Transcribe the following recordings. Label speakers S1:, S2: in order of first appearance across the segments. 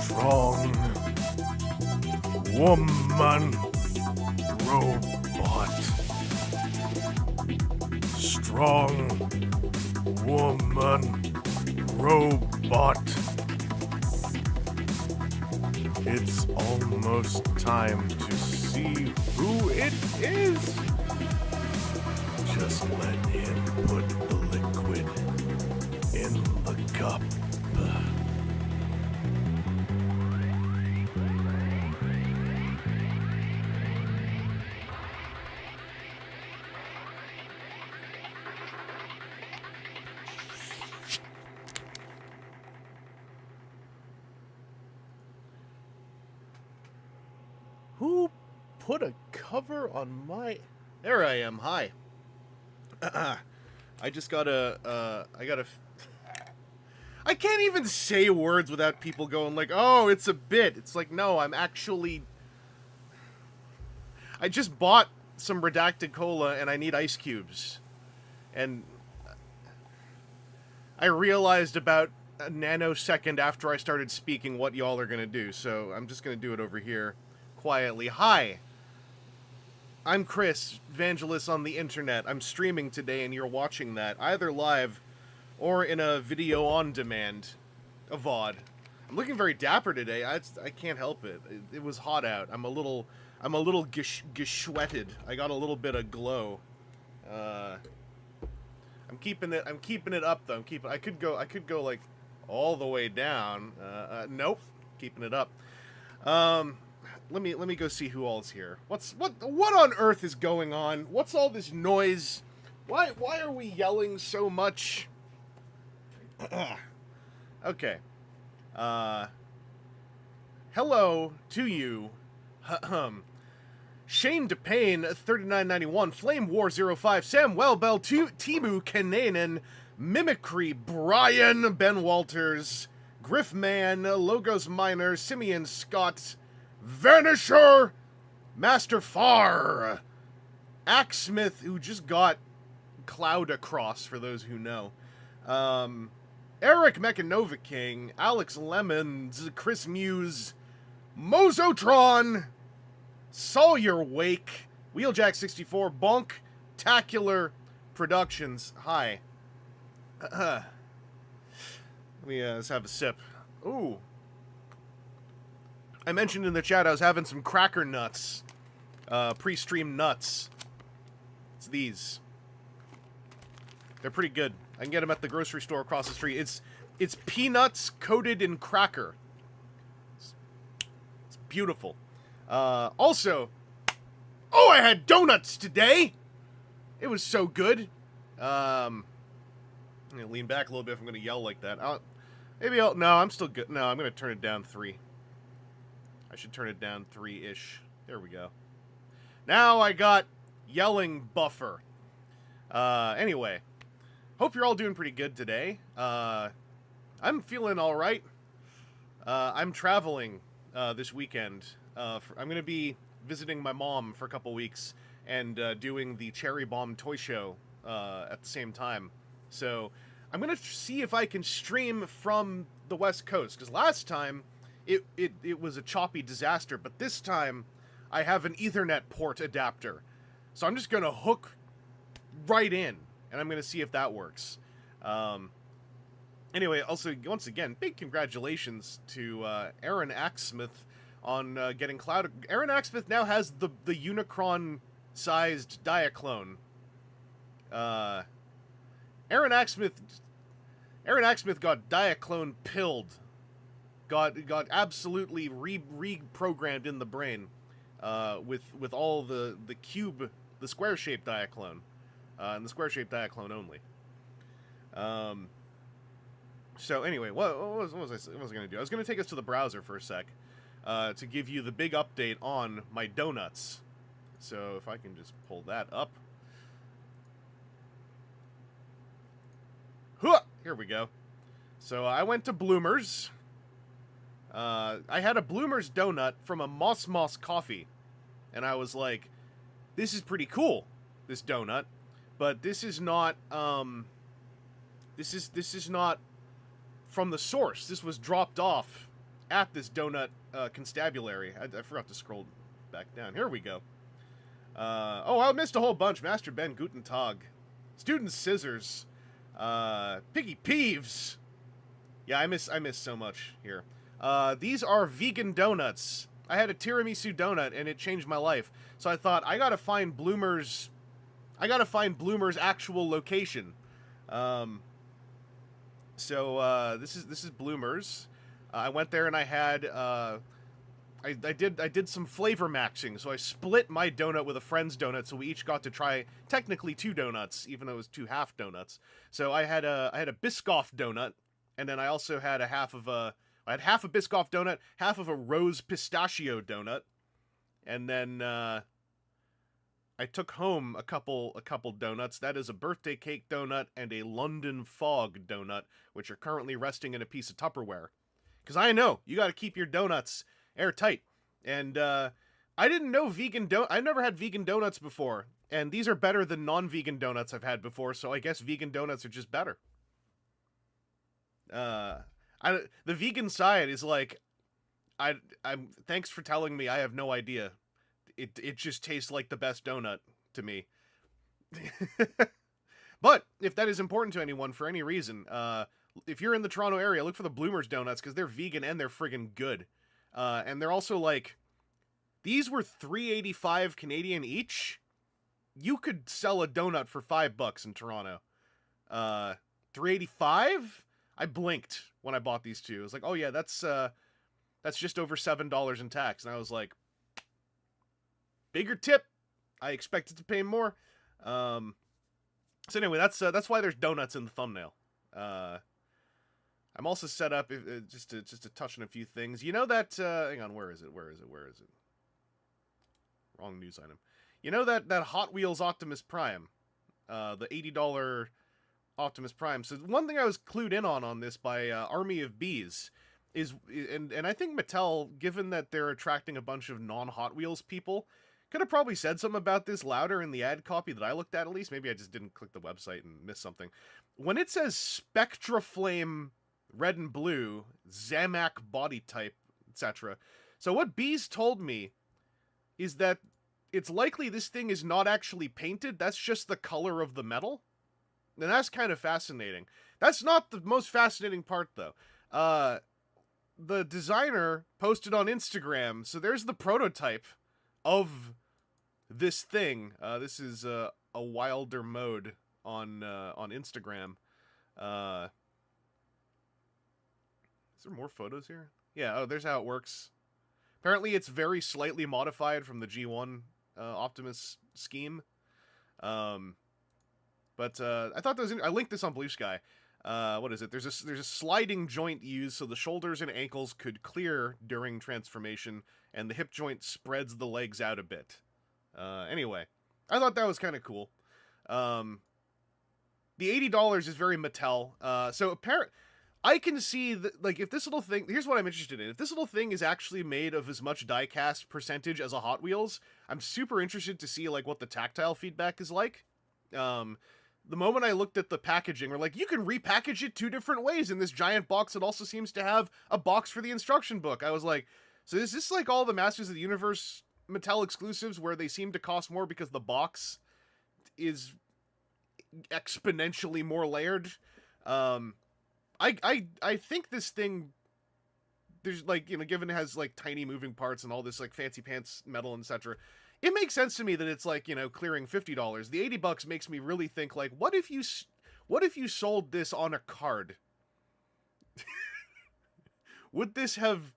S1: Strong woman robot. Strong woman robot. It's almost time to see who it is. Just let him put the liquid in the cup. Who put a cover on my... There I am, hi. I just gotta, I can't even say words without people going like, oh, it's a bit. It's like, no, I'm actually... I just bought some redacted cola and I need ice cubes. And I realized about a nanosecond after I started speaking what y'all are gonna do, so I'm just gonna do it over here. Quietly. Hi, I'm Chris, Vangelis on the internet. I'm streaming today and you're watching that, either live or in a video on demand, a VOD. I'm looking very dapper today. I can't help it. It was hot out. I'm a little geschwetted. I got a little bit of glow. I'm keeping it up though. I could go like all the way down. Nope. Keeping it up. Let me go see who all's here. What on earth is going on? What's all this noise? Why are we yelling so much? Okay. Hello to you. Shane DePayne, 3991, Flame War 05, Sam Wellbell, Timu Kananen, Mimicry, Brian, Ben Walters, Griffman, Logos Minor, Simeon Scott, Vanisher, Master Far, Axsmith, who just got Cloud Across, for those who know. Eric Mechanova King, Alex Lemons, Chris Muse, Mozotron, Sawyer Wake, Wheeljack64, Bonk-tacular Productions. Hi. Let me let's have a sip. Ooh. I mentioned in the chat I was having some cracker nuts. Pre-stream nuts. It's these. They're pretty good. I can get them at the grocery store across the street. It's peanuts coated in cracker. It's beautiful. Also, oh, I had donuts today. It was so good. I'm gonna lean back a little bit if I'm gonna yell like that. No, I'm still good. No, I'm gonna turn it down 3. I should turn it down 3-ish. There we go. Now I got yelling buffer. Anyway. Hope you're all doing pretty good today. I'm feeling all right. I'm traveling this weekend. I'm going to be visiting my mom for a couple weeks and doing the Cherry Bomb Toy Show at the same time. So I'm going to see if I can stream from the West Coast, because last time it was a choppy disaster, but this time I have an Ethernet port adapter. So I'm just going to hook right in. And I'm going to see if that works. Anyway, also, once again, big congratulations to Aaron Axsmith on getting Cloud... Aaron Axsmith now has the Unicron-sized Diaclone. Aaron Axsmith got Diaclone pilled. Got absolutely reprogrammed in the brain with all the cube, the square-shaped Diaclone. And the square-shaped Diaclone only. So anyway, what was I going to do? I was going to take us to the browser for a sec to give you the big update on my donuts. So if I can just pull that up. Here we go. So I went to Bloomer's. I had a Bloomer's donut from a Moss Coffee. And I was like, this is pretty cool, this donut. But this is not, this is not from the source. This was dropped off at this donut constabulary. I forgot to scroll back down. Here we go. Oh, I missed a whole bunch. Master Ben, Guten Tag. Student Scissors. Piggy Peeves. Yeah, I miss so much here. These are vegan donuts. I had a tiramisu donut, and it changed my life. So I thought, I gotta find Bloomer's actual location. This is Bloomer's. I went there and I had I did some flavor maxing. So I split my donut with a friend's donut, so we each got to try technically 2 donuts, even though it was 2 half donuts. So I had a Biscoff donut, and then I also had half a Biscoff donut, half of a rose pistachio donut, and then I took home a couple donuts. That is a birthday cake donut and a London Fog donut, which are currently resting in a piece of Tupperware. Because I know, you gotta keep your donuts airtight. And I didn't know I've never had vegan donuts before. And these are better than non-vegan donuts I've had before, so I guess vegan donuts are just better. The vegan side is like, I'm thanks for telling me, I have no idea. It just tastes like the best donut to me. But if that is important to anyone for any reason, if you're in the Toronto area, look for the Bloomers donuts, because they're vegan and they're friggin' good. And they're also like, these were $3.85 Canadian each. You could sell a donut for $5 in Toronto. $3.85? I blinked when I bought these two. I was like, oh yeah, that's just over $7 in tax. And I was like, bigger tip. I expected to pay more. So anyway, that's why there's donuts in the thumbnail. I'm also set up just to touch on a few things. You know that hang on, where is it? Wrong news item. You know that Hot Wheels Optimus Prime, the $80 Optimus Prime. So one thing I was clued in on this by Army of Bees is, and I think Mattel, given that they're attracting a bunch of non-Hot Wheels people, Could have probably said something about this louder in the ad copy that I looked at least. Maybe I just didn't click the website and missed something. When it says Spectra Flame red and blue, Zamak body type, etc. So what Bees told me is that it's likely this thing is not actually painted. That's just the color of the metal. And that's kind of fascinating. That's not the most fascinating part, though. The designer posted on Instagram, so there's the prototype of this thing. This is a wilder mode on Instagram. Is there more photos here? Yeah, oh, there's how it works. Apparently it's very slightly modified from the G1 Optimus scheme. But I thought that was I linked this on Blue Sky. What is it? There's a sliding joint used so the shoulders and ankles could clear during transformation, and the hip joint spreads the legs out a bit. Anyway, I thought that was kind of cool. The $80 is very Mattel. So I can see that, like, if this little thing, here's what I'm interested in. If this little thing is actually made of as much die-cast percentage as a Hot Wheels, I'm super interested to see, like, what the tactile feedback is like. The moment I looked at the packaging, we're like, you can repackage it 2 different ways in this giant box that also seems to have a box for the instruction book. I was like, so is this like all the Masters of the Universe Mattel exclusives where they seem to cost more because the box is exponentially more layered? I think this thing, there's, like, you know, given it has, like, tiny moving parts and all this, like, fancy pants metal, etc., it makes sense to me that it's, like, you know, clearing $50. The $80 makes me really think, like, what if you sold this on a card? Would this have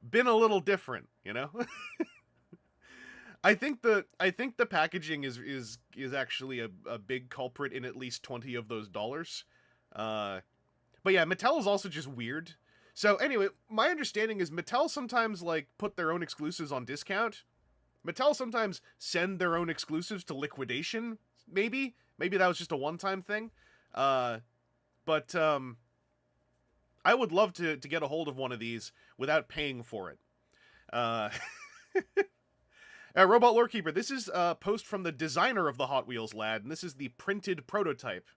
S1: been a little different, you know? I think the packaging is actually a big culprit in at least 20 of those dollars. But yeah, Mattel is also just weird. So anyway, my understanding is Mattel sometimes, like, put their own exclusives on discount. Mattel sometimes send their own exclusives to liquidation, maybe. Maybe that was just a one-time thing. But I would love to get a hold of one of these without paying for it. Robot Lorekeeper, this is a post from the designer of the Hot Wheels lad, and this is the printed prototype,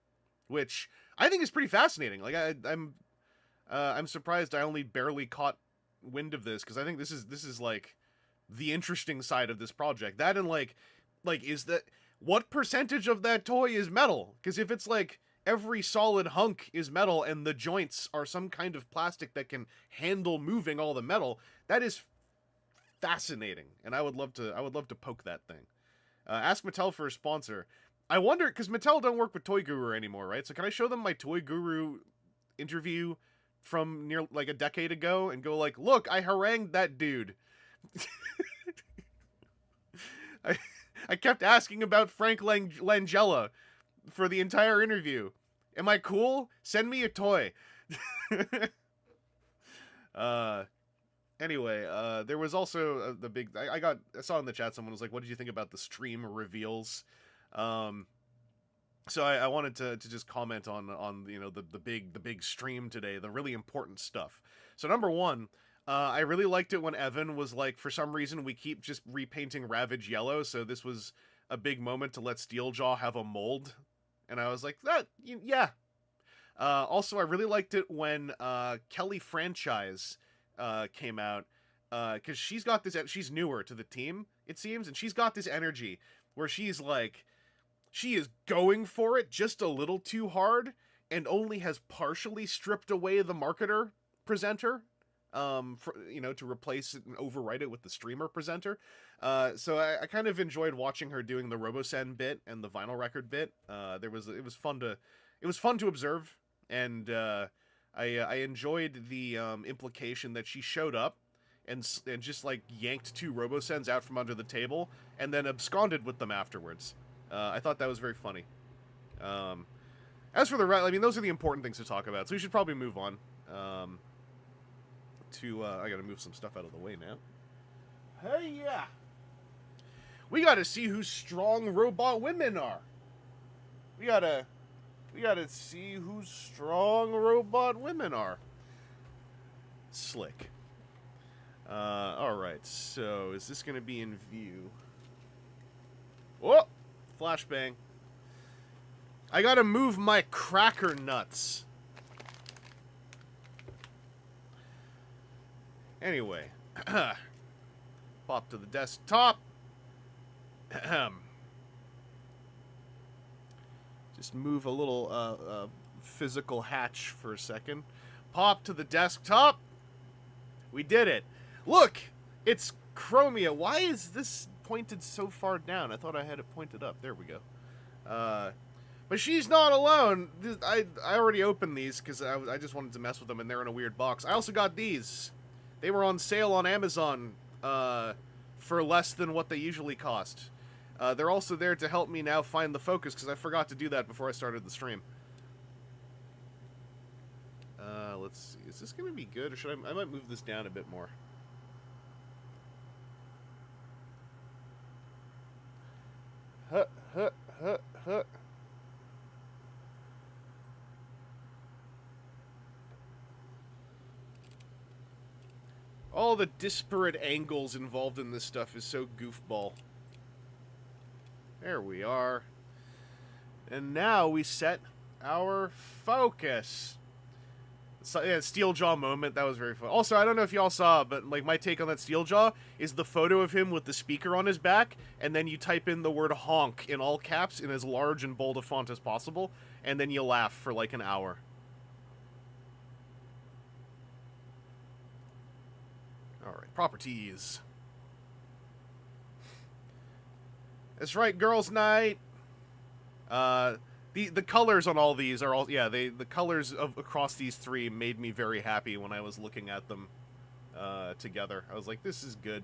S1: which I think is pretty fascinating. Like, I'm surprised I only barely caught wind of this, because I think this is like the interesting side of this project. That and like is that what percentage of that toy is metal? Because if it's like every solid hunk is metal and the joints are some kind of plastic that can handle moving all the metal, that is fascinating, and I would love to poke that thing. Ask Mattel for a sponsor. I wonder, because Mattel don't work with Toy Guru anymore, right? So can I show them my Toy Guru interview from near like a decade ago and go like, look, I harangued that dude. I kept asking about Frank Langella for the entire interview. Am I cool? Send me a toy. Anyway, there was also the big... I saw in the chat someone was like, what did you think about the stream reveals? So I wanted to just comment on you know, the big stream today, the really important stuff. So number one, I really liked it when Evan was like, for some reason we keep just repainting Ravage yellow, so this was a big moment to let Steeljaw have a mold. And I was like, yeah. Also, I really liked it when Kelly Franchise came out, because she's got this, she's newer to the team, it seems, and she's got this energy where she's like, she is going for it just a little too hard, and only has partially stripped away the marketer presenter, you know, to replace it and overwrite it with the streamer presenter. So I kind of enjoyed watching her doing the Robosen bit and the vinyl record bit. It was fun to observe, and I enjoyed the implication that she showed up and just like yanked 2 Robosens out from under the table and then absconded with them afterwards. I thought that was very funny. As for the rest, I mean, those are the important things to talk about, so we should probably move on. I gotta move some stuff out of the way now. Hey, yeah! We gotta see who strong robot women are. We gotta see who strong robot women are. Slick. Alright, so is this going to be in view? Whoa! Flashbang. I gotta move my cracker nuts. Anyway. Pop to the desktop. Just move a little physical hatch for a second. Pop to the desktop. We did it. Look! It's Chromia. Why is this pointed so far down? I thought I had it pointed up. There we go. But she's not alone. I already opened these because I just wanted to mess with them, and they're in a weird box. I also got these. They were on sale on Amazon for less than what they usually cost. They're also there to help me now find the focus, because I forgot to do that before I started the stream. Let's see. Is this going to be good, or should I might move this down a bit more. Huh, huh, huh, huh. All the disparate angles involved in this stuff is so goofball. There we are. And now we set our focus. So, yeah, Steeljaw moment, that was very fun. Also, I don't know if y'all saw, but like my take on that Steeljaw is the photo of him with the speaker on his back, and then you type in the word honk in all caps in as large and bold a font as possible, and then you laugh for like an hour. Alright, properties. That's right, girls' night. The colors on all these are all, yeah, the colors across these three made me very happy when I was looking at them together. I was like, this is good.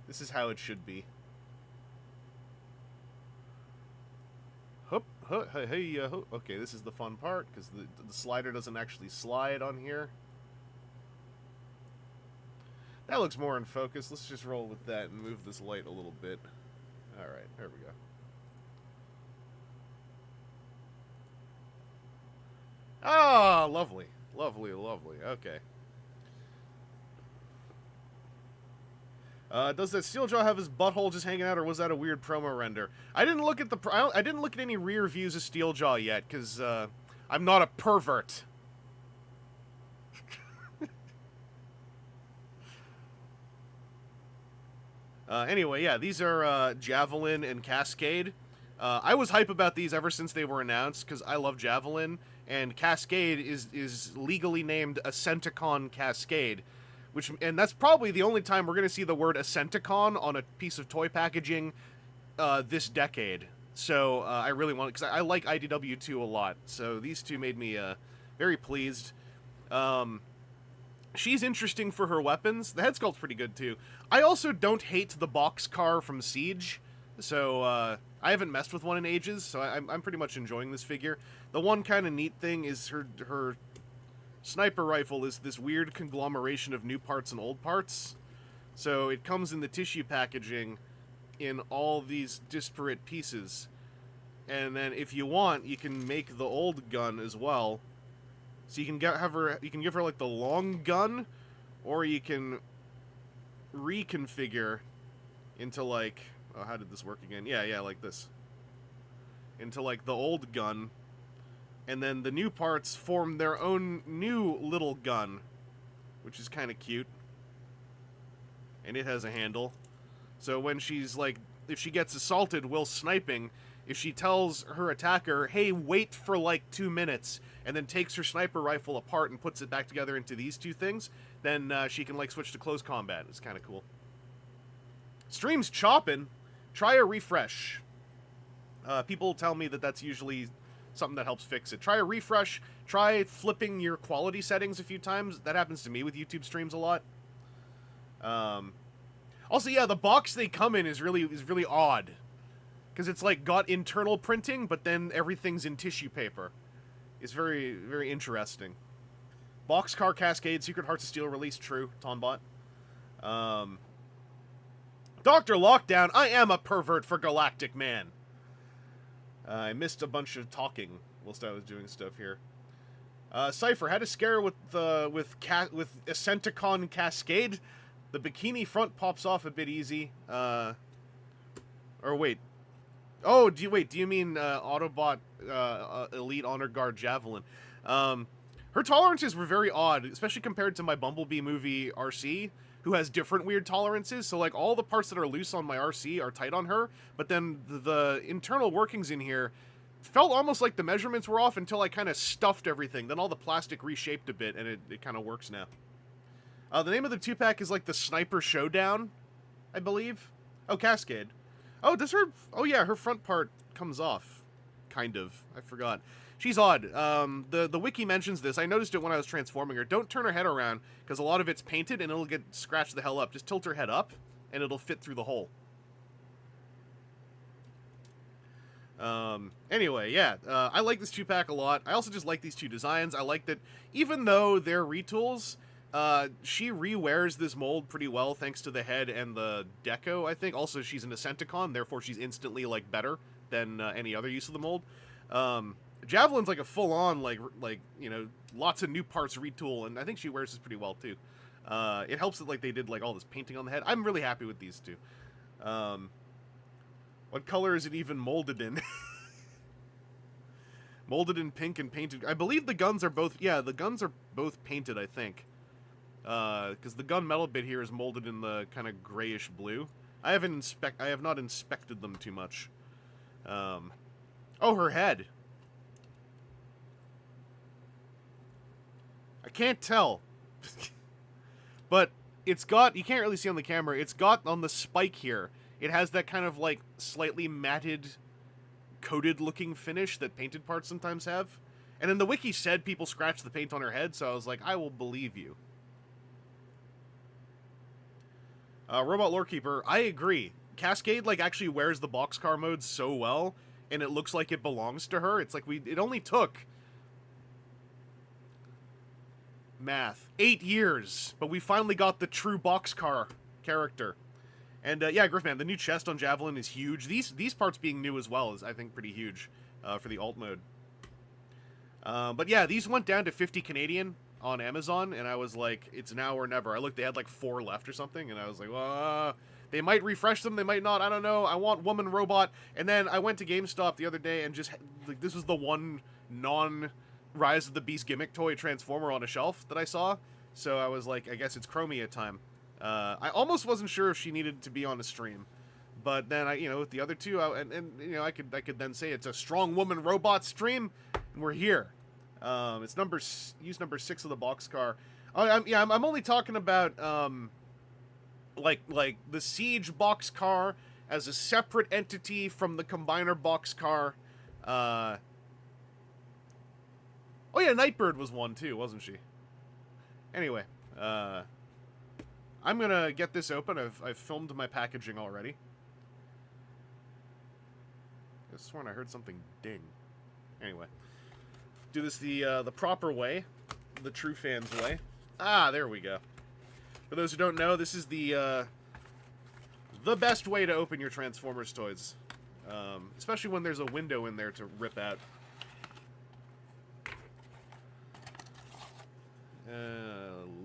S1: This is how it should be. Hup, huh, hey, okay, this is the fun part, because the slider doesn't actually slide on here. That looks more in focus. Let's just roll with that and move this light a little bit. Alright, there we go. Ah, lovely. Lovely, lovely. Okay. Does that Steeljaw have his butthole just hanging out, or was that a weird promo render? I didn't look at I didn't look at any rear views of Steeljaw yet, because I'm not a pervert. Anyway, yeah, these are Javelin and Cascade. I was hype about these ever since they were announced, because I love Javelin, and Cascade is legally named Ascenticon Cascade, and that's probably the only time we're going to see the word Ascenticon on a piece of toy packaging this decade. So I really want it, because I like IDW 2 a lot, so these two made me very pleased. She's interesting for her weapons. The head sculpt's pretty good, too. I also don't hate the boxcar from Siege, so I haven't messed with one in ages, so I'm pretty much enjoying this figure. The one kind of neat thing is her sniper rifle is this weird conglomeration of new parts and old parts. So it comes in the tissue packaging in all these disparate pieces. And then if you want, you can make the old gun as well. So you can give her like the long gun, or you can reconfigure into like, oh, how did this work again? Yeah, like this. Into like the old gun, and then the new parts form their own new little gun, which is kind of cute. And it has a handle. So when she's like, if she gets assaulted while sniping, if she tells her attacker, hey, wait for like 2 minutes, and then takes her sniper rifle apart and puts it back together into these two things, then she can like switch to close combat. It's kind of cool. Stream's chopping. Try a refresh. People tell me that that's usually something that helps fix it. Try a refresh. Try flipping your quality settings a few times. That happens to me with YouTube streams a lot. Also, yeah, the box they come in is really odd. Because it's like got internal printing, but then everything's in tissue paper. It's very, very interesting. Boxcar Cascade, Secret Hearts of Steel release, true, Tonbot. Dr. Lockdown, I am a pervert for Galactic Man. I missed a bunch of talking whilst I was doing stuff here. Cypher, had a scare with Ascenticon Cascade. The bikini front pops off a bit easy. Or wait. Oh, do you mean Autobot Elite Honor Guard Javelin? Her tolerances were very odd, especially compared to my Bumblebee movie RC, who has different weird tolerances. So, like, all the parts that are loose on my RC are tight on her, but then the internal workings in here felt almost like the measurements were off until I kind of stuffed everything. Then all the plastic reshaped a bit, and it kind of works now. The name of the 2-pack is, like, the Sniper Showdown, I believe. Oh, Cascade. Oh, does her... Oh, yeah, her front part comes off. Kind of. I forgot. She's odd. The wiki mentions this. I noticed it when I was transforming her. Don't turn her head around, because a lot of it's painted, and it'll get scratched the hell up. Just tilt her head up, and it'll fit through the hole. Anyway, yeah. I like this 2-pack a lot. I also just like these two designs. I like that even though they're retools... she re-wears this mold pretty well thanks to the head and the deco, I think. Also, she's an Decenticon, therefore she's instantly, like, better than any other use of the mold. Javelin's like a full-on, like, you know, lots of new parts retool, and I think she wears this pretty well, too. It helps that, like, they did, like, all this painting on the head. I'm really happy with these two. What color is it even molded in? Molded in pink and painted. I believe the guns are both... Yeah, the guns are both painted, I think. Because the gun metal bit here is molded in the kind of grayish blue. I have not inspected them too much. Oh, her head. I can't tell. But it's got, you can't really see on the camera, it's got on the spike here, it has that kind of like slightly matted, coated looking finish that painted parts sometimes have. And then the wiki said people scratched the paint on her head, so I was like, I will believe you. Robot Lorekeeper, I agree. Cascade, like, actually wears the boxcar mode so well, and it looks like it belongs to her. It's like it only took... math. 8 years, but we finally got the true boxcar character. And, yeah, Griffman, the new chest on Javelin is huge. These parts being new as well is, I think, pretty huge for the alt mode. But, yeah, these went down to 50 Canadian on Amazon, and I was like, it's now or never. I looked, they had like 4 left or something, and I was like, well, they might refresh them, they might not, I don't know. I want Woman Robot. And then I went to GameStop the other day and just, like, this was the one non-Rise of the Beast gimmick toy Transformer on a shelf that I saw. So I was like, I guess it's Chromia time. I almost wasn't sure if she needed to be on a stream. But then, you know, with the other two, and you know, I could then say it's a Strong Woman Robot stream, and we're here. It's use number 6 of the boxcar. I'm only talking about, like the Siege boxcar as a separate entity from the Combiner boxcar. Oh yeah, Nightbird was one too, wasn't she? Anyway, I'm gonna get this open. I've filmed my packaging already. I sworn I heard something ding. Anyway. Do this the proper way, the true fans way. Ah, there we go. For those who don't know, this is the best way to open your Transformers toys, especially when there's a window in there to rip out.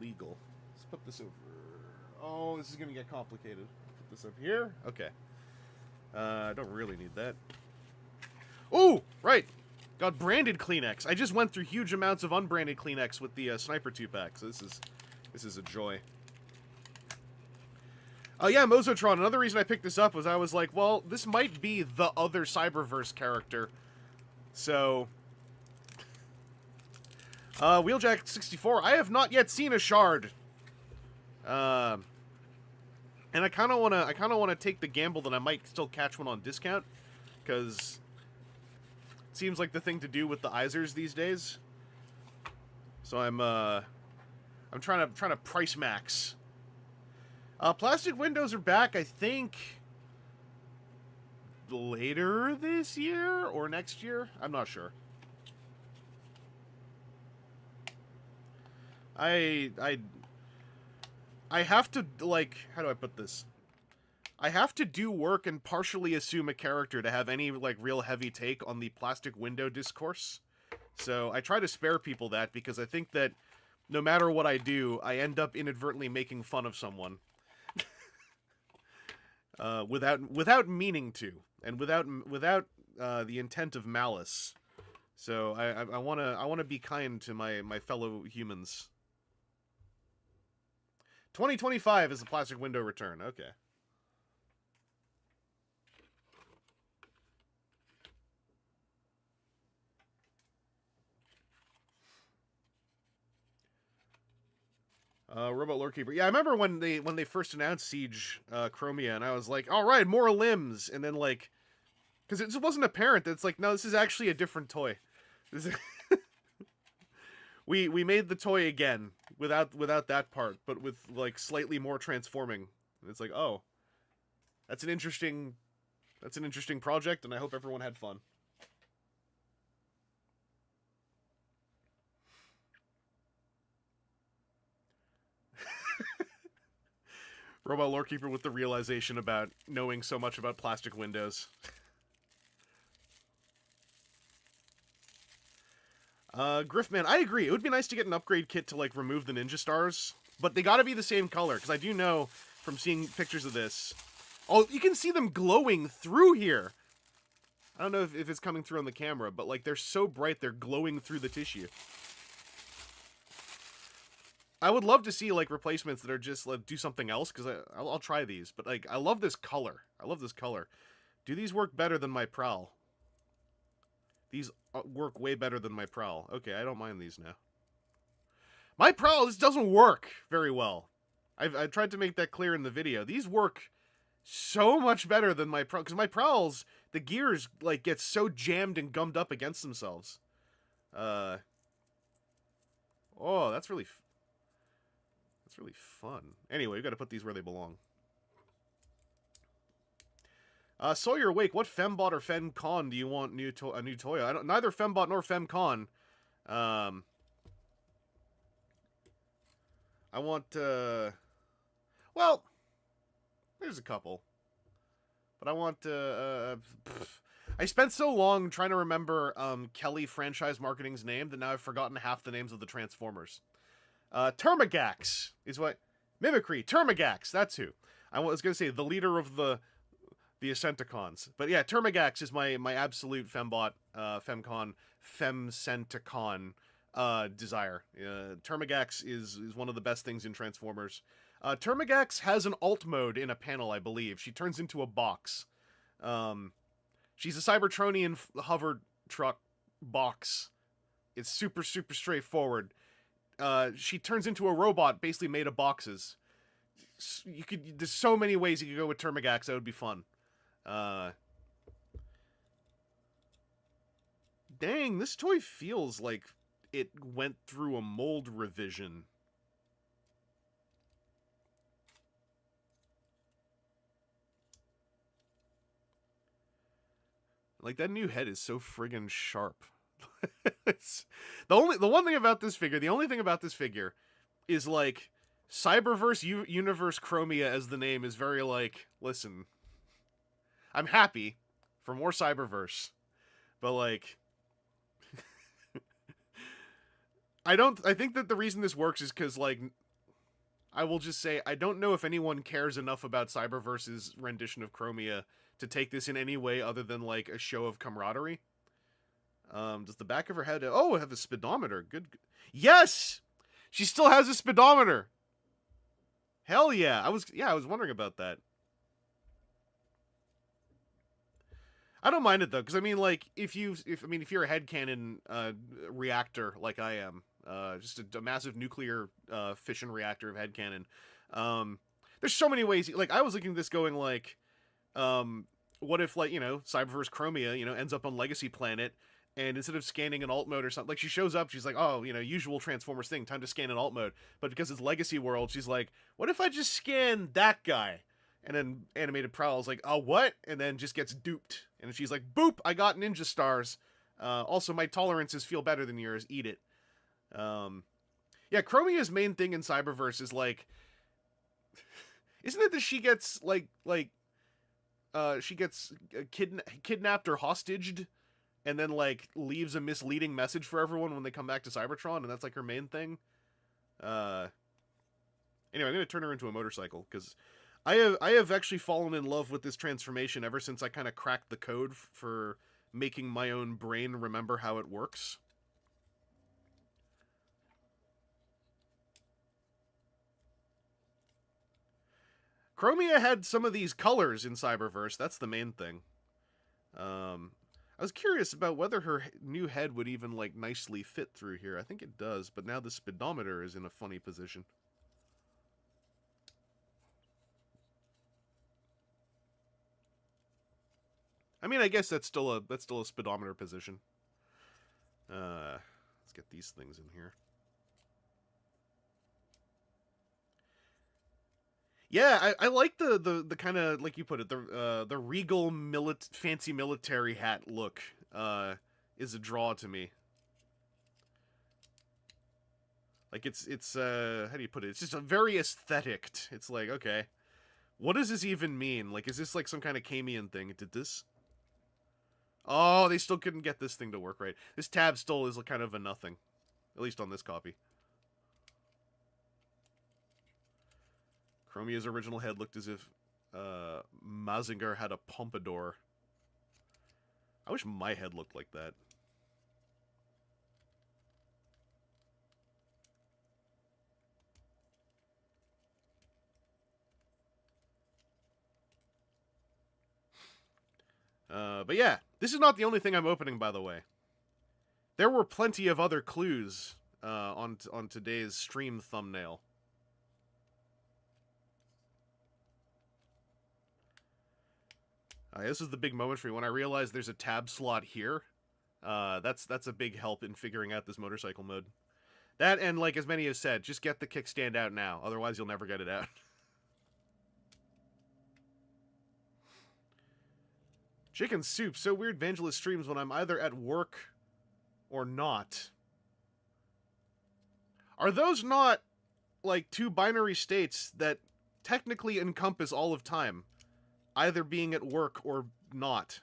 S1: Legal. Let's put this over. Oh, this is gonna get complicated. Put this up here. Okay. I don't really need that. Oh, right. Got branded Kleenex. I just went through huge amounts of unbranded Kleenex with the Sniper 2-pack, so this is a joy. Oh yeah, Mozotron. Another reason I picked this up was I was like, well, this might be the other Cyberverse character. So, Wheeljack 64. I have not yet seen a shard. And I kind of wanna take the gamble that I might still catch one on discount, because seems like the thing to do with the Izers these days. So I'm trying to price max. Plastic windows are back, I think, later this year or next year. I'm not sure. I have to, like, how do I put this? I have to do work and partially assume a character to have any, like, real heavy take on the plastic window discourse. So I try to spare people that, because I think that no matter what I do, I end up inadvertently making fun of someone. without meaning to, and without the intent of malice. So I wanna be kind to my fellow humans. 2025 is the plastic window return. Okay. Robot Lore Keeper. Yeah, I remember when they first announced Siege Chromia, and I was like, all right, more limbs, and then like, because it wasn't apparent that it's like, no, this is actually a different toy. This is we made the toy again without that part, but with like slightly more transforming. And it's like, oh, that's an interesting project, and I hope everyone had fun. Robot Lore Keeper with the realization about knowing so much about plastic windows. Griffman, I agree. It would be nice to get an upgrade kit to like remove the ninja stars, but they gotta be the same color, because I do know from seeing pictures of this. Oh, you can see them glowing through here. I don't know if it's coming through on the camera, but like they're so bright they're glowing through the tissue. I would love to see like replacements that are just like do something else, because I'll try these. But like I love this color. I love this color. Do these work better than my Prowl? These work way better than my Prowl. Okay, I don't mind these now. My Prowl, this doesn't work very well. I've tried to make that clear in the video. These work so much better than my Prowl, because my Prowls, the gears like get so jammed and gummed up against themselves. Oh, that's really fun. Anyway, we got to put these where they belong. Sawyer Wake, what Fembot or FemCon do you want a new toy? I don't. Neither Fembot nor FemCon. I want. Well, there's a couple, but I want. I spent so long trying to remember Kelly Franchise Marketing's name that now I've forgotten half the names of the Transformers. Termagax is what. Mimicry, Termagax, that's who. I was going to say the leader of the Ascenticons. But yeah, Termagax is my absolute Fembot, FemCon, Femcenticon desire. Termagax is one of the best things in Transformers. Termagax has an alt mode in a panel, I believe. She turns into a box. She's a Cybertronian hover truck box. It's super straightforward. She turns into a robot basically made of boxes. There's so many ways you could go with Termagax. That would be fun. Dang, this toy feels like it went through a mold revision. Like, that new head is so friggin' sharp. It's the one thing about this figure, the only thing about this figure is like Cyberverse Universe Chromia as the name is very like, listen, I'm happy for more Cyberverse, but like I think that the reason this works is because like I will just say I don't know if anyone cares enough about Cyberverse's rendition of Chromia to take this in any way other than like a show of camaraderie. Does the back of her head... Oh, it have a speedometer. Good. Yes! She still has a speedometer! Hell yeah. I was wondering about that. I don't mind it, though, because, I mean, like, if you're a headcanon reactor like I am, just a massive nuclear fission reactor of headcanon, there's so many ways... Like, I was looking at this going, like, what if, like, Cyberverse Chromia, ends up on Legacy Planet, and instead of scanning an alt mode or something, like she shows up, she's like, oh, usual Transformers thing, time to scan an alt mode. But because it's Legacy World, she's like, what if I just scan that guy? And then Animated Prowl's like, oh, what? And then just gets duped. And she's like, boop, I got ninja stars. Also, my tolerances feel better than yours. Eat it. Yeah, Chromia's main thing in Cyberverse is like, isn't it that she gets she gets kidnapped or hostaged? And then, like, leaves a misleading message for everyone when they come back to Cybertron, and that's, like, her main thing. Anyway, I'm going to turn her into a motorcycle, because I have actually fallen in love with this transformation ever since I kind of cracked the code for making my own brain remember how it works. Chromia had some of these colors in Cyberverse. That's the main thing. I was curious about whether her new head would even, like, nicely fit through here. I think it does, but now the speedometer is in a funny position. I mean, I guess that's still a speedometer position. Let's get these things in here. Yeah, I like the kind of, like you put it, the regal fancy military hat look is a draw to me. Like it's how do you put it? It's just a very aesthetic. It's like, okay, what does this even mean? Like, is this like some kind of Kamian thing? Did this? Oh, they still couldn't get this thing to work right. This tab still is kind of a nothing, at least on this copy. Chromia's original head looked as if Mazinger had a pompadour. I wish my head looked like that. But yeah, this is not the only thing I'm opening, by the way. There were plenty of other clues on today's stream thumbnail. This is the big moment for me when I realized there's a tab slot here. That's a big help in figuring out this motorcycle mode. That, and like as many have said, just get the kickstand out now, otherwise you'll never get it out. Chicken soup. So weird Vangelist streams when I'm either at work or not. Are those not, like, two binary states that technically encompass all of time? Either being at work or not.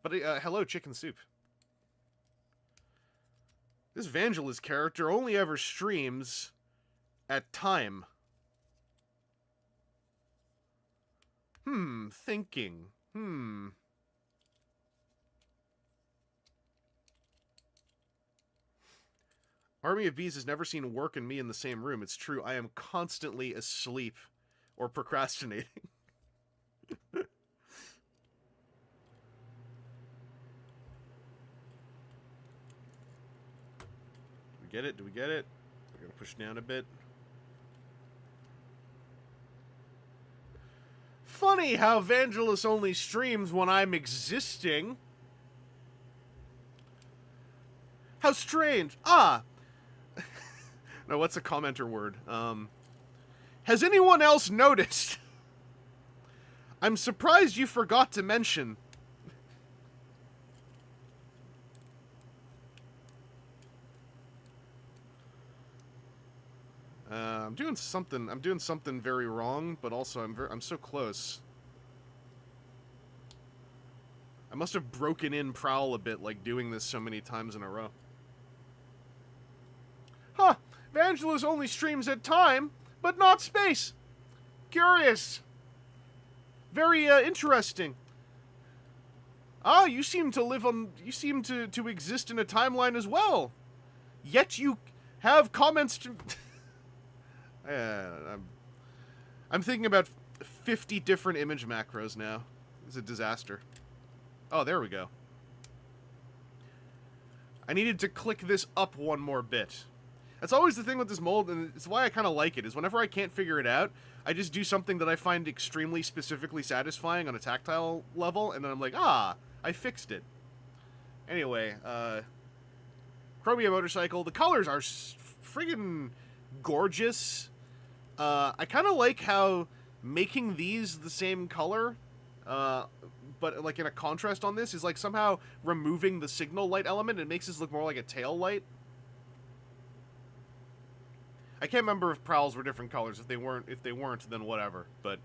S1: But, hello, chicken soup. This Vangelist character only ever streams at time. Thinking. Army of Bees has never seen work and me in the same room. It's true, I am constantly asleep or procrastinating. Do we get it? Do we get it? We're gonna push down a bit. Funny how Vangelis only streams when I'm existing. How strange. Ah! No, what's a commenter word? Has anyone else noticed? I'm surprised you forgot to mention. I'm doing something very wrong, but also I'm so close. I must have broken in Prowl a bit, like doing this so many times in a row. Huh, Vangelis only streams at time, but not space. Curious. Very, interesting. Ah, you seem to exist in a timeline as well. Yet you have comments to... I'm thinking about 50 different image macros now. It's a disaster. Oh, there we go. I needed to click this up one more bit. That's always the thing with this mold, and it's why I kind of like it, is whenever I can't figure it out, I just do something that I find extremely specifically satisfying on a tactile level, and then I'm like, ah, I fixed it. Anyway, Chromia motorcycle. The colors are friggin' gorgeous. I kind of like how making these the same color, but like in a contrast on this, is like somehow removing the signal light element. It makes this look more like a tail light. I can't remember if Prowls were different colors. If they weren't, then whatever. But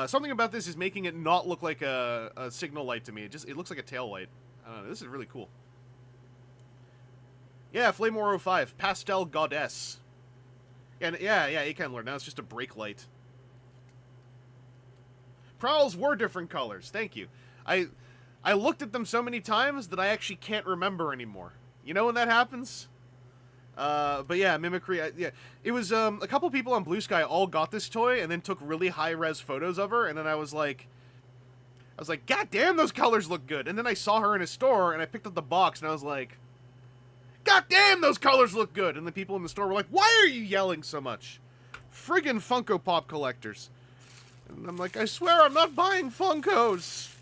S1: something about this is making it not look like a signal light to me. It looks like a tail light. I don't know. This is really cool. Yeah, Flamor 05, Pastel Goddess. And yeah, A-Ken now it's just a brake light. Prowls were different colors. Thank you. I looked at them so many times that I actually can't remember anymore. You know when that happens? But yeah, Mimicry, yeah. It was, a couple people on Blue Sky all got this toy and then took really high-res photos of her, and then I was like, God damn, those colors look good. And then I saw her in a store, and I picked up the box, and I was like, God damn, those colors look good. And the people in the store were like, why are you yelling so much? Friggin' Funko Pop collectors. And I'm like, I swear I'm not buying Funkos.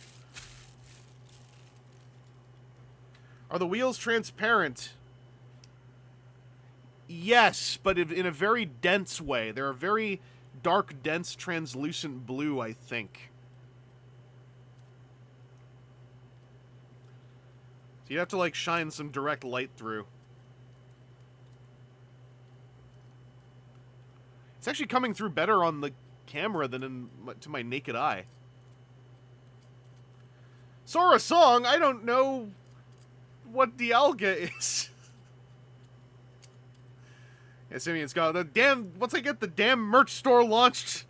S1: Are the wheels transparent? Yes, but in a very dense way. They're a very dark, dense, translucent blue, I think. So you have to, like, shine some direct light through. It's actually coming through better on the camera than to my naked eye. Sora Song, I don't know what Dialga is. Yeah, Simeon's got the damn. Once I get the damn merch store launched,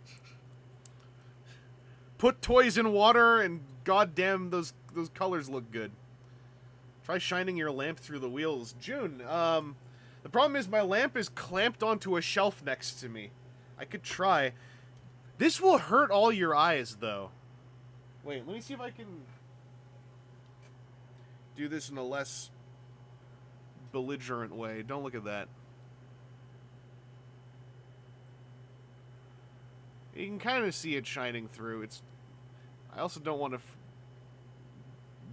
S1: put toys in water, and goddamn those colors look good. Try shining your lamp through the wheels, June. The problem is my lamp is clamped onto a shelf next to me. I could try. This will hurt all your eyes, though. Wait, let me see if I can do this in a less belligerent way. Don't look at that. You can kind of see it shining through. I also don't want to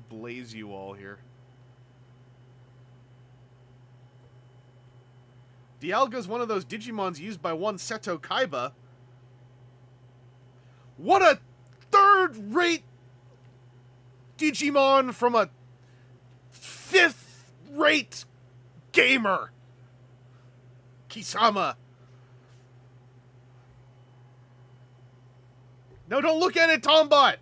S1: blaze you all here. Dialga's one of those Digimons used by one Seto Kaiba. What a third-rate Digimon from a fifth-rate gamer. Kisama. No, don't look at it, Tombot!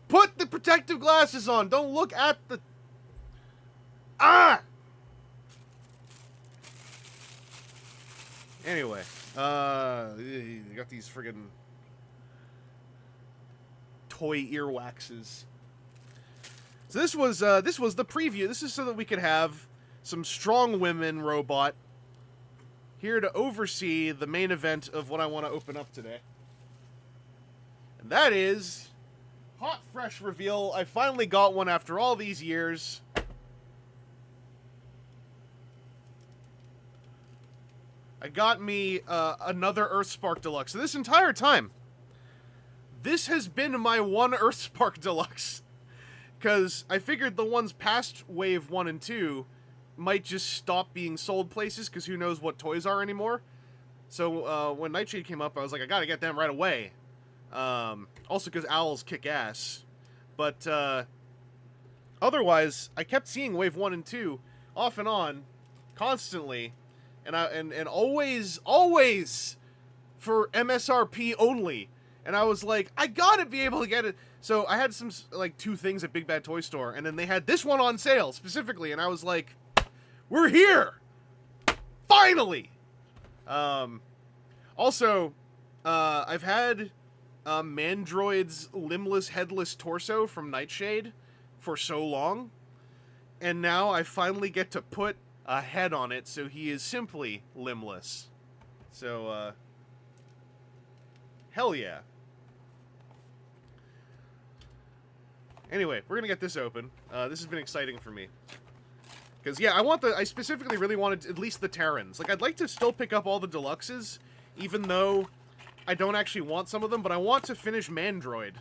S1: Put the protective glasses on! Don't look at the... Ah! Anyway, you got these friggin' toy earwaxes. So this was the preview. This is so that we could have some strong women robot here to oversee the main event of what I want to open up today. And that is hot, fresh reveal. I finally got one after all these years. I got me another Earthspark Deluxe. So this entire time, this has been my one Earthspark Deluxe. Because I figured the ones past Wave 1 and 2 might just stop being sold places, because who knows what toys are anymore. So when Nightshade came up, I was like, I gotta get them right away. Also because owls kick ass. But otherwise, I kept seeing Wave 1 and 2 off and on, constantly. And always for MSRP only. And I was like, I gotta be able to get it. So I had some, like, 2 things at Big Bad Toy Store, and then they had this one on sale, specifically, and I was like, we're here! Finally! Also, I've had Mandroid's limbless, headless torso from Nightshade for so long, and now I finally get to put a head on it, so he is simply limbless. So, hell yeah. Anyway, we're gonna get this open. This has been exciting for me. Because, yeah, I specifically really wanted at least the Terrans. Like, I'd like to still pick up all the Deluxes, even though I don't actually want some of them, but I want to finish Mandroid.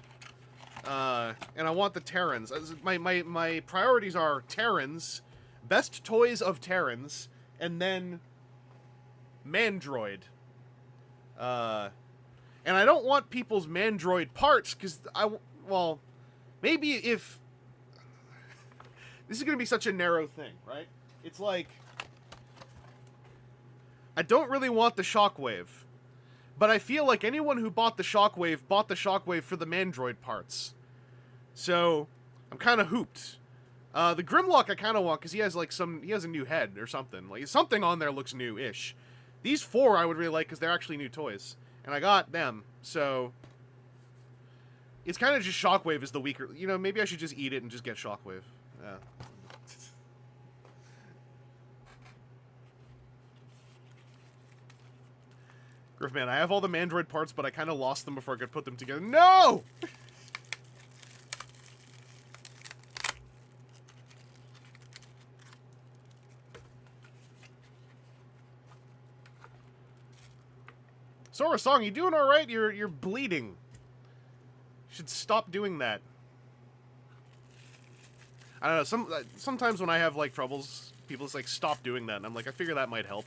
S1: And I want the Terrans. My priorities are Terrans, best toys of Terrans, and then Mandroid. And I don't want people's Mandroid parts, because well, maybe if... This is going to be such a narrow thing, right? It's like, I don't really want the Shockwave, but I feel like anyone who bought the Shockwave for the Mandroid parts. So, I'm kind of hooped. The Grimlock I kind of want, because he has, like, he has a new head or something. Like, something on there looks new-ish. These 4 I would really like because they're actually new toys. And I got them, so... It's kind of just Shockwave is the weaker... You know, maybe I should just eat it and just get Shockwave. Yeah. Griffman, I have all the Mandroid parts, but I kind of lost them before I could put them together. No! Sora Song, you doing all right? You're bleeding. You should stop doing that. I don't know. Sometimes when I have like troubles, people just like stop doing that, and I'm like, I figure that might help.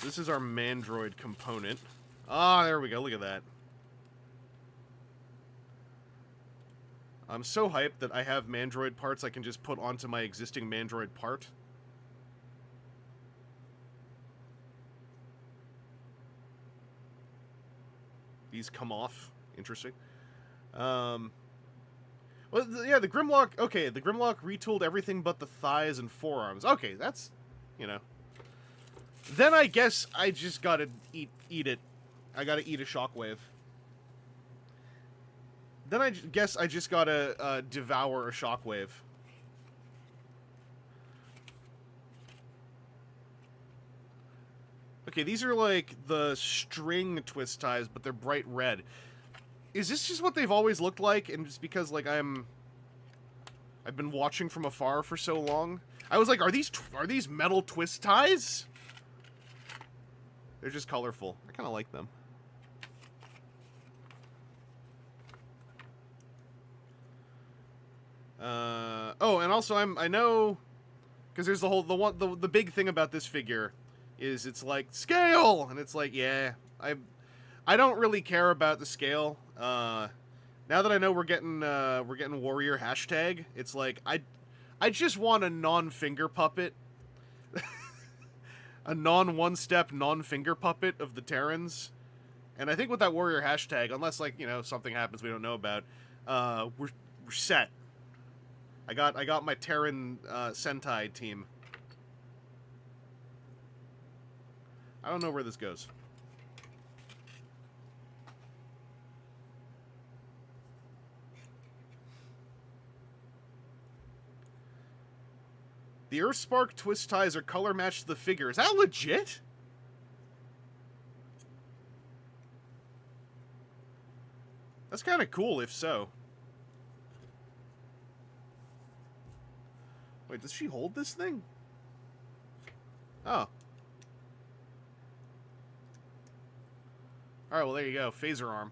S1: This is our Mandroid component. Ah, there we go. Look at that. I'm so hyped that I have Mandroid parts I can just put onto my existing Mandroid part. These come off. Interesting. Well, yeah, the Grimlock... Okay, the Grimlock retooled everything but the thighs and forearms. Okay, that's... You know. Then I guess I just gotta eat it. I gotta eat a Shockwave. Then I guess I just gotta devour a Shockwave. Okay, these are like the string twist ties, but they're bright red. Is this just what they've always looked like? And just because, like, I've been watching from afar for so long? I was like, are these metal twist ties? They're just colorful. I kind of like them. Oh, and also I know, because there's the big thing about this figure is it's like scale, and it's like, yeah, I don't really care about the scale. Now that I know we're getting warrior hashtag, it's like I just want a non-finger puppet, a non-one-step non-finger puppet of the Terrans, and I think with that warrior hashtag, unless like, you know, something happens we don't know about, we're set. I got my Terran Sentai team. I don't know where this goes. The Earthspark twist ties are color matched to the figure. Is that legit? That's kind of cool if so. Wait, does she hold this thing? Oh. Alright, well there you go. Phaser arm.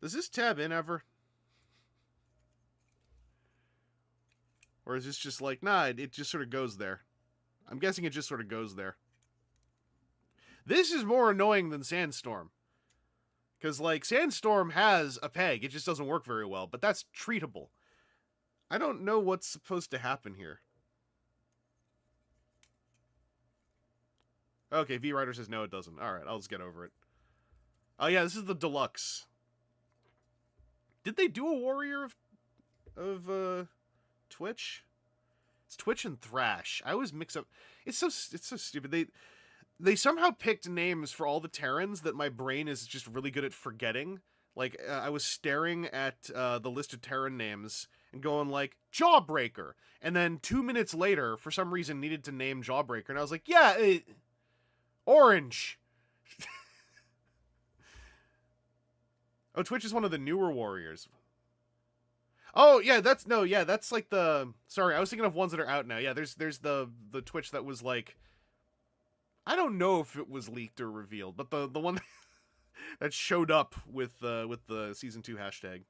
S1: Does this tab in ever? Or is this just like, nah, it just sort of goes there. I'm guessing it just sort of goes there. This is more annoying than Sandstorm. Because, like, Sandstorm has a peg. It just doesn't work very well. But that's treatable. I don't know what's supposed to happen here. Okay, V-Rider says no, it doesn't. Alright, I'll just get over it. Oh, yeah, this is the deluxe. Did they do a warrior of Twitch? It's Twitch and Thrash. I always mix up. It's so stupid. They somehow picked names for all the Terrans that my brain is just really good at forgetting. Like, I was staring at the list of Terran names and going like, Jawbreaker. And then 2 minutes later, for some reason, needed to name Jawbreaker. And I was like, yeah, Orange. Oh, Twitch is one of the newer warriors. Oh, yeah, that's like the... Sorry, I was thinking of ones that are out now. Yeah, there's the Twitch that was like... I don't know if it was leaked or revealed, but the one that showed up with the Season 2 hashtag.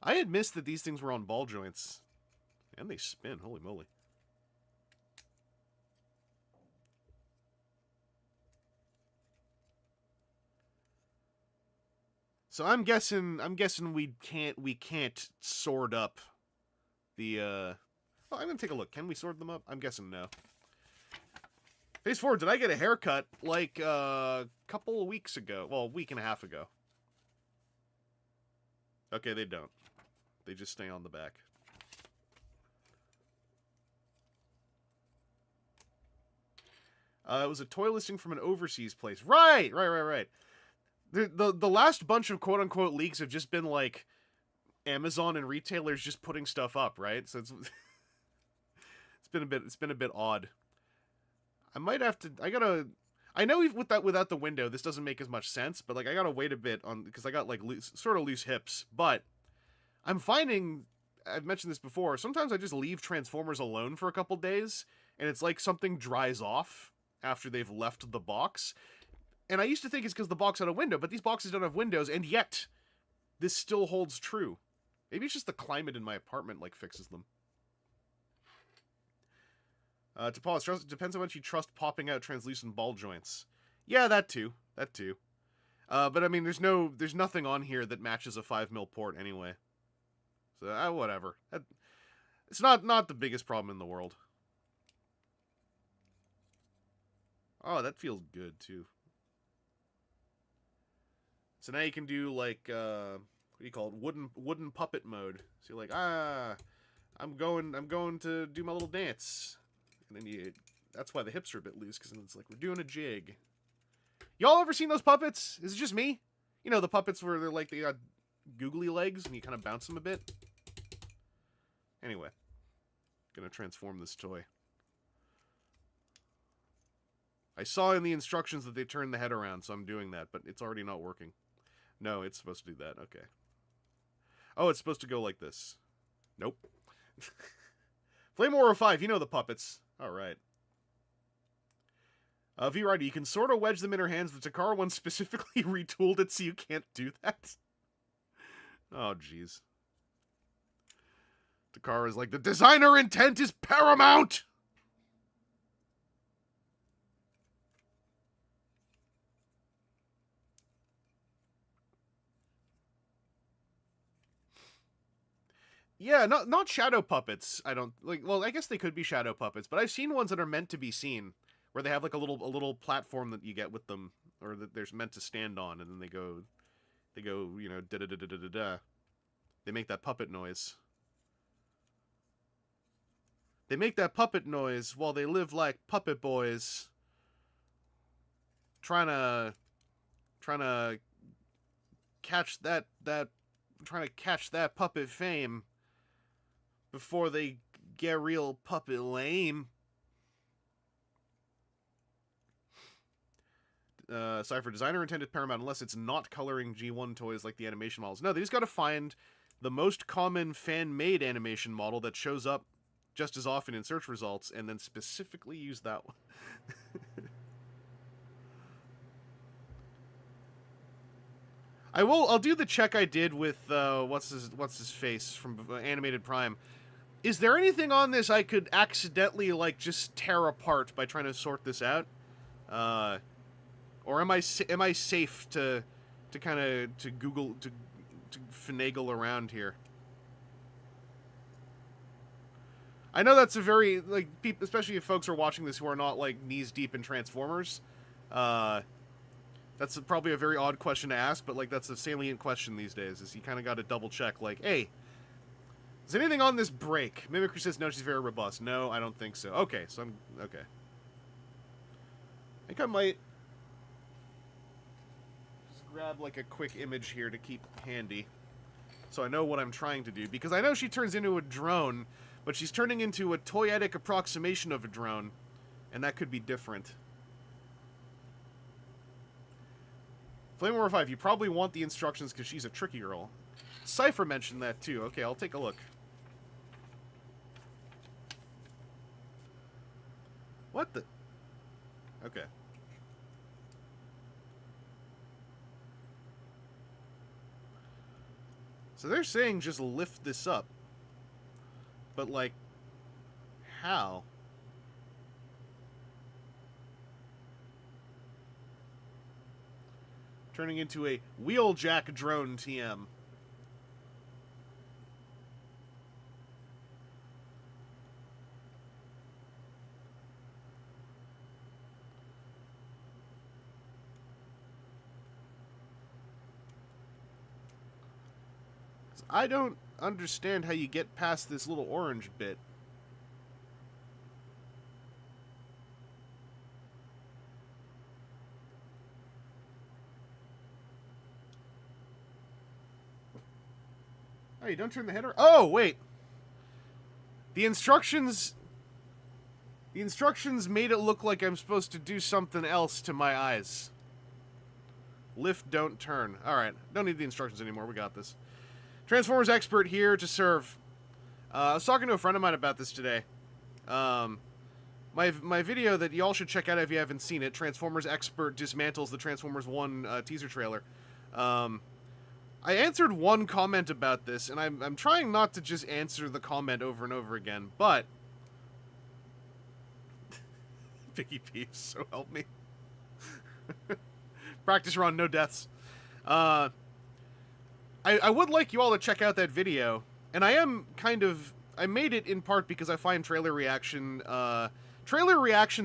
S1: I had missed that these things were on ball joints. And they spin, holy moly. So I'm guessing we can't sword up the Oh, I'm gonna take a look. Can we sword them up? I'm guessing no. Phase 4, did I get a haircut like a couple of weeks ago? Well, a week and a half ago. Okay, they don't. They just stay on the back. It was a toy listing from an overseas place. Right. The last bunch of quote-unquote leaks have just been like Amazon and retailers just putting stuff up, right? So it's it's been a bit odd. I might have to. I know without the window, this doesn't make as much sense, but like I gotta wait a bit on because I got like sort of loose hips. But I'm finding, I've mentioned this before. Sometimes I just leave Transformers alone for a couple days, and it's like something dries off after they've left the box. And I used to think it's because the box had a window, but these boxes don't have windows, and yet this still holds true. Maybe it's just the climate in my apartment like fixes them. To pause, depends on how much you trust popping out translucent ball joints. Yeah, that too. But I mean, there's nothing on here that matches a 5mm port anyway. So whatever. It's not the biggest problem in the world. Oh, that feels good too. So now you can do like what do you call it? Wooden puppet mode. So you're like, I'm going to do my little dance. And then that's why the hips are a bit loose, because it's like we're doing a jig. Y'all ever seen those puppets? Is it just me? You know, the puppets where they're like, they got googly legs and you kind of bounce them a bit? Anyway. Gonna transform this toy. I saw in the instructions that they turned the head around, so I'm doing that, but it's already not working. No, it's supposed to do that. Okay. Oh, it's supposed to go like this. Nope. Flame Aura 5, you know the puppets. Alright. V-Rider, you can sort of wedge them in her hands. The Takara one specifically retooled it so you can't do that. Oh, jeez. Takara's like, the designer intent is paramount! Yeah, not shadow puppets. I don't like. Well, I guess they could be shadow puppets, but I've seen ones that are meant to be seen, where they have like a little platform that you get with them, or that they're meant to stand on, and then they go, you know, da da da da da da da. They make that puppet noise. They make that puppet noise while they live like puppet boys, trying to catch that puppet fame. Before they get real puppet lame. Cypher, designer intended paramount unless it's not coloring G1 toys like the animation models. No, they just gotta find the most common fan-made animation model that shows up just as often in search results, and then specifically use that one. I'll do the check I did with, what's his face from Animated Prime. Is there anything on this I could accidentally, like, just tear apart by trying to sort this out? Or am I safe to kind of, to Google, to finagle around here? I know that's a very, like, especially if folks are watching this who are not, like, knees deep in Transformers, that's probably a very odd question to ask, but, like, that's a salient question these days, is you kind of got to double check, like, hey, does anything on this break? Mimicry says no, she's very robust. No, I don't think so. Okay, so I'm... Okay. I think I might... just grab, like, a quick image here to keep handy. So I know what I'm trying to do. Because I know she turns into a drone, but she's turning into a toyetic approximation of a drone. And that could be different. Flame War 5, you probably want the instructions because she's a tricky girl. Cypher mentioned that too. Okay, I'll take a look. What the? Okay. So they're saying just lift this up. But, like, how? Turning into a wheeljack drone TM. I don't understand how you get past this little orange bit. Oh, you don't turn the header? Oh, wait. The instructions made it look like I'm supposed to do something else to my eyes. Lift, don't turn. Alright, don't need the instructions anymore. We got this. Transformers expert here to serve. I was talking to a friend of mine about this today. My video that y'all should check out if you haven't seen it, Transformers expert dismantles the Transformers 1 teaser trailer. I answered one comment about this, and I'm trying not to just answer the comment over and over again, but... Vicky Peeps, so help me. Practice run, no deaths. I would like you all to check out that video, and I am kind of... I made it in part because I find trailer reactions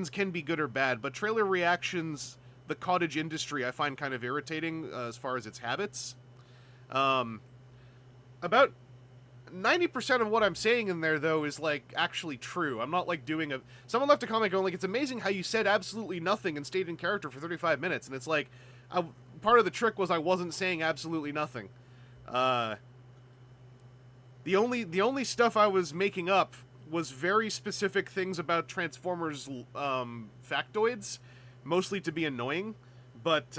S1: can be good or bad, but trailer reactions, the cottage industry, I find kind of irritating as far as its habits. About 90% of what I'm saying in there, though, is, like, actually true. I'm not, like, doing a... Someone left a comment going, like, it's amazing how you said absolutely nothing and stayed in character for 35 minutes. And it's like, part of the trick was I wasn't saying absolutely nothing. The only stuff I was making up was very specific things about Transformers, factoids, mostly to be annoying, but,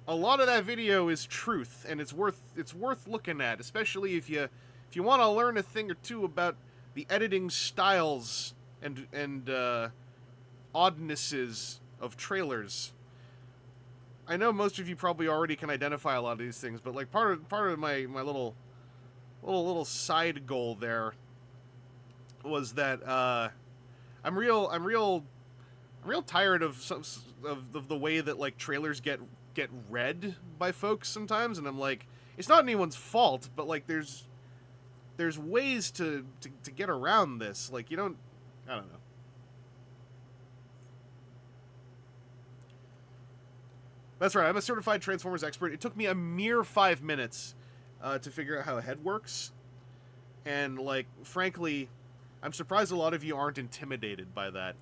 S1: a lot of that video is truth, and it's worth looking at, especially if you want to learn a thing or two about the editing styles and oddnesses of trailers. I know most of you probably already can identify a lot of these things, but like part of my little side goal there was that I'm real tired of the way that like trailers get read by folks sometimes, and I'm like, it's not anyone's fault, but like there's ways to get around this. Like, I don't know. That's right, I'm a certified Transformers expert. It took me a mere 5 minutes to figure out how a head works, and like, frankly, I'm surprised a lot of you aren't intimidated by that.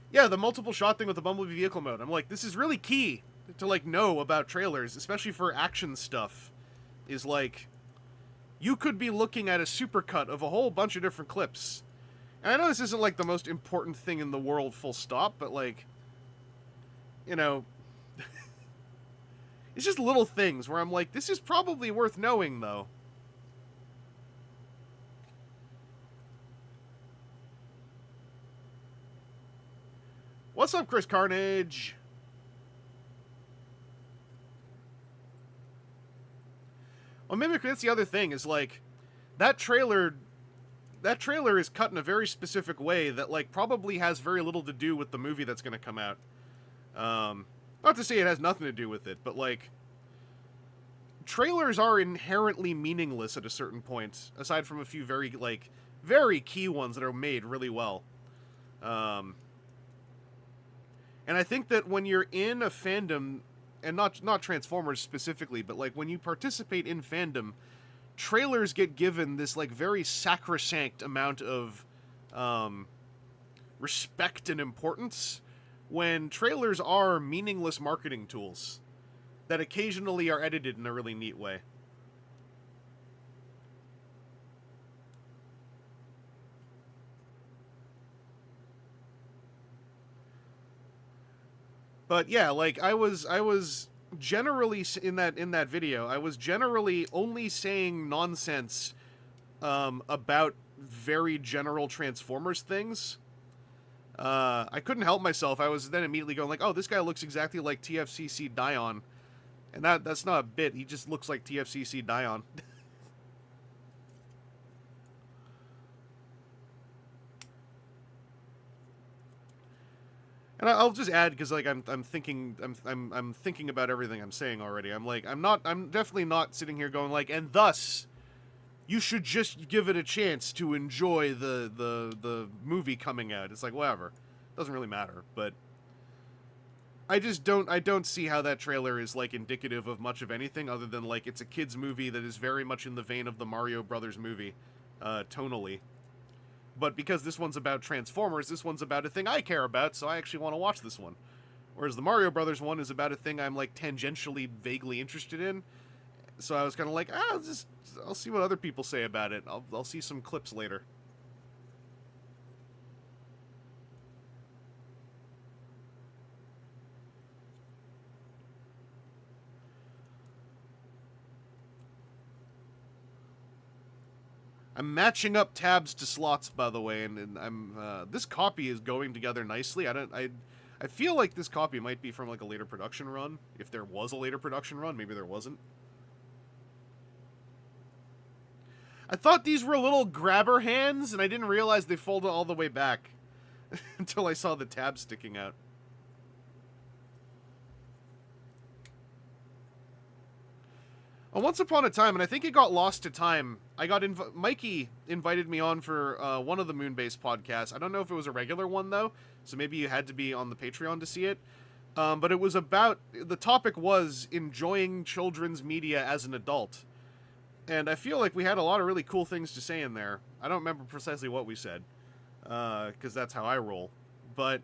S1: Yeah, the multiple shot thing with the Bumblebee vehicle mode. I'm like, this is really key to, like, know about trailers, especially for action stuff. Is, like, you could be looking at a supercut of a whole bunch of different clips. And I know this isn't, like, the most important thing in the world, full stop, but, like, it's just little things where I'm like, this is probably worth knowing, though. What's up, Chris Carnage? Well, maybe that's the other thing, is like, that trailer is cut in a very specific way that, like, probably has very little to do with the movie that's going to come out. Not to say it has nothing to do with it, but, like, trailers are inherently meaningless at a certain point, aside from a few very key ones that are made really well. And I think that when you're in a fandom, and not Transformers specifically, but like when you participate in fandom, trailers get given this like very sacrosanct amount of respect and importance, when trailers are meaningless marketing tools that occasionally are edited in a really neat way. But yeah, like I was generally in that video, I was generally only saying nonsense about very general Transformers things. I couldn't help myself. I was then immediately going like, "Oh, this guy looks exactly like TFCC Dion," and that's not a bit. He just looks like TFCC Dion. And I'll just add, because like I'm thinking about everything I'm saying already. I'm definitely not sitting here going like, and thus you should just give it a chance to enjoy the movie coming out. It's like, whatever. Doesn't really matter, but I don't see how that trailer is like indicative of much of anything other than like it's a kids movie that is very much in the vein of the Mario Brothers movie, tonally. But because this one's about Transformers, this one's about a thing I care about, so I actually want to watch this one. Whereas the Mario Brothers one is about a thing I'm like tangentially vaguely interested in. So I was kind of like, I'll see what other people say about it. I'll see some clips later. I'm matching up tabs to slots, by the way, and I'm this copy is going together nicely. I feel like this copy might be from like a later production run. If there was a later production run, maybe there wasn't. I thought these were little grabber hands, and I didn't realize they folded all the way back until I saw the tab sticking out. Once upon a time, and I think it got lost to time, Mikey invited me on for one of the Moonbase podcasts. I don't know if it was a regular one, though, so maybe you had to be on the Patreon to see it. But it was about, the topic was enjoying children's media as an adult. And I feel like we had a lot of really cool things to say in there. I don't remember precisely what we said, because that's how I roll. But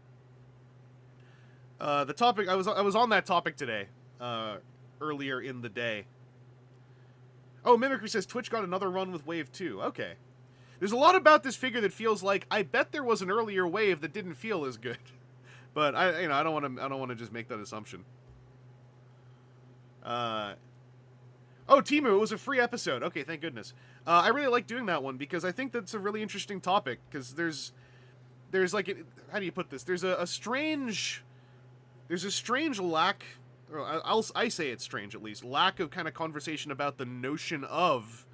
S1: the topic, I was on that topic today, earlier in the day. Oh, Mimicry says Twitch got another run with Wave 2. Okay. There's a lot about this figure that feels like I bet there was an earlier wave that didn't feel as good. But I don't want to just make that assumption. Oh, Timu, it was a free episode. Okay, thank goodness. I really like doing that one because I think that's a really interesting topic because there's like, how do you put this? There's a strange lack. I say it's strange, at least, lack of kind of conversation about the notion of,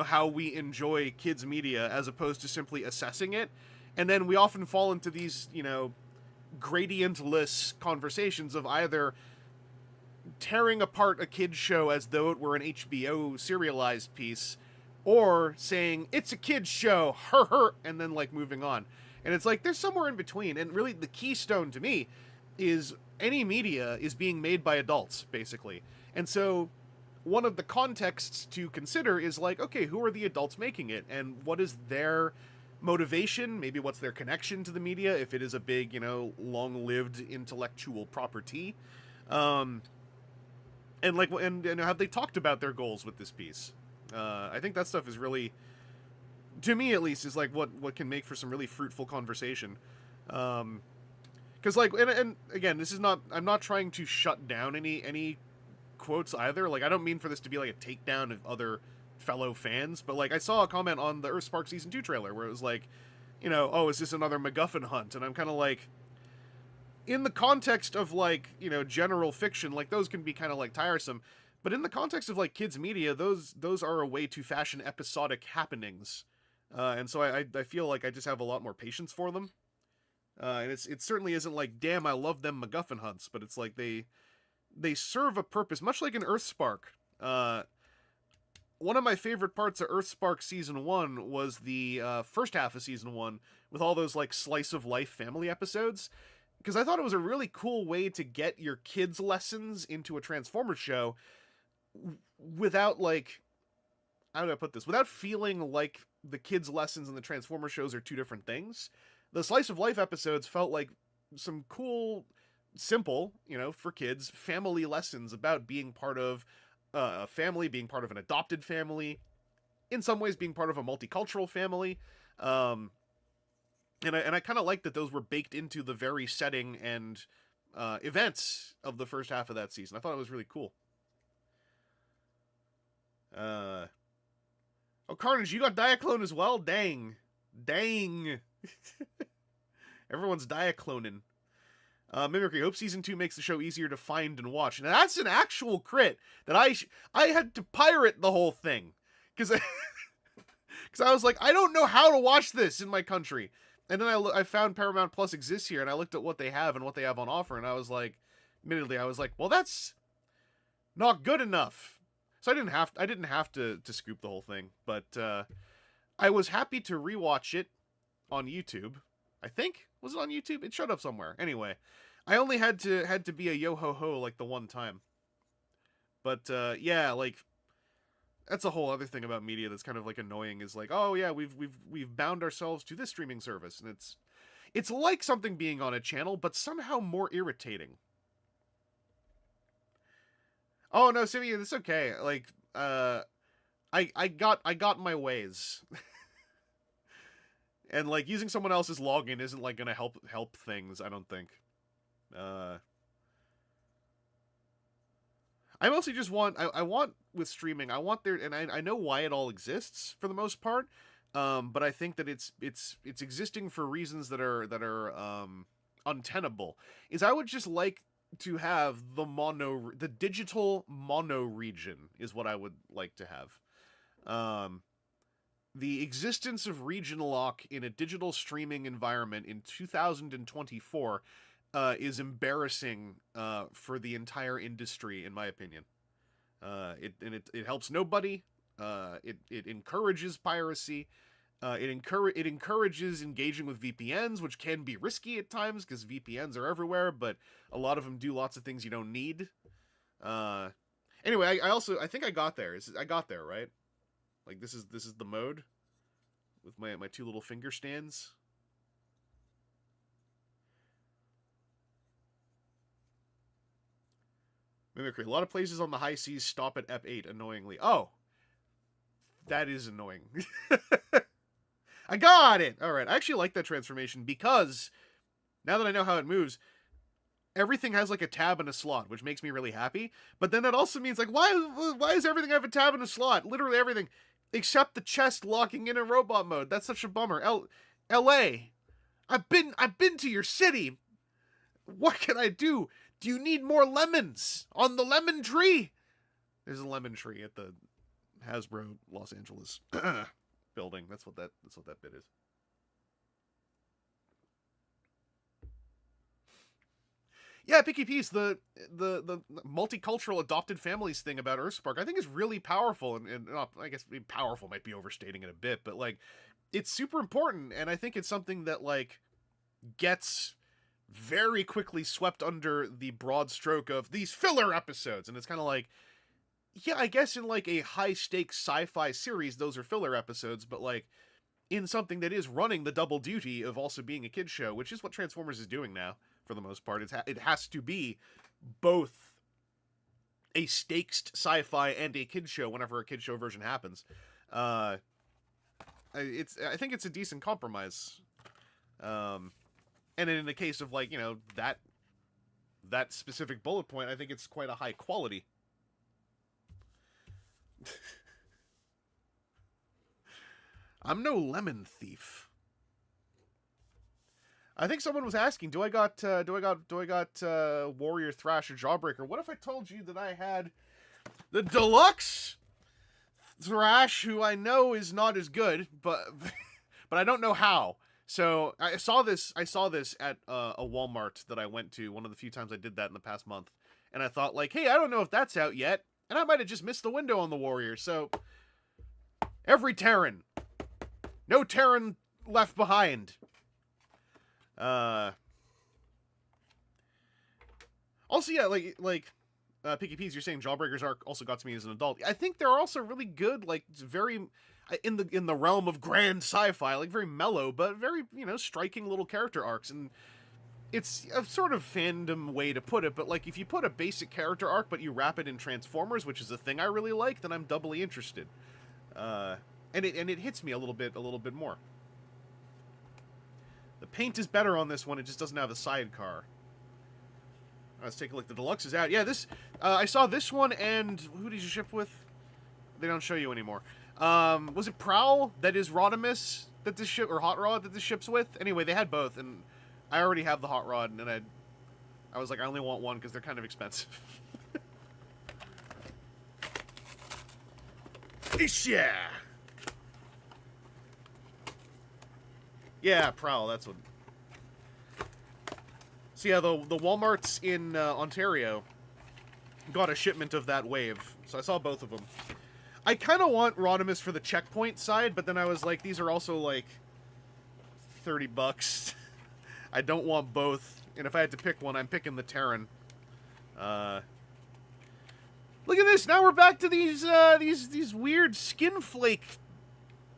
S1: how we enjoy kids' media as opposed to simply assessing it. And then we often fall into these, gradientless conversations of either tearing apart a kid's show as though it were an HBO serialized piece, or saying, it's a kid's show, her, and then, like, moving on. And it's like, there's somewhere in between. And really, the keystone to me is any media is being made by adults, basically. And so one of the contexts to consider is like, okay, who are the adults making it? And what is their motivation? Maybe what's their connection to the media, if it is a big, long-lived intellectual property. And have they talked about their goals with this piece? I think that stuff is really, to me at least, is like what can make for some really fruitful conversation. Because, like, and again, this is not, I'm not trying to shut down any quotes either. Like, I don't mean for this to be like a takedown of other fellow fans, but, like, I saw a comment on the Earthspark Season 2 trailer where it was like, oh, is this another MacGuffin hunt? And I'm kind of like, in the context of, like, general fiction, like, those can be kind of, like, tiresome. But in the context of, like, kids' media, those are a way to fashion episodic happenings. And so I feel like I just have a lot more patience for them. And it certainly isn't like, damn, I love them MacGuffin hunts, but it's like they serve a purpose, much like in Earthspark. One of my favorite parts of Earthspark Season 1 was the first half of Season 1, with all those, like, slice-of-life family episodes, because I thought it was a really cool way to get your kids' lessons into a Transformers show without, like, how do I put this? Without feeling like the kids' lessons and the Transformers shows are two different things. The slice of life episodes felt like some cool, simple, for kids, family lessons about being part of a family, being part of an adopted family, in some ways being part of a multicultural family. And I kind of like that those were baked into the very setting and events of the first half of that season. I thought it was really cool. Oh, Carnage, you got Diaclone as well? Dang. Everyone's Diacloning. Mimicry, hope Season 2 makes the show easier to find and watch. Now, that's an actual crit that I had to pirate the whole thing. Because I was like, I don't know how to watch this in my country. And then I found Paramount Plus exists here, and I looked at what they have and what they have on offer, and I was like, admittedly, well, that's not good enough. So I didn't have to scoop the whole thing, but I was happy to rewatch it on YouTube. I think, was it on YouTube? It showed up somewhere. Anyway, I only had to be a yo ho ho like the one time. But yeah, like that's a whole other thing about media that's kind of like annoying, is like, oh yeah, we've bound ourselves to this streaming service, and it's like something being on a channel, but somehow more irritating. Oh no, Simeon, it's okay. Like, I got my ways. And like using someone else's login isn't like gonna help things, I don't think. I mostly just want I want with streaming, I want there, and I know why it all exists for the most part. But I think that it's existing for reasons that are untenable. Is I would just like to have the digital mono region is what I would like to have. The existence of region lock in a digital streaming environment in 2024 is embarrassing for the entire industry, in my opinion. It helps nobody. It encourages piracy. It encourages engaging with VPNs, which can be risky at times because VPNs are everywhere, but a lot of them do lots of things you don't need. Anyway, I think I got there. I got there, right? Like this is the mode with my two little finger stands. Mimicry. A lot of places on the high seas stop at EP8, annoyingly. Oh. That is annoying. I got it! Alright, I actually like that transformation because, now that I know how it moves, everything has like a tab and a slot, which makes me really happy. But then that also means, like, why does everything have a tab and a slot? Literally everything. Except the chest locking in robot mode. That's such a bummer. LA. I've been to your city. What can I do? Do you need more lemons on the lemon tree? There's a lemon tree at the Hasbro Los Angeles building. That's what that bit is. Yeah, Picky Piece, the multicultural adopted families thing about Earthspark, I think is really powerful, and I guess powerful might be overstating it a bit, but like it's super important, and I think it's something that like gets very quickly swept under the broad stroke of these filler episodes, and it's kind of like, yeah, I guess in like a high stakes sci-fi series those are filler episodes, but like in something that is running the double duty of also being a kid show, which is what Transformers is doing now for the most part. It has to be both a staked sci-fi and a kid show whenever a kid show version happens. I think it's a decent compromise. And in the case of like, you know, that specific bullet point, I think it's quite a high quality. I'm no lemon thief. I think someone was asking, do I got Warrior, Thrash, or Jawbreaker? What if I told you that I had the deluxe Thrash, who I know is not as good, but I don't know how. So I saw this at a Walmart that I went to, one of the few times I did that in the past month, and I thought like, hey, I don't know if that's out yet, and I might have just missed the window on the Warrior. So every Terran, no Terran left behind. Also, yeah, like Picky Peas, you're saying Jawbreaker's arc also got to me as an adult. I think they're also really good, like very in the realm of grand sci-fi, like very mellow but very, you know, striking little character arcs. And it's a sort of fandom way to put it, but like if you put a basic character arc but you wrap it in Transformers, which is a thing I really like, then I'm doubly interested. And it hits me a little bit more. The paint is better on this one, it just doesn't have a sidecar. Let's take a look. The deluxe is out. Yeah, this I saw this one, and who did you ship with? They don't show you anymore. Was it Prowl that is Rodimus that this ship, or Hot Rod that this ship's with? Anyway, they had both, and I already have the Hot Rod, and I was like, I only want one because they're kind of expensive. Yeah. Yeah, Prowl. That's what. So yeah, the Walmarts in Ontario got a shipment of that wave, so I saw both of them. I kind of want Rodimus for the checkpoint side, but then I was like, these are also like $30. I don't want both, and if I had to pick one, I'm picking the Terran. Look at this! Now we're back to these weird skin flake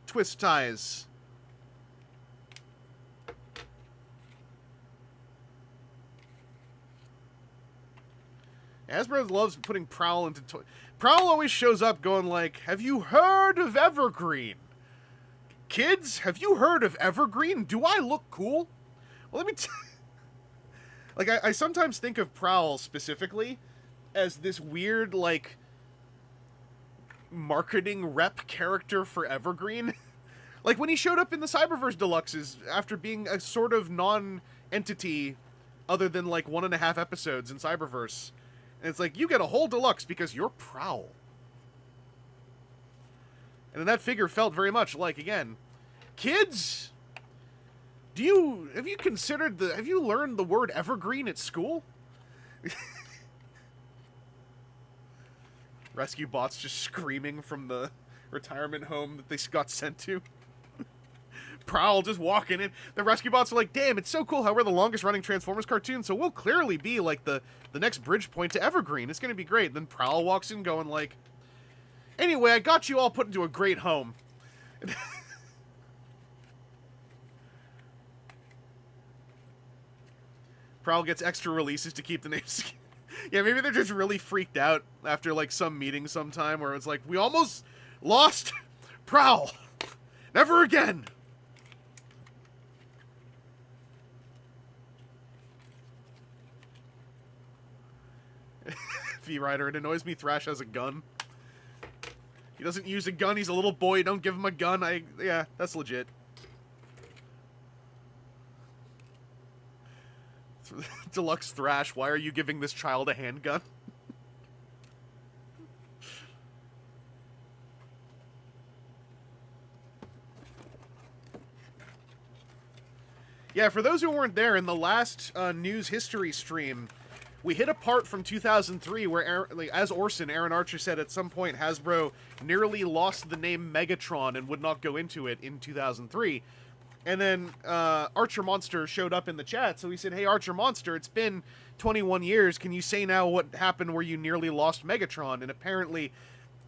S1: twist ties. Hasbro loves putting Prowl into toy. Prowl always shows up going like, have you heard of Evergreen? Kids, have you heard of Evergreen? Do I look cool? Well, let me like, I sometimes think of Prowl specifically as this weird, like, marketing rep character for Evergreen. Like, when he showed up in the Cyberverse Deluxes after being a sort of non-entity other than, like, 1.5 episodes in Cyberverse. And it's like, you get a whole deluxe because you're Prowl. And then that figure felt very much like, again, kids, have you learned the word evergreen at school? Rescue bots just screaming from the retirement home that they got sent to. Prowl just walking in. The rescue bots are like, damn, it's so cool how we're the longest running Transformers cartoon, so we'll clearly be like the next bridge point to Evergreen. It's gonna be great. And then Prowl walks in going like, anyway, I got you all put into a great home. Prowl gets extra releases to keep the names. Yeah, maybe they're just really freaked out after like some meeting sometime where it's like, we almost lost Prowl. Never again. V-Rider, it annoys me Thrash has a gun. He doesn't use a gun, he's a little boy, don't give him a gun. Yeah, that's legit. Deluxe Thrash, why are you giving this child a handgun? Yeah, for those who weren't there, in the last news history stream, we hit a part from 2003 where, as Orson, Aaron Archer said at some point Hasbro nearly lost the name Megatron and would not go into it in 2003. And then Archer Monster showed up in the chat, so he said, hey, Archer Monster, it's been 21 years. Can you say now what happened where you nearly lost Megatron? And apparently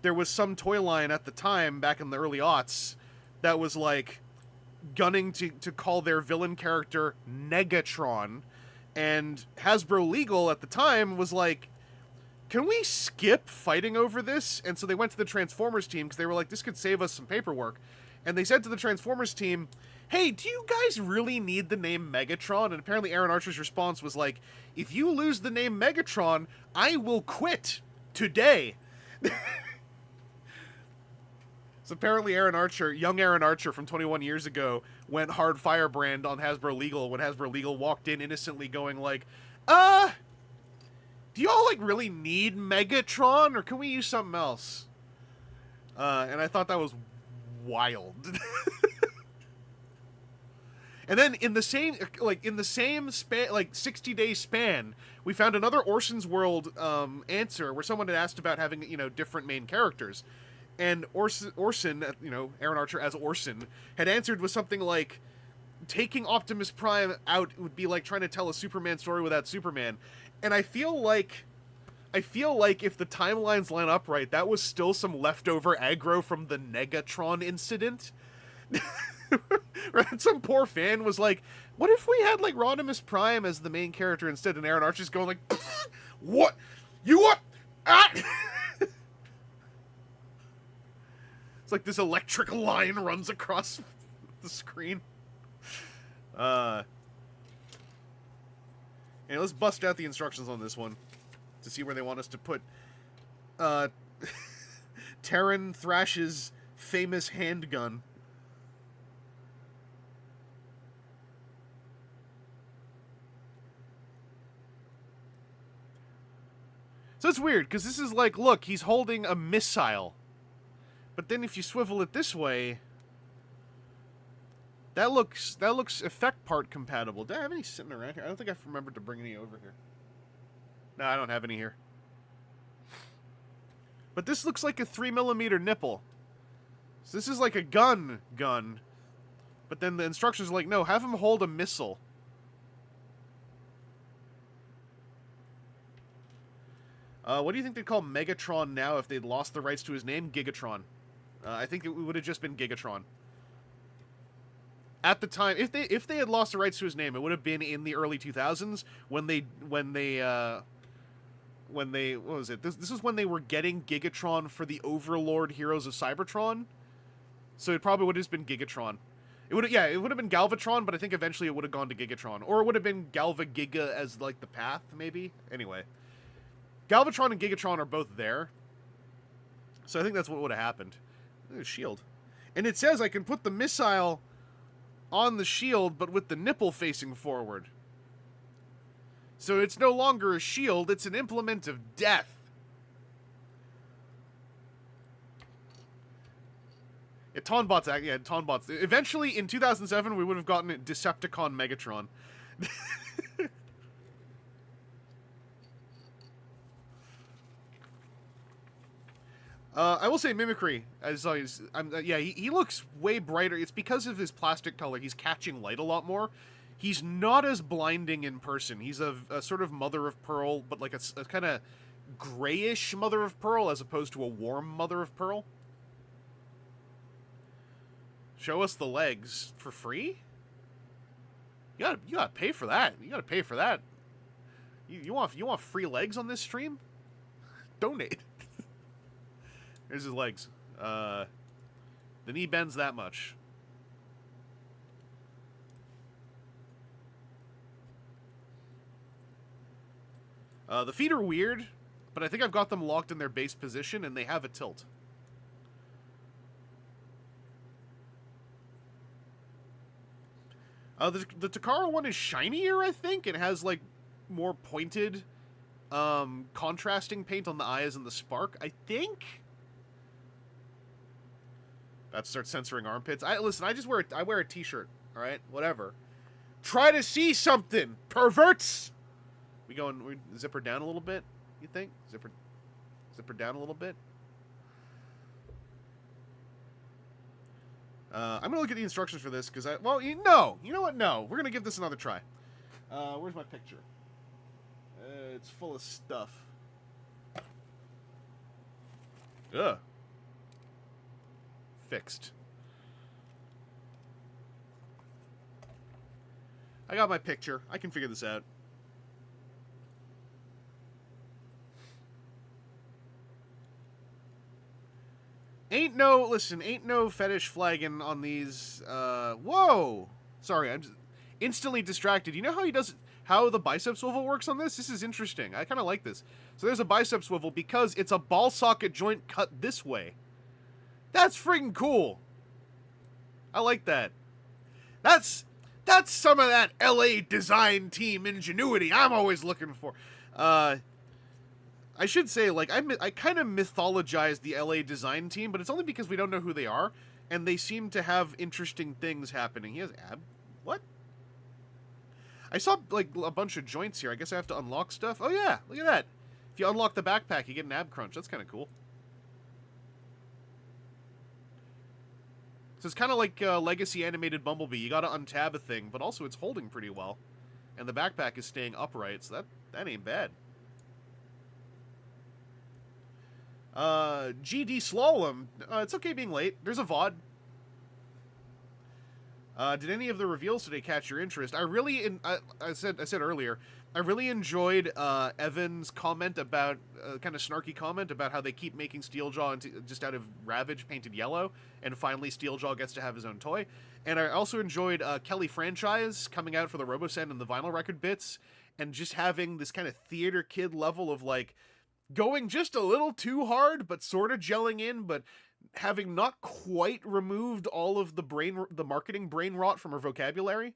S1: there was some toy line at the time, back in the early aughts, that was like gunning to call their villain character Negatron. And Hasbro Legal at the time was like, can we skip fighting over this? And so they went to the Transformers team because they were like, this could save us some paperwork. And they said to the Transformers team, hey, do you guys really need the name Megatron? And apparently Aaron Archer's response was like, if you lose the name Megatron, I will quit today. So apparently Aaron Archer, young Aaron Archer from 21 years ago, went hard firebrand on Hasbro Legal when Hasbro Legal walked in innocently going like, do y'all like really need Megatron or can we use something else? And I thought that was wild. And then in the same span, like 60-day span, we found another Orson's World answer where someone had asked about having, different main characters. And Orson, Aaron Archer as Orson, had answered with something like, taking Optimus Prime out would be like trying to tell a Superman story without Superman. And I feel like if the timelines line up right, that was still some leftover aggro from the Negatron incident. Right? Some poor fan was like, what if we had like Rodimus Prime as the main character instead? And Aaron Archer's going like, what? You what? Ah! It's like this electric line runs across the screen. And let's bust out the instructions on this one to see where they want us to put Terran Thrash's famous handgun. So it's weird, because this is like, look, he's holding a missile. But then if you swivel it this way, that looks effect part compatible. Do I have any sitting around here? I don't think I've remembered to bring any over here. No, I don't have any here. But this looks like a 3mm nipple. So this is like a gun. But then the instructions are like, no, have him hold a missile. What do you think they'd call Megatron now if they'd lost the rights to his name? Gigatron. I think it would have just been Gigatron. At the time, if they had lost the rights to his name, it would have been in the early 2000s when they what was it? This is when they were getting Gigatron for the Overlord Heroes of Cybertron. So it probably would have just been Gigatron. It would have been Galvatron, but I think eventually it would have gone to Gigatron, or it would have been Galva Giga as like the path, maybe. Anyway, Galvatron and Gigatron are both there, so I think that's what would have happened. Shield, and it says I can put the missile on the shield, but with the nipple facing forward. So it's no longer a shield, it's an implement of death. Yeah, Tonbots. Eventually, in 2007, we would have gotten Decepticon Megatron. I will say mimicry, as always. He looks way brighter. It's because of his plastic color. He's catching light a lot more. He's not as blinding in person. He's a sort of mother of pearl, but like a kind of grayish mother of pearl as opposed to a warm mother of pearl. Show us the legs for free? You gotta pay for that. You gotta pay for that. You want free legs on this stream? Donate. Here's his legs. The knee bends that much. The feet are weird, but I think I've got them locked in their base position, and they have a tilt. The Takara one is shinier, I think. It has, like, more pointed, contrasting paint on the eyes and the spark, I think? About to start censoring armpits. Listen, I wear a t-shirt, alright? Whatever. Try to see something, perverts! We zipper down a little bit, you think? Zipper down a little bit? I'm going to look at the instructions for this, because you know what? No. We're going to give this another try. Where's my picture? It's full of stuff. Ugh. Fixed. I got my picture. I can figure this out. Ain't no fetish flagging on these, whoa! Sorry, I'm just instantly distracted. You know how the bicep swivel works on this? This is interesting. I kind of like this. So there's a bicep swivel because it's a ball socket joint cut this way. That's freaking cool. I like that. That's some of that LA design team ingenuity I'm always looking for. I should say, like, I kind of mythologize the LA design team, but it's only because we don't know who they are, and they seem to have interesting things happening. He has what? I saw, like, a bunch of joints here. I guess I have to unlock stuff. Oh, yeah, look at that. If you unlock the backpack, you get an ab crunch. That's kind of cool. So it's kind of like Legacy Animated Bumblebee. You gotta untab a thing, but also it's holding pretty well. And the backpack is staying upright, so that ain't bad. GD Slalom. It's okay being late. There's a VOD. Did any of the reveals today catch your interest? I said earlier, I really enjoyed Evan's comment about, kind of snarky comment about how they keep making Steeljaw just out of Ravage painted yellow, and finally Steeljaw gets to have his own toy. And I also enjoyed Kelly Franchise coming out for the Robosend and the vinyl record bits, and just having this kind of theater kid level of, like, going just a little too hard, but sort of gelling in, but having not quite removed all of the marketing brain rot from her vocabulary.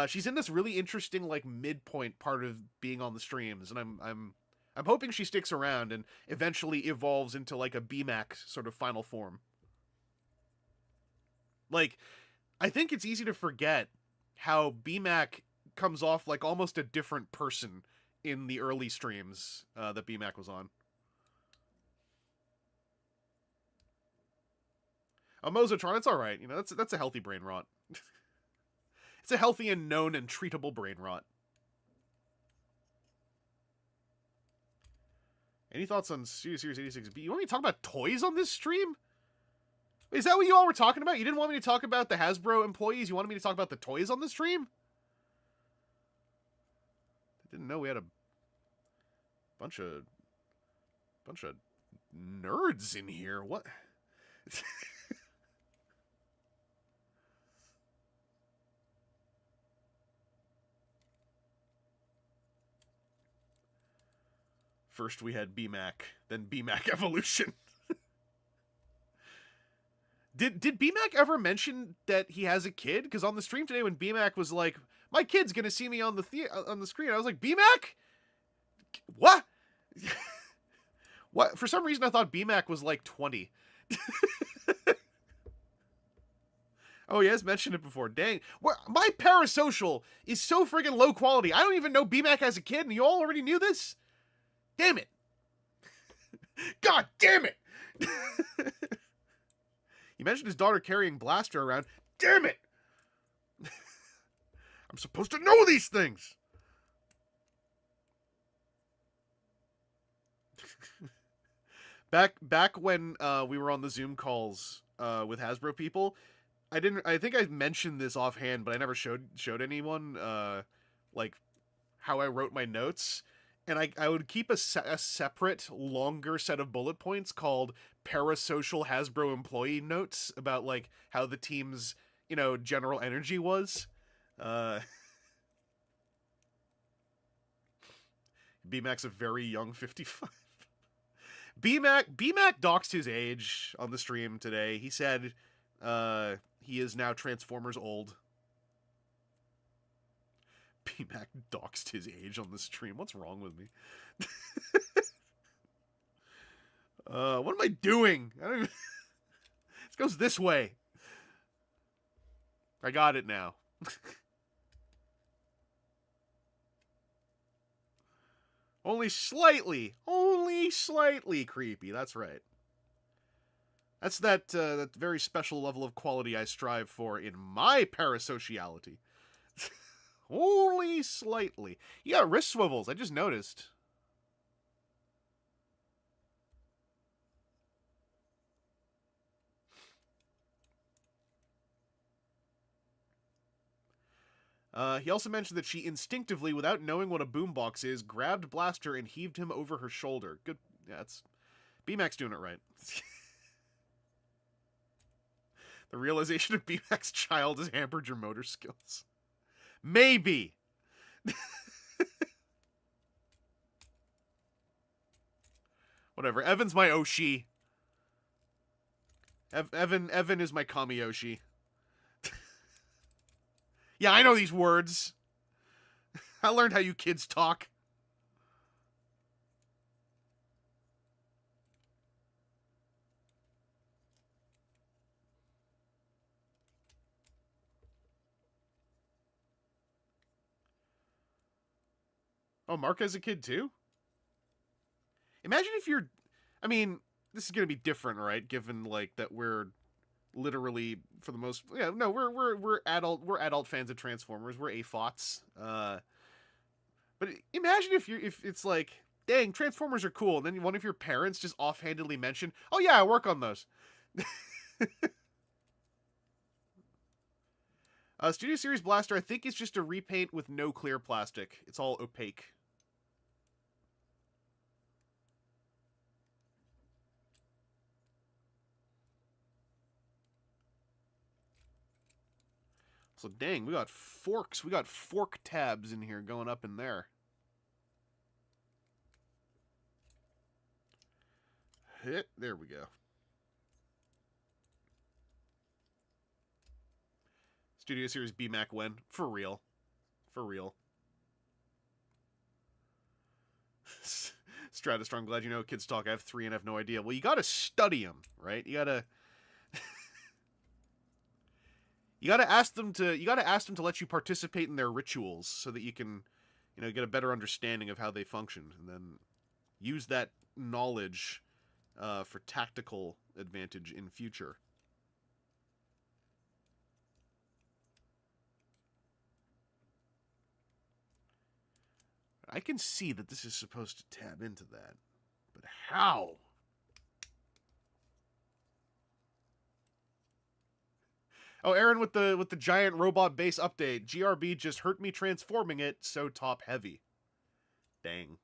S1: She's in this really interesting, like, midpoint part of being on the streams, and I'm hoping she sticks around and eventually evolves into, like, a BMAC sort of final form. Like, I think it's easy to forget how BMAC comes off like almost a different person in the early streams that BMAC was on. A Mozotron, it's alright. You know, that's a healthy brain rot. It's a healthy and known and treatable brain rot. Any thoughts on Studio Series 86B? You want me to talk about toys on this stream? Is that what you all were talking about? You didn't want me to talk about the Hasbro employees? You wanted me to talk about the toys on the stream? I didn't know we had a bunch of nerds in here. What? First we had BMAC, then BMAC Evolution. Did BMAC ever mention that he has a kid? Because on the stream today, when BMAC was like, "My kid's gonna see me on the screen," I was like, "BMAC? What?" What? For some reason, I thought BMAC was like 20. Oh, yes, mentioned it before. Dang. My parasocial is so friggin' low quality. I don't even know BMAC has a kid, and you all already knew this? Damn it. God damn it. He mentioned his daughter carrying Blaster around. Damn it. I'm supposed to know these things. Back when we were on the Zoom calls with Hasbro people, I think I mentioned this offhand, but I never showed anyone like how I wrote my notes. And I would keep a separate, longer set of bullet points called parasocial Hasbro employee notes about, like, how the team's, you know, general energy was. BMAC's a very young 55. BMAC doxed his age on the stream today. He said he is now Transformers old. BMAC doxed his age on the stream. What's wrong with me? What am I doing? I don't even... This goes this way. I got it now. Only slightly creepy. That's right. That's that very special level of quality I strive for in my parasociality. Only slightly. You got wrist swivels, I just noticed. He also mentioned that she instinctively, without knowing what a boombox is, grabbed Blaster and heaved him over her shoulder. Good. Yeah, it's... BMAC's doing it right. The realization of BMAC's child has hampered your motor skills. Maybe. Whatever. Evan's my Oshi. Evan is my Kamiyoshi. Yeah, I know these words. I learned how you kids talk. Oh, Mark has a kid too? Imagine if you're... I mean, this is going to be different, right? Given, like, that we're literally, for the most... Yeah, no, we're adult fans of Transformers. We're AFOTs. But imagine if it's like, dang, Transformers are cool, and then one of your parents just offhandedly mentioned, oh yeah, I work on those. Studio Series Blaster, I think, is just a repaint with no clear plastic. It's all opaque. So dang, we got forks. We got fork tabs in here going up in there. Hit. There we go. Studio Series BMAC win. For real. For real. Stratastrong, glad you know kids talk. I have 3 and I have no idea. Well, you gotta study them, right? You gotta... You gotta ask them to let you participate in their rituals so that you can, you know, get a better understanding of how they function, and then use that knowledge for tactical advantage in future. I can see that this is supposed to tab into that. But how? Oh, Aaron with the giant robot base update. GRB just hurt me transforming it, so top heavy. Dang.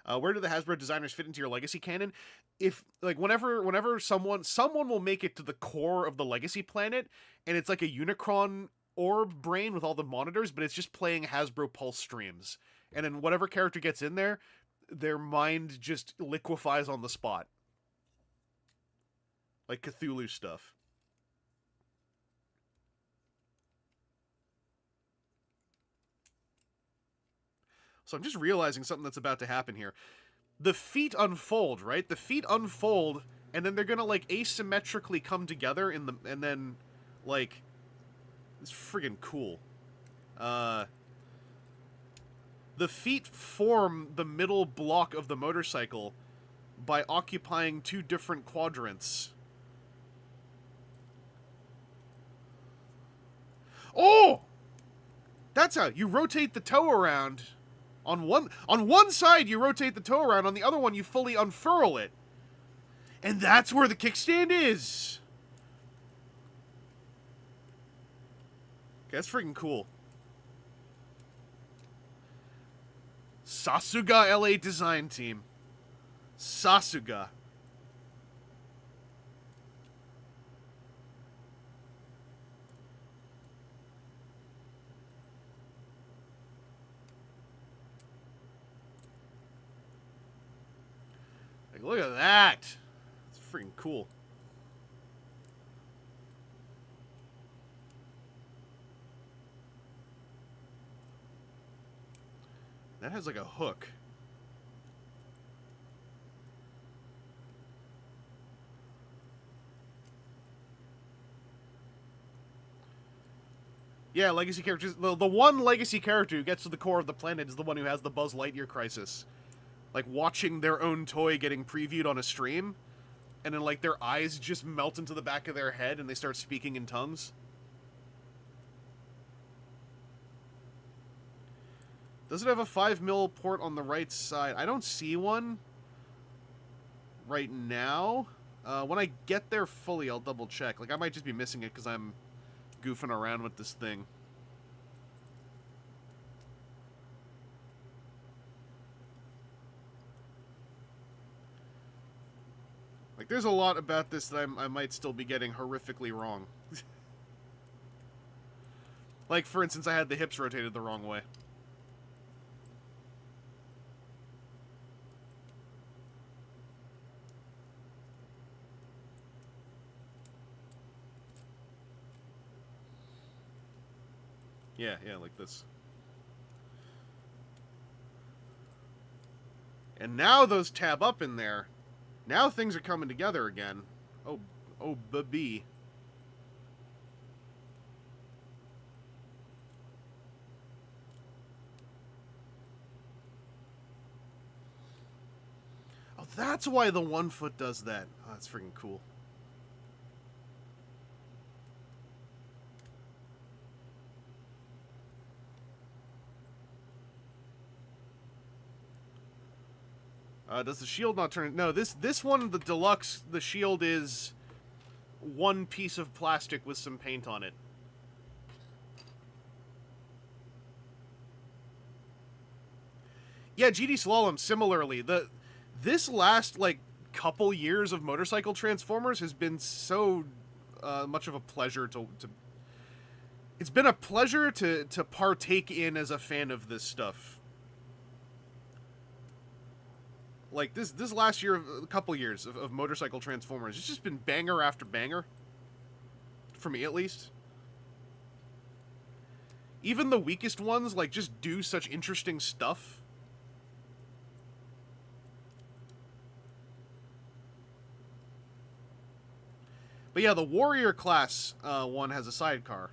S1: Where do the Hasbro designers fit into your legacy canon? If like whenever someone will make it to the core of the legacy planet, and it's like a Unicron orb brain with all the monitors, but it's just playing Hasbro Pulse streams. And then whatever character gets in there, their mind just liquefies on the spot. Like Cthulhu stuff. So I'm just realizing something that's about to happen here. The feet unfold, right? The feet unfold, and then they're gonna, like, asymmetrically come together in the... And then, like... It's friggin' cool. The feet form the middle block of the motorcycle by occupying two different quadrants. Oh! That's how you rotate the toe around. On one side, you rotate the toe around. On the other one, you fully unfurl it. And that's where the kickstand is. Okay, that's freaking cool. Sasuga LA design team. Sasuga. Like, look at that. It's freaking cool. That has like a hook. Yeah, legacy characters. The one legacy character who gets to the core of the planet is the one who has the Buzz Lightyear crisis. Like, watching their own toy getting previewed on a stream, and then, like, their eyes just melt into the back of their head and they start speaking in tongues. Does it have a 5mm port on the right side? I don't see one right now. When I get there fully, I'll double check. Like, I might just be missing it because I'm goofing around with this thing. Like, there's a lot about this that I might still be getting horrifically wrong. Like, for instance, I had the hips rotated the wrong way. Yeah, like this. And now those tab up in there. Now things are coming together again. Oh, baby. Oh, that's why the 1 foot does that. Oh, that's freaking cool. Does the shield not turn... No, this one, the deluxe, the shield is one piece of plastic with some paint on it. Yeah, GD Slalom, similarly. This last, like, couple years of motorcycle Transformers has been so much of a pleasure to... It's been a pleasure to partake in as a fan of this stuff. Like, this last year, a couple years of motorcycle Transformers, it's just been banger after banger. For me, at least. Even the weakest ones, like, just do such interesting stuff. But yeah, the Warrior class one has a sidecar.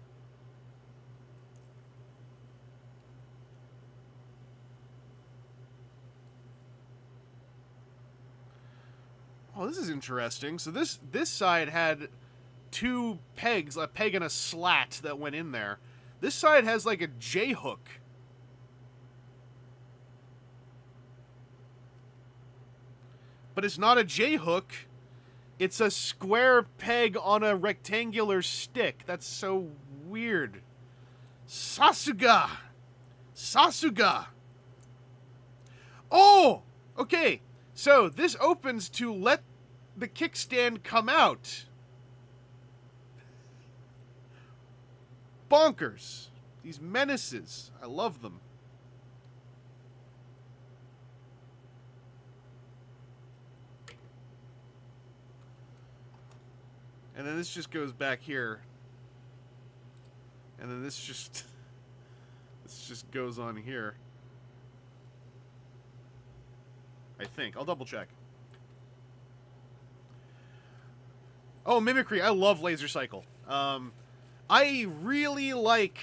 S1: Oh, this is interesting. So this side had two pegs, a peg and a slat that went in there. This side has like a J-hook. but it's not a J-hook. It's a square peg on a rectangular stick. That's so weird. Sasuga! Sasuga! Oh! Okay, so this opens to let the kickstand come out. Bonkers. These menaces. I love them. And then this just goes back here. And then this just goes on here. I think. I'll double check. Oh, mimicry. I love Laser Cycle. I really like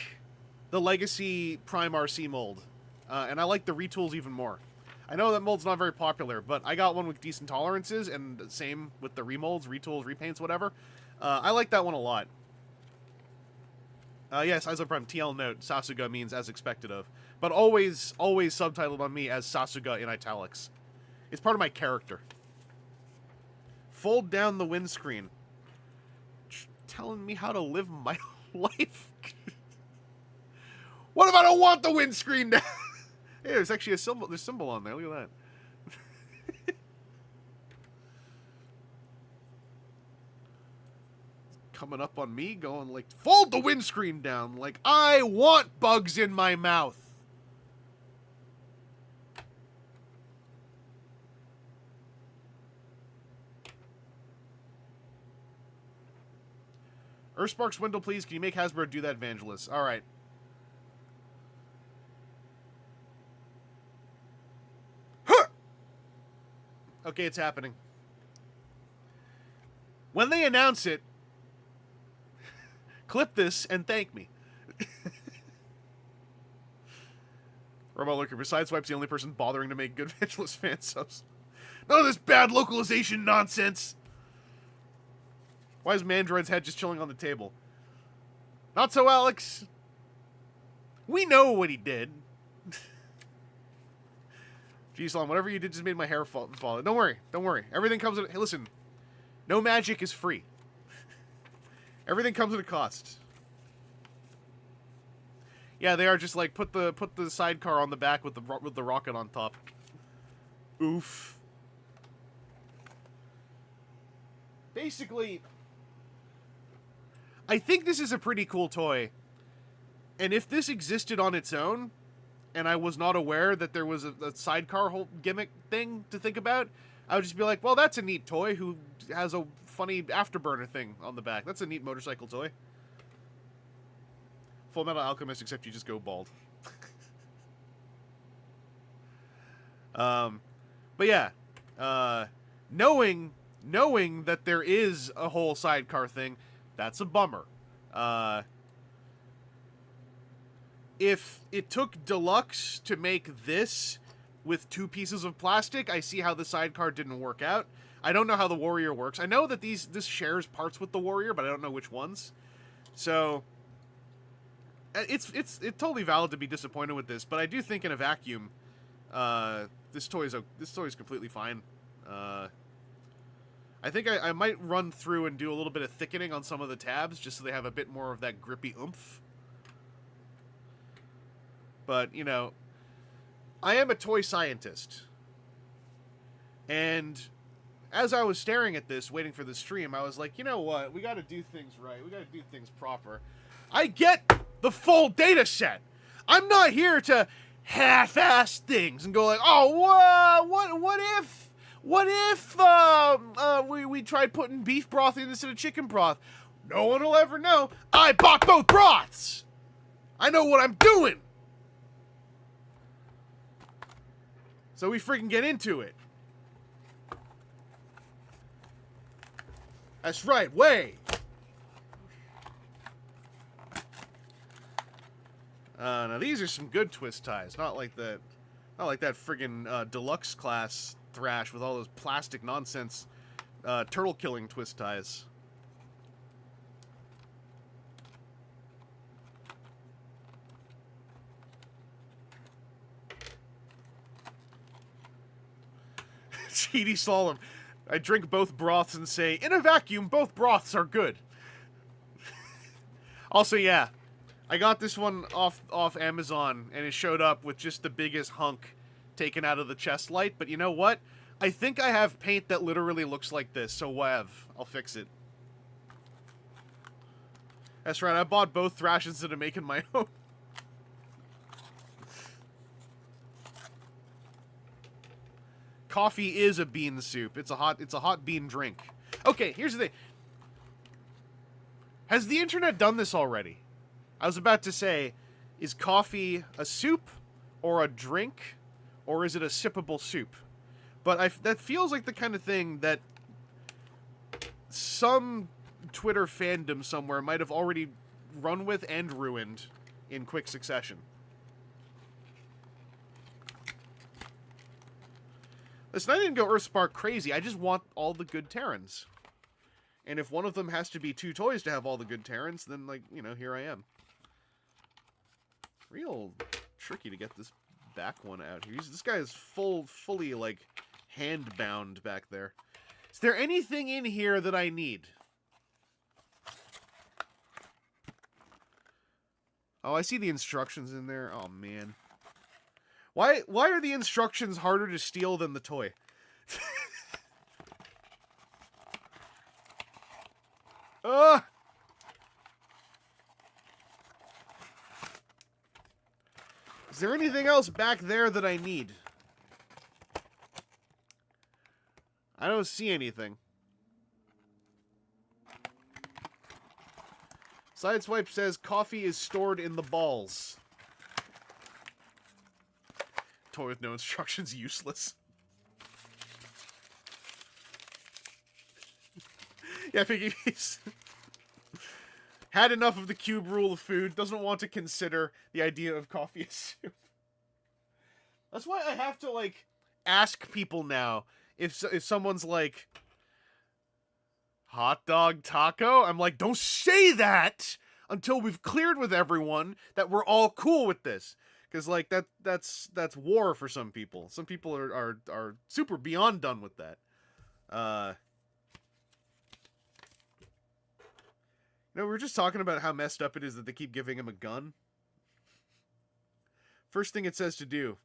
S1: the Legacy Prime RC mold. And I like the retools even more. I know that mold's not very popular, but I got one with decent tolerances, and same with the remolds, retools, repaints, whatever. I like that one a lot. Yes, Iso Prime, TL note, Sasuga means as expected of. But always subtitled on me as Sasuga in italics. It's part of my character. Fold down the windscreen. Telling me how to live my life? What if I don't want the windscreen down? Hey, there's actually a symbol. There's a symbol on there. Look at that. Coming up on me, going like, fold the windscreen down. Like, I want bugs in my mouth. Earthsparks window, please. Can you make Hasbro do that, Vangelis? All right. Huh! Okay, it's happening. When they announce it, clip this and thank me. Robot Lurker, besides Wipe's the only person bothering to make good Vangelis fan subs. None of this bad localization nonsense. Why is Mandroid's head just chilling on the table? Not so, Alex. We know what he did. Jeez, Lon, whatever you did just made my hair fall. Don't worry. Don't worry. Everything comes at... Hey, listen. No magic is free. Everything comes at a cost. Yeah, they are just like, put the sidecar on the back with the rocket on top. Oof. Basically... I think this is a pretty cool toy. And if this existed on its own, and I was not aware that there was a sidecar whole gimmick thing to think about, I would just be like, well, that's a neat toy who has a funny afterburner thing on the back. That's a neat motorcycle toy. Full Metal Alchemist, except you just go bald. But yeah, knowing that there is a whole sidecar thing, that's a bummer. If it took Deluxe to make this with 2 pieces of plastic, I see how the sidecar didn't work out. I don't know how the Warrior works. I know that this shares parts with the Warrior, but I don't know which ones. So it's totally valid to be disappointed with this, but I do think in a vacuum, this toy is completely fine. I think I might run through and do a little bit of thickening on some of the tabs, just so they have a bit more of that grippy oomph. But, you know, I am a toy scientist. And as I was staring at this, waiting for the stream, I was like, you know what? We gotta do things right. We gotta do things proper. I get the full data set. I'm not here to half-ass things and go like, oh, what if we tried putting beef broth in instead of chicken broth? No one will ever know. I bought both broths. I know what I'm doing. So we freaking get into it. That's right, way. Now these are some good twist ties, not like that friggin' deluxe class thrash with all those plastic nonsense turtle killing twist ties. Edie Solemn. I drink both broths and say, in a vacuum, both broths are good. Also, yeah, I got this one off Amazon, and it showed up with just the biggest hunk taken out of the chest light, but you know what? I think I have paint that literally looks like this, so whatever. I'll fix it. That's right, I bought both thrash instead of making my own. Coffee is a bean soup. It's a hot bean drink. Okay, here's the thing. Has the internet done this already? I was about to say, is coffee a soup or a drink, or is it a sippable soup? But that feels like the kind of thing that some Twitter fandom somewhere might have already run with and ruined in quick succession. Listen, I didn't go Earthspark crazy. I just want all the good Terrans. And if one of them has to be 2 toys to have all the good Terrans, then, like, you know, here I am. Real tricky to get this back one out here. This guy is fully, like, hand-bound back there. Is there anything in here that I need? Oh, I see the instructions in there. Oh, man. Why are the instructions harder to steal than the toy? Ugh! Is there anything else back there that I need? I don't see anything. Sideswipe says coffee is stored in the balls. Toy with no instructions, useless. Yeah, I think he's had enough of the cube rule of food, doesn't want to consider the idea of coffee as soup. That's why I have to, like, ask people now if someone's like, hot dog taco? I'm like, don't say that until we've cleared with everyone that we're all cool with this. Because, like, that's war for some people. Some people are super beyond done with that. You know, we were just talking about how messed up it is that they keep giving him a gun. First thing it says to do.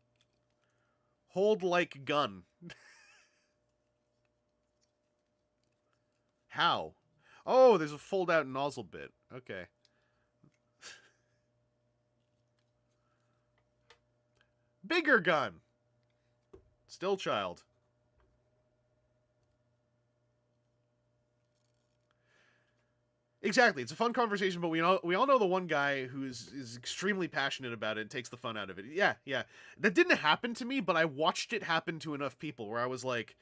S1: Hold like gun. How? Oh, there's a fold-out nozzle bit. Okay. Bigger gun. Still child. Exactly. It's a fun conversation, but we all know the one guy who is extremely passionate about it and takes the fun out of it. Yeah, yeah. That didn't happen to me, but I watched it happen to enough people where I was like,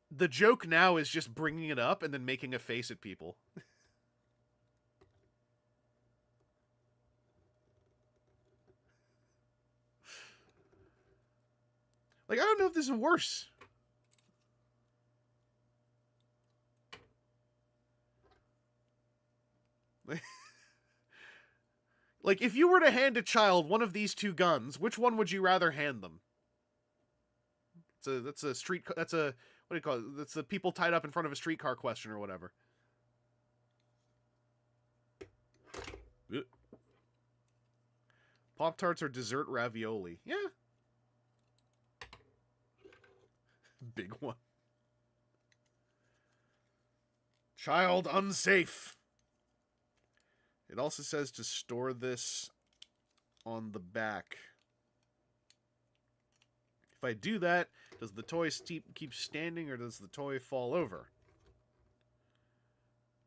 S1: the joke now is just bringing it up and then making a face at people. Like, I don't know if this is worse. Like, if you were to hand a child one of these 2 guns, which one would you rather hand them? That's a what do you call it? That's the people tied up in front of a streetcar question or whatever. Pop-Tarts are dessert ravioli. Yeah. Big one. Child unsafe. It also says to store this on the back. If I do that, does the toy keep standing or does the toy fall over?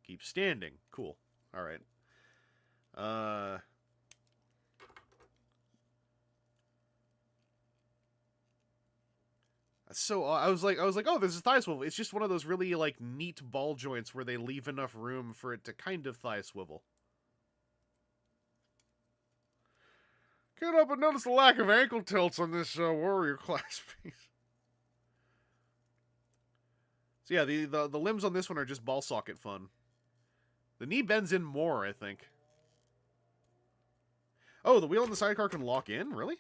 S1: Keep standing. Cool. Alright. So I was like, oh, there's a thigh swivel. It's just one of those really, like, neat ball joints where they leave enough room for it to kind of thigh swivel. Can't help but notice the lack of ankle tilts on this warrior class piece. So yeah, the limbs on this one are just ball socket fun. The knee bends in more, I think. Oh, the wheel on the sidecar can lock in? Really?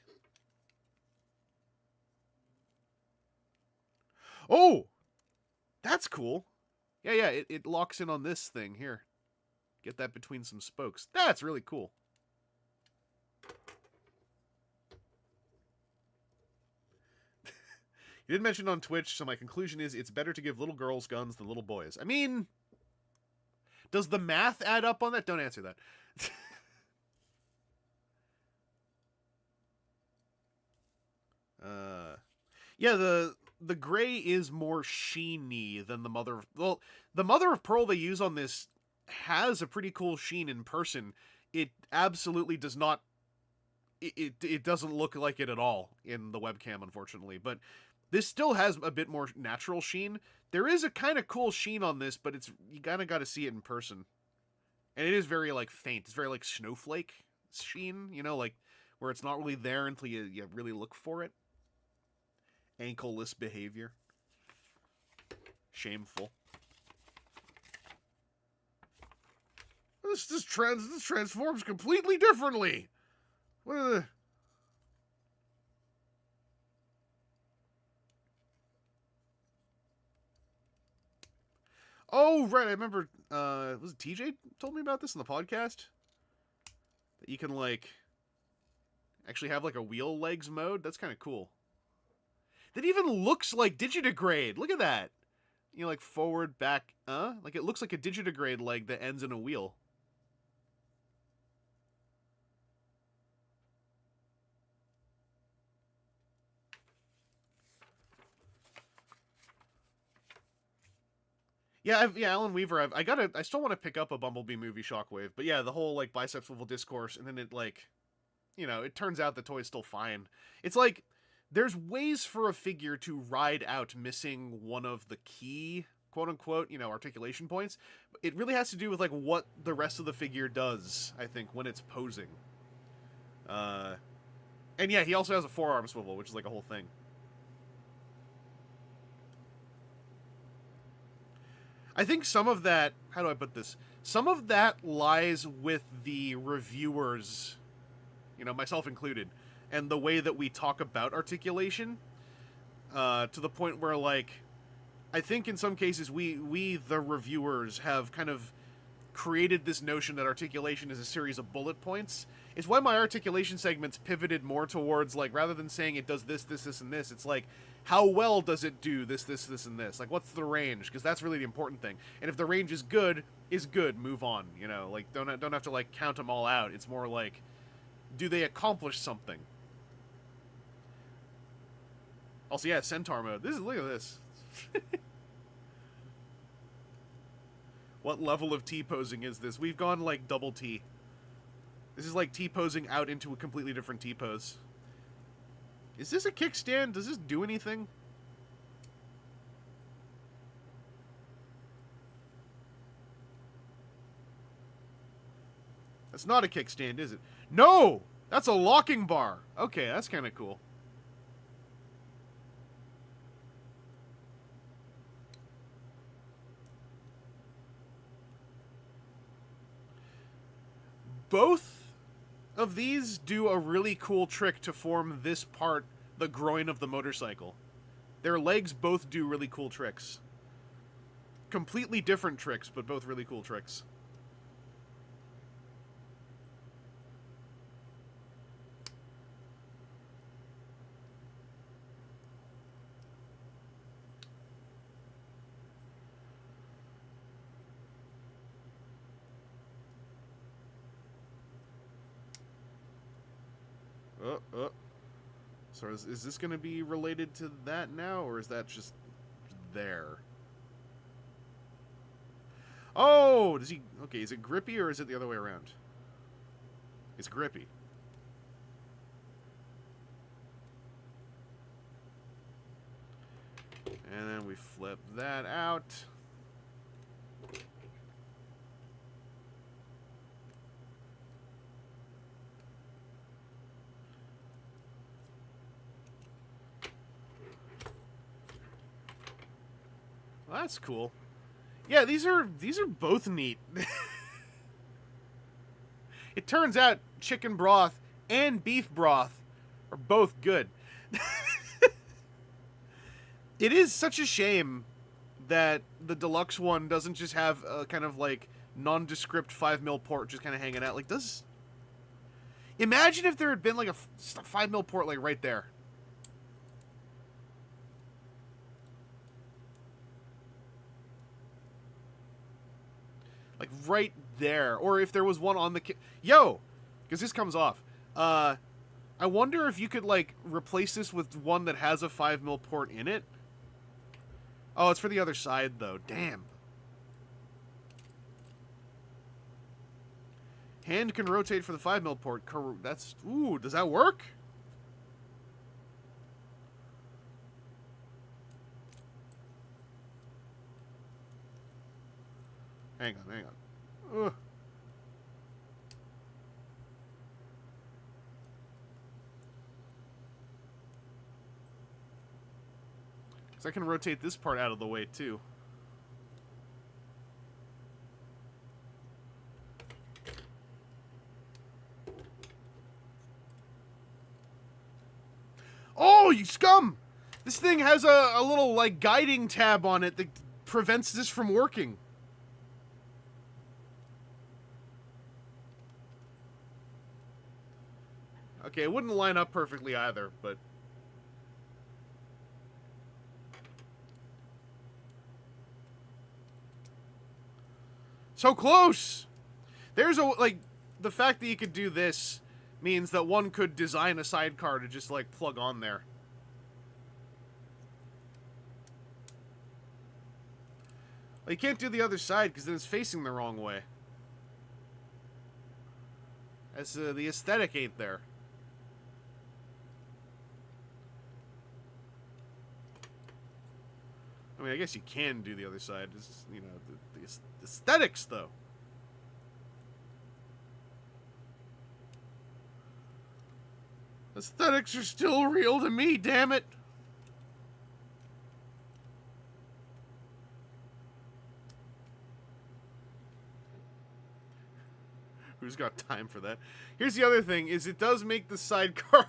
S1: Oh, that's cool. Yeah, it locks in on this thing here. Get that between some spokes. That's really cool. You did mention on Twitch, so my conclusion is it's better to give little girls guns than little boys. I mean, does the math add up on that? Don't answer that. Yeah, the gray is more sheeny than the mother of... Well, the mother of pearl they use on this has a pretty cool sheen in person. It absolutely does not... It doesn't look like it at all in the webcam, unfortunately. But this still has a bit more natural sheen. There is a kind of cool sheen on this, but it's you kind of got to see it in person. And it is very, like, faint. It's very, like, snowflake sheen, you know, like, where it's not really there until you really look for it. Ankleless behavior. Shameful. This transforms completely differently. What are the... Oh, right, I remember, was it TJ told me about this in the podcast? That you can, like, actually have, like, a wheel legs mode? That's kind of cool. That even looks like digitigrade. Look at that. You know, like, forward, back, like, it looks like a digitigrade leg that ends in a wheel. Yeah, Alan Weaver. I still want to pick up a Bumblebee movie, Shockwave. But yeah, the whole like bicep swivel discourse, and then it like, you know, it turns out the toy's still fine. It's like there's ways for a figure to ride out missing one of the key quote unquote, you know, articulation points. It really has to do with like what the rest of the figure does. I think when it's posing. And yeah, he also has a forearm swivel, which is like a whole thing. I think some of that, how do I put this? Some of that lies with the reviewers, you know, myself included, and the way that we talk about articulation, to the point where, like, I think in some cases we the reviewers, have kind of created this notion that articulation is a series of bullet points. It's why my articulation segments pivoted more towards, like, rather than saying it does this, and this, it's like, how well does it do this, and this? Like, what's the range? Because that's really the important thing. And if the range is good, move on, you know? Like, don't have to, like, count them all out. It's more like, do they accomplish something? Also, yeah, Centaur mode. Look at this. What level of T-posing is this? We've gone, like, double T. This is like T-posing out into a completely different T-pose. Is this a kickstand? Does this do anything? That's not a kickstand, is it? No! That's a locking bar. Okay, that's kind of cool. Both of these do a really cool trick to form this part, the groin of the motorcycle. Their legs both do really cool tricks. Completely different tricks, but both really cool tricks. So is this going to be related to that now, or is that just there? Oh, does he... Okay, is it grippy, or is it the other way around? It's grippy. And then we flip that out. Well, that's cool. Yeah, these are both neat. It turns out chicken broth and beef broth are both good. It is such a shame that the deluxe one doesn't just have a kind of like nondescript 5mm port just kind of hanging out. Like, does... Imagine if there had been like a 5mm port like right there. Like right there. Or if there was one on the... Yo! Because this comes off. I wonder if you could like replace this with one that has a 5mm port in it. Oh, it's for the other side though. Damn. Hand can rotate for the 5mm port. That's... Ooh, does that work? Hang on, hang on. Ugh. So I can rotate this part out of the way too. Oh, you scum! This thing has a little, like, guiding tab on it that prevents this from working. Okay, it wouldn't line up perfectly either, but... So close! There's a, like, the fact that you could do this means that one could design a sidecar to just, like, plug on there. Well, you can't do the other side, because then it's facing the wrong way. As the aesthetic ain't there. I mean, I guess you can do the other side. It's, you know, the aesthetics, though. Aesthetics are still real to me, damn it! Who's got time for that? Here's the other thing, is it does make the sidecar...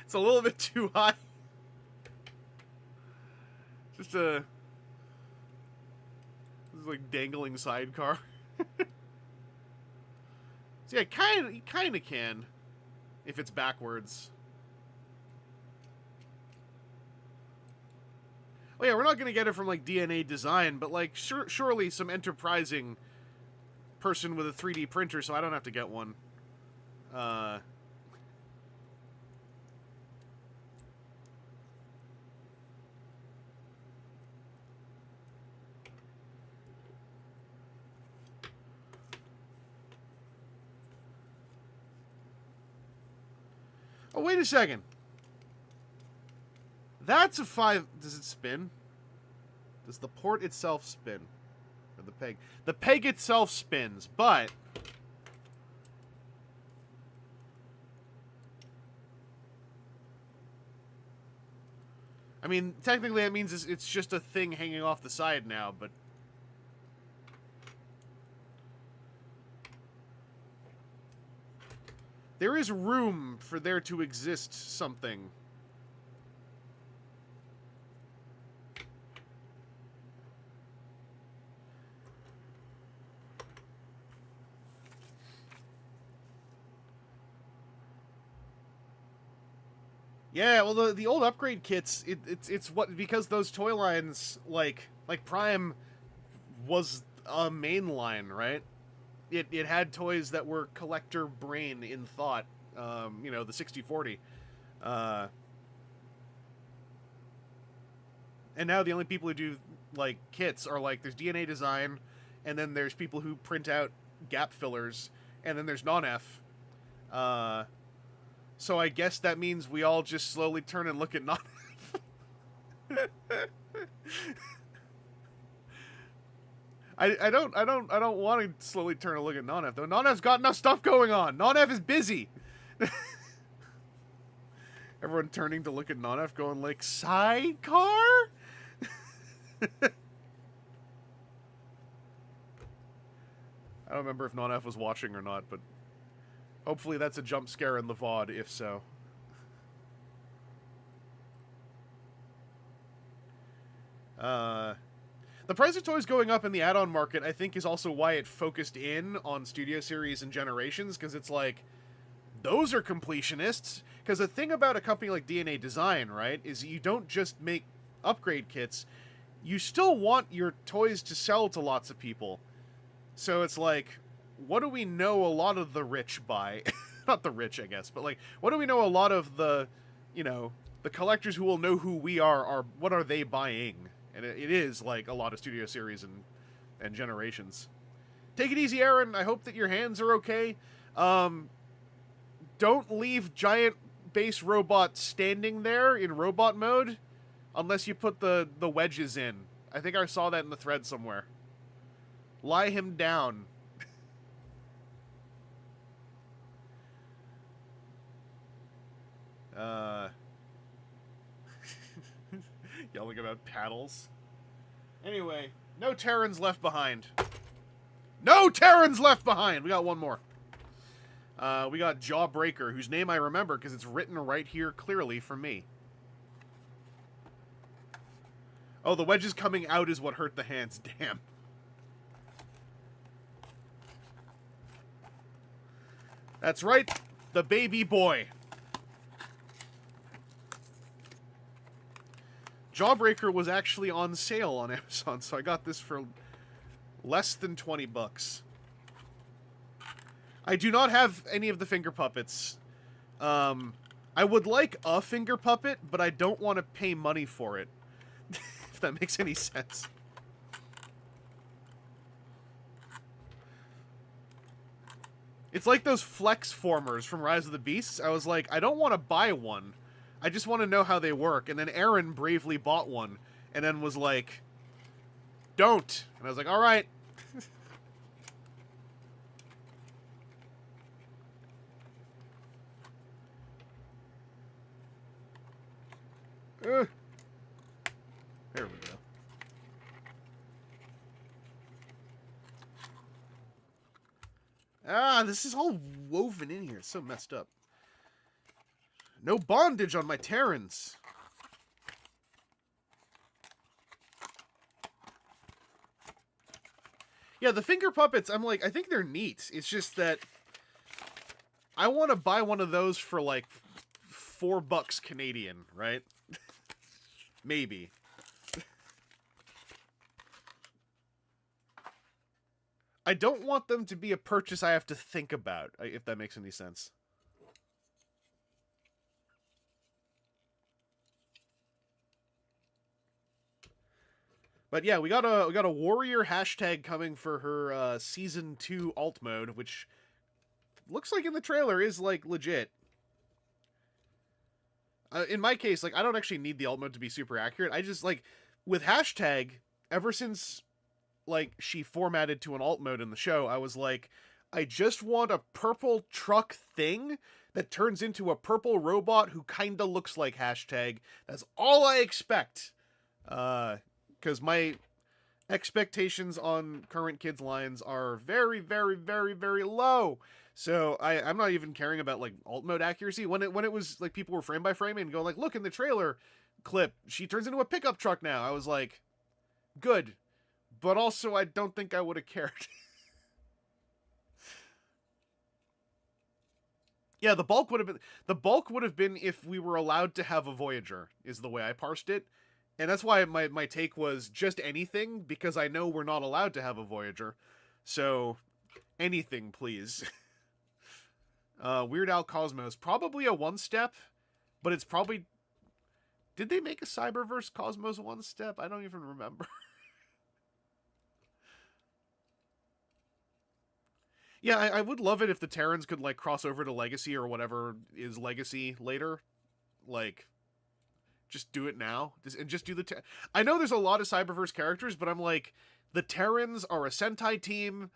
S1: it's a little bit too high. Just a... This is like dangling sidecar. So yeah, you kinda can. If it's backwards. Oh yeah, we're not gonna get it from like DNA Design, but like surely some enterprising person with a 3D printer, so I don't have to get one. Oh, wait a second. That's a 5... Does it spin? Does the port itself spin? Or the peg? The peg itself spins, but... I mean, technically that means it's just a thing hanging off the side now, but... There is room for there to exist something. Yeah, well, the old upgrade kits, it's what, because those toy lines, like Prime was a main line, right? It had toys that were collector brain in thought, you know, the 6040. And now the only people who do, like, kits are, like, there's DNA Design, and then there's people who print out gap fillers, and then there's non-F. So I guess that means we all just slowly turn and look at non-F. I don't want to slowly turn and look at non-F though. Non-F's got enough stuff going on. Non-F is busy. Everyone turning to look at non-F going like, sidecar? I don't remember if non-F was watching or not, but hopefully that's a jump scare in the VOD, if so. Uh, the price of toys going up in the add-on market, I think, is also why it focused in on Studio Series and Generations, because it's like, those are completionists. Because the thing about a company like DNA Design, right, is you don't just make upgrade kits, you still want your toys to sell to lots of people. So it's like, what do we know a lot of the rich buy? Not the rich, I guess, but like, what do we know a lot of the, you know, the collectors who will know who we are what are they buying? And it is like a lot of Studio Series and Generations. Take it easy, Aaron. I hope that your hands are okay. Don't leave giant base robot standing there in robot mode unless you put the wedges in. I think I saw that in the thread somewhere. Lie him down. Yelling about paddles. Anyway, no Terrans left behind. No Terrans left behind! We got one more. We got Jawbreaker, whose name I remember because it's written right here clearly for me. Oh, the wedges coming out is what hurt the hands. Damn. That's right, the baby boy. Jawbreaker was actually on sale on Amazon, so I got this for less than 20 bucks. I do not have any of the finger puppets. I would like a finger puppet, but I don't want to pay money for it. If that makes any sense. It's like those flex formers from Rise of the Beasts. I was like, I don't want to buy one. I just want to know how they work. And then Aaron bravely bought one. And then was like, don't. And I was like, alright. There we go. Ah, this is all woven in here. It's so messed up. No bondage on my Terrans. Yeah, the finger puppets, I'm like, I think they're neat. It's just that I want to buy one of those for like $4 Canadian, right? Maybe. I don't want them to be a purchase I have to think about, if that makes any sense. But yeah, we got a warrior hashtag coming for her season 2 alt mode, which looks like in the trailer is like legit. In my case, like I don't actually need the alt mode to be super accurate. I just like with hashtag ever since like she formatted to an alt mode in the show, I was like, I just want a purple truck thing that turns into a purple robot who kind of looks like hashtag. That's all I expect. Because my expectations on current kids lines are very, very, very, very low. So I'm not even caring about like alt mode accuracy. When it was like people were frame by framing and going like, look in the trailer clip, she turns into a pickup truck now. I was like, good. But also I don't think I would have cared. Yeah, the bulk would have been if we were allowed to have a Voyager, is the way I parsed it. And that's why my take was just anything, because I know we're not allowed to have a Voyager. So, anything, please. Weird Al Cosmos. Probably a one-step, but it's probably... Did they make a Cyberverse Cosmos one-step? I don't even remember. Yeah, I would love it if the Terrans could, like, cross over to Legacy or whatever is Legacy later. Like... Just do it now. Just do the... I know there's a lot of Cyberverse characters, but I'm like, the Terrans are a Sentai team.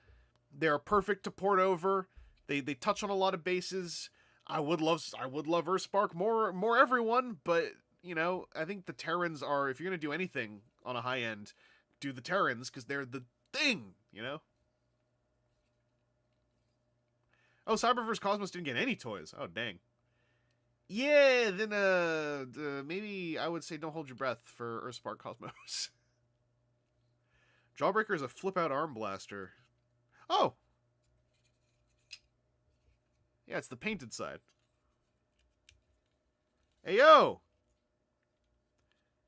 S1: They're perfect to port over. They touch on a lot of bases. I would love Earthspark more everyone, but, you know, I think the Terrans are, if you're going to do anything on a high end, do the Terrans, because they're the thing, you know? Oh, Cyberverse Cosmos didn't get any toys. Oh, dang. Yeah, then maybe I would say don't hold your breath for Earthspark Cosmos. Jawbreaker is a flip-out arm blaster. Oh! Yeah, it's the painted side. Hey, yo!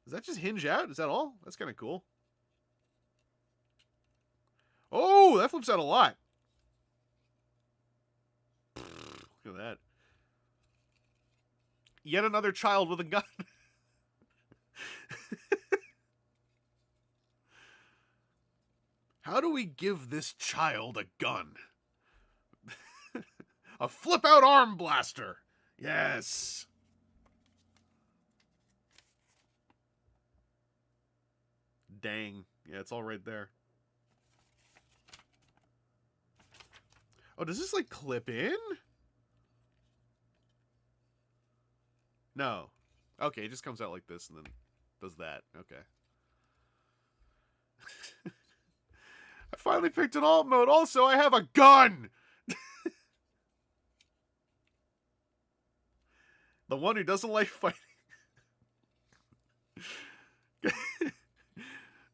S1: Does that just hinge out? Is that all? That's kind of cool. Oh, that flips out a lot. Look at that. Yet another child with a gun. How do we give this child a gun? A flip-out arm blaster. Yes. Dang. Yeah, it's all right there. Oh, does this, like, clip in? No. Okay, it just comes out like this and then does that. Okay. I finally picked an alt mode. Also, I have a gun! The one who doesn't like fighting.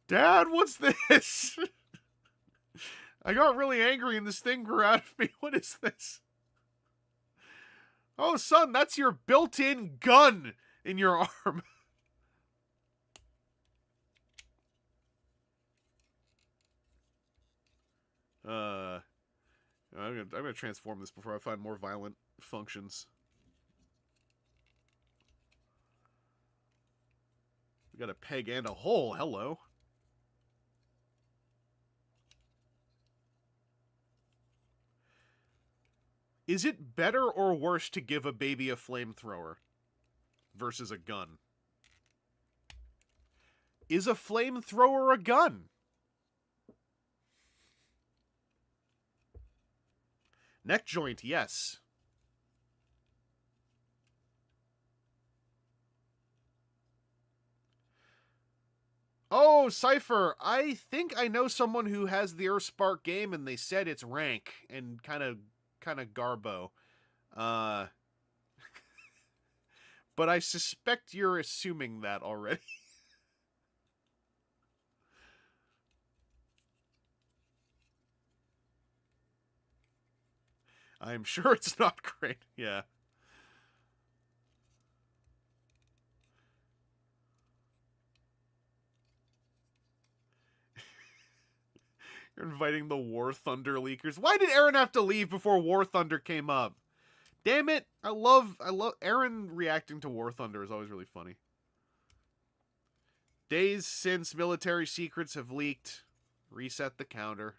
S1: Dad, what's this? I got really angry and this thing grew out of me. What is this? Oh, son, that's your built-in gun in your arm. I'm gonna transform this before I find more violent functions. We got a peg and a hole. Hello. Is it better or worse to give a baby a flamethrower versus a gun? Is a flamethrower a gun? Neck joint, yes. Oh, Cypher, I think I know someone who has the Earthspark game and they said it's rank and kind of garbo. But I suspect you're assuming that already. I'm sure it's not great. Yeah. You're inviting the War Thunder leakers. Why did Aaron have to leave before War Thunder came up? Damn it. I love Aaron reacting to War Thunder is always really funny. Days since military secrets have leaked. Reset the counter.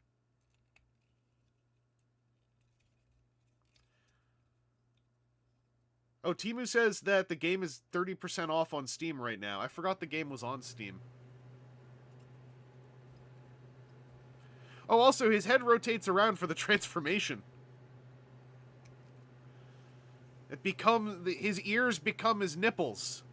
S1: Oh, Timu says that the game is 30% off on Steam right now. I forgot the game was on Steam. Oh, also, his head rotates around for the transformation. His ears become his nipples.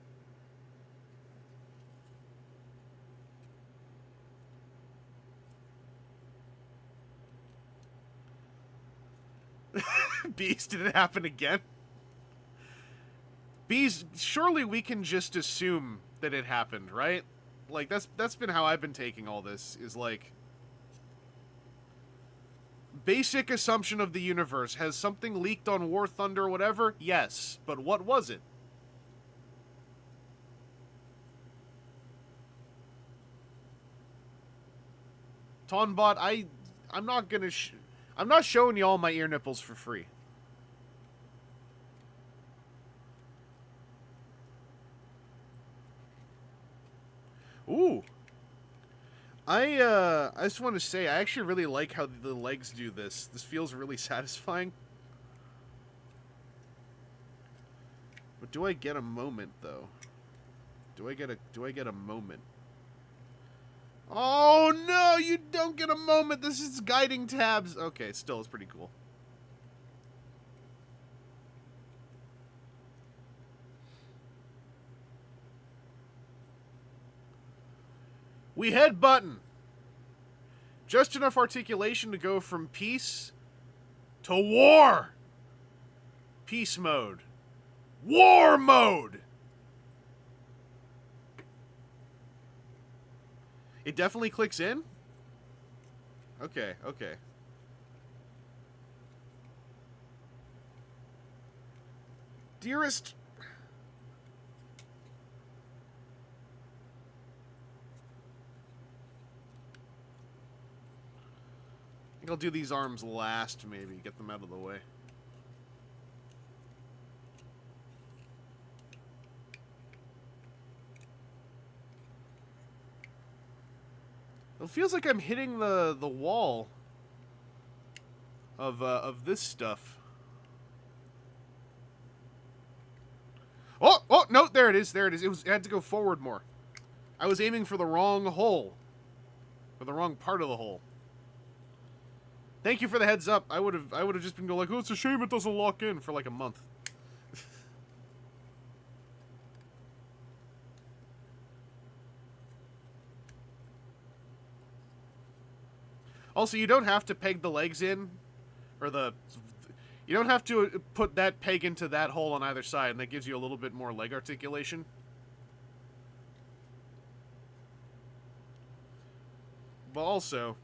S1: Beast, did it happen again? Bees, surely we can just assume that it happened, right? Like, that's been how I've been taking all this, is like... Basic assumption of the universe. Has something leaked on War Thunder or whatever? Yes. But what was it? Tonbot, I'm not gonna I'm not showing you all my ear nipples for free. Ooh. I just want to say, I actually really like how the legs do this. This feels really satisfying. But do I get a moment, though? Do I get a moment? Oh, no! You don't get a moment! This is guiding tabs! Okay, still, it's pretty cool. We head button. Just enough articulation to go from peace to war. Peace mode. War mode. It definitely clicks in. Okay, okay. Dearest... I think I'll do these arms last, maybe. Get them out of the way. It feels like I'm hitting the wall of this stuff. Oh, no, there it is. There it is. It had to go forward more. I was aiming for the wrong hole. For the wrong part of the hole. Thank you for the heads up. I would have just been going like, oh, it's a shame it doesn't lock in for like a month. Also, you don't have to peg the legs in, or you don't have to put that peg into that hole on either side, and that gives you a little bit more leg articulation. But also,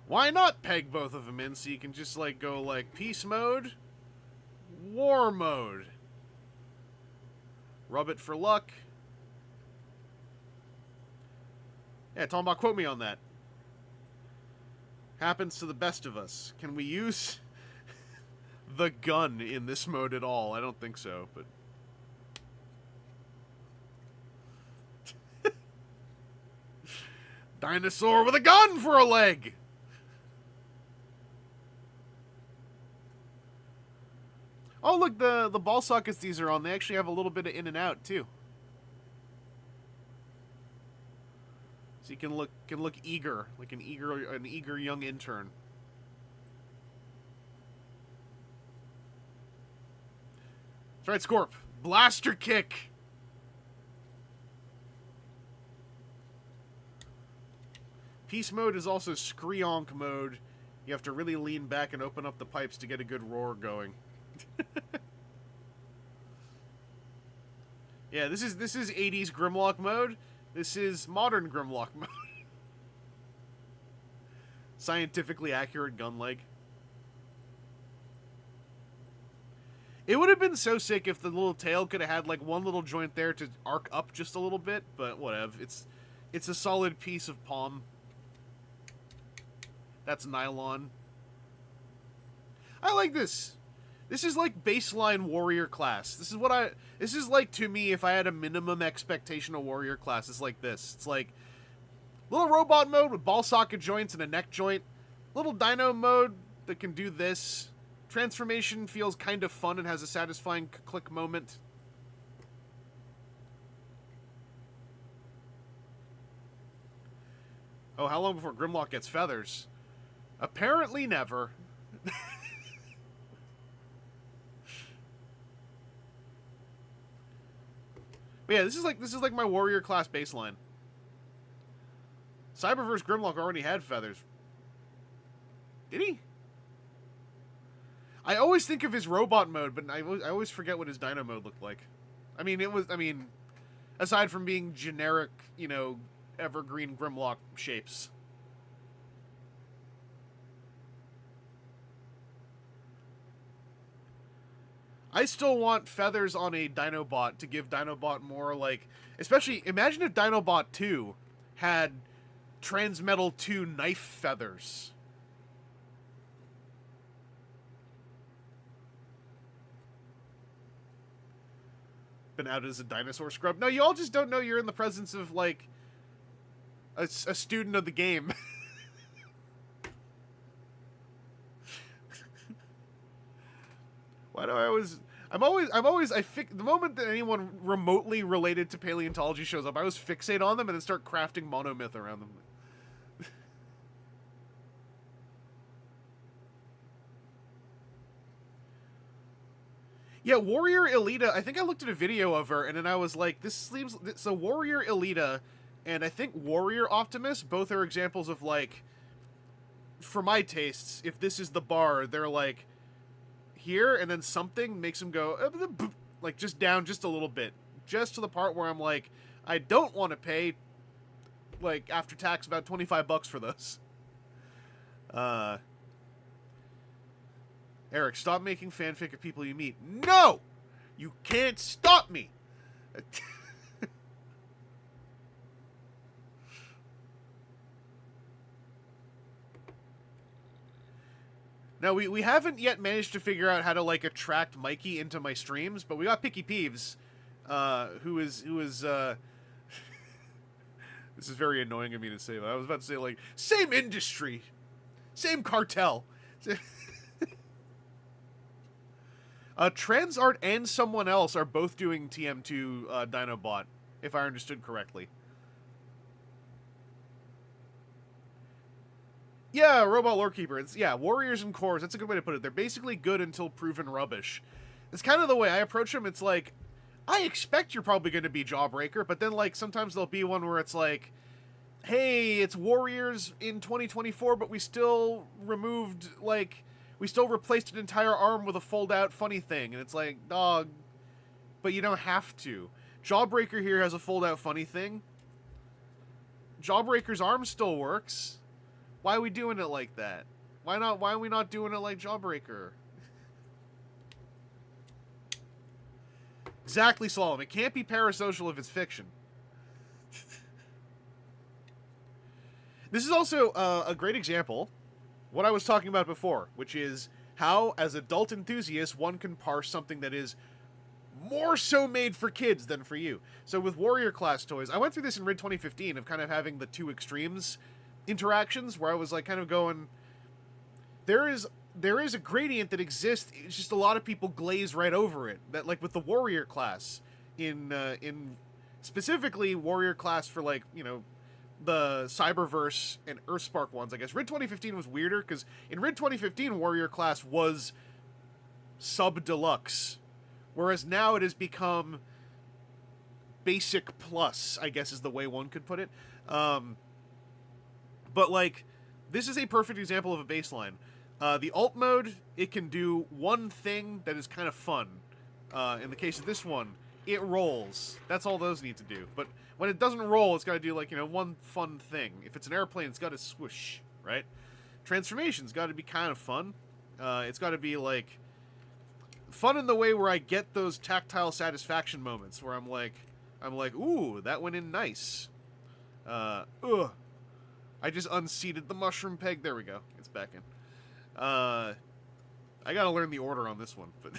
S1: why not peg both of them in so you can just, like, go, like, peace mode, war mode. Rub it for luck. Yeah, Tombach, quote me on that. Happens to the best of us. Can we use the gun in this mode at all? I don't think so, but... Dinosaur with a gun for a leg! Oh, look, the ball sockets these are on, they actually have a little bit of in and out, too. So you can look eager, like an eager young intern. That's right, Scorp. Blaster kick. Peace mode is also Screonk mode. You have to really lean back and open up the pipes to get a good roar going. Yeah, this is 80s Grimlock mode. This is modern Grimlock mode. Scientifically accurate gun leg. It would have been so sick if the little tail could have had like one little joint there to arc up just a little bit, but whatever. It's a solid piece of palm. That's nylon. I like this. This is like baseline warrior class. This is like, to me, if I had a minimum expectation of warrior class, it's like this. It's like little robot mode with ball socket joints and a neck joint. Little dino mode that can do this. Transformation feels kind of fun and has a satisfying click moment. Oh, how long before Grimlock gets feathers? Apparently never. But yeah, this is like my warrior class baseline. Cyberverse Grimlock already had feathers. Did he? I always think of his robot mode, but I always forget what his dino mode looked like. I mean, aside from being generic, you know, evergreen Grimlock shapes. I still want feathers on a Dinobot to give Dinobot more, like... Especially, imagine if Dinobot 2 had Transmetal 2 knife feathers. Been out as a dinosaur scrub. No, you all just don't know you're in the presence of, like, a student of the game. Why do I always... the moment that anyone remotely related to paleontology shows up, I always fixate on them and then start crafting monomyth around them. Yeah, Warrior Elita, I think I looked at a video of her, and then I was like, this seems... So Warrior Elita, and I think Warrior Optimus, both are examples of, like... For my tastes, if this is the bar, they're like... Here, and then something makes them go... Like, just down just a little bit. Just to the part where I'm like, I don't want to pay like after tax about $25 for those. Eric, stop making fanfic of people you meet. No! You can't stop me! Now, we haven't yet managed to figure out how to, like, attract Mikey into my streams, but we got Picky Peeves, who is, this is very annoying of me to say, but I was about to say, like, same industry, same cartel. Transart and someone else are both doing TM2 Dinobot, if I understood correctly. Yeah, Robot Lorekeeper. It's, yeah, Warriors and Cores. That's a good way to put it. They're basically good until proven rubbish. It's kind of the way I approach them. It's like, I expect you're probably going to be Jawbreaker, but then, like, sometimes there'll be one where it's like, hey, it's Warriors in 2024, but we still removed, like, we still replaced an entire arm with a fold-out funny thing. And it's like, dog, but you don't have to. Jawbreaker here has a fold-out funny thing. Jawbreaker's arm still works. Why are we doing it like that? Why not? Why are we not doing it like Jawbreaker? Exactly, Solomon. It can't be parasocial if it's fiction. This is also a great example, what I was talking about before, which is how, as adult enthusiasts, one can parse something that is more so made for kids than for you. So with Warrior class toys, I went through this in RID 2015 of kind of having the two extremes interactions where I was like kind of going, there is a gradient that exists. It's just a lot of people glaze right over it. That, like, with the Warrior class in specifically Warrior class for, like, you know, the Cyberverse and Earthspark ones, I guess. RID 2015 was weirder because in RID 2015 Warrior class was sub deluxe, whereas now it has become basic plus, I guess is the way one could put it. But, like, this is a perfect example of a baseline. The alt mode, it can do one thing that is kind of fun. In the case of this one, it rolls. That's all those need to do. But when it doesn't roll, it's got to do, like, you know, one fun thing. If it's an airplane, it's got to swoosh, right? Transformation's got to be kind of fun. It's got to be, like, fun in the way where I get those tactile satisfaction moments where I'm like, ooh, that went in nice. Ugh. I just unseated the mushroom peg. There we go. It's back in. I gotta learn the order on this one. But,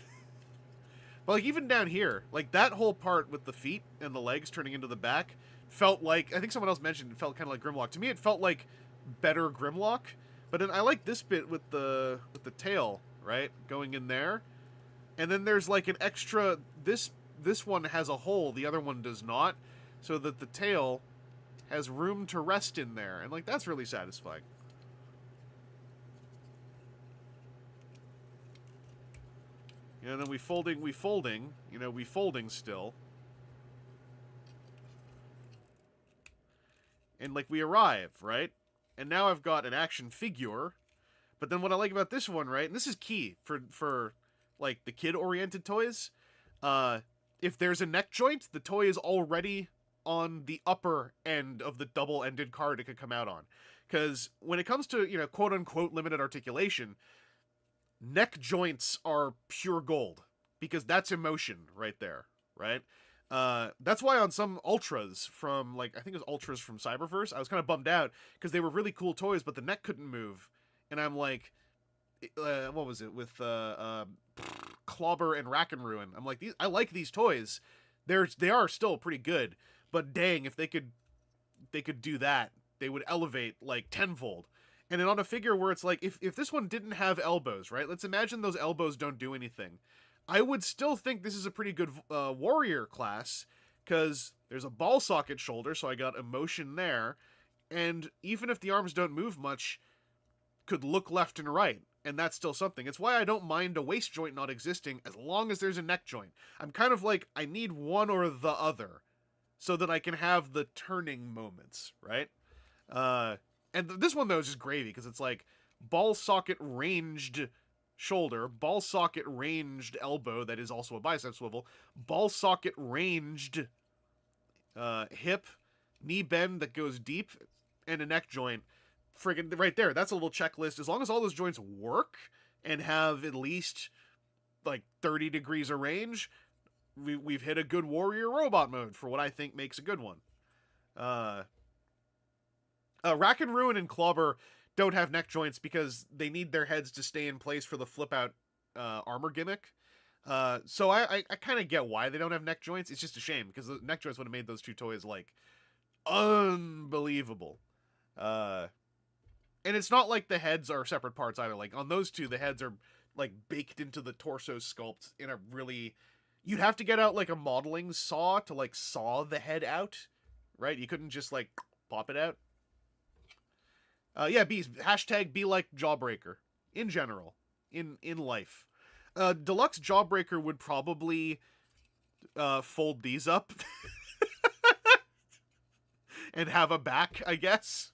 S1: but like, even down here, like, that whole part with the feet and the legs turning into the back felt like, I think someone else mentioned it felt kind of like Grimlock. To me, it felt like better Grimlock. But then I like this bit with the tail, right? Going in there. And then there's, like, an extra... This one has a hole. The other one does not. So that the tail has room to rest in there. And, like, that's really satisfying. You know, and then we folding, you know, we folding still. And, like, we arrive, right? And now I've got an action figure. But then what I like about this one, right? And this is key for like, the kid-oriented toys. If there's a neck joint, the toy is already on the upper end of the double-ended card it could come out on. Because when it comes to, you know, quote-unquote limited articulation, neck joints are pure gold. Because that's emotion right there, right? That's why on some Ultras from, like, I think it was Ultras from Cyberverse, I was kind of bummed out, because they were really cool toys, but the neck couldn't move. And I'm like, what was it, with Clobber and Rack and Ruin. I'm like, I like these toys. They are still pretty good, but dang, if they could do that, they would elevate, like, tenfold. And then on a figure where it's like, if this one didn't have elbows, right? Let's imagine those elbows don't do anything. I would still think this is a pretty good warrior class, because there's a ball socket shoulder, so I got emotion there. And even if the arms don't move much, could look left and right, and that's still something. It's why I don't mind a waist joint not existing, as long as there's a neck joint. I'm kind of like, I need one or the other, so that I can have the turning moments, right? And this one, though, is just gravy, because it's like, ball socket ranged shoulder, ball socket ranged elbow, that is also a bicep swivel, ball socket ranged hip, knee bend that goes deep, and a neck joint. Friggin' right there. That's a little checklist. As long as all those joints work and have at least like 30 degrees of range, we've hit a good warrior robot mode for what I think makes a good one. Rack and Ruin and Clobber don't have neck joints because they need their heads to stay in place for the flip out armor gimmick. So I kind of get why they don't have neck joints. It's just a shame because the neck joints would have made those two toys like unbelievable. And it's not like the heads are separate parts either. Like on those two, the heads are like baked into the torso sculpt in a really. You'd have to get out like a modeling saw to like saw the head out, right? You couldn't just like pop it out. Yeah, hashtag be like Jawbreaker in general, in life. Deluxe Jawbreaker would probably fold these up and have a back, I guess.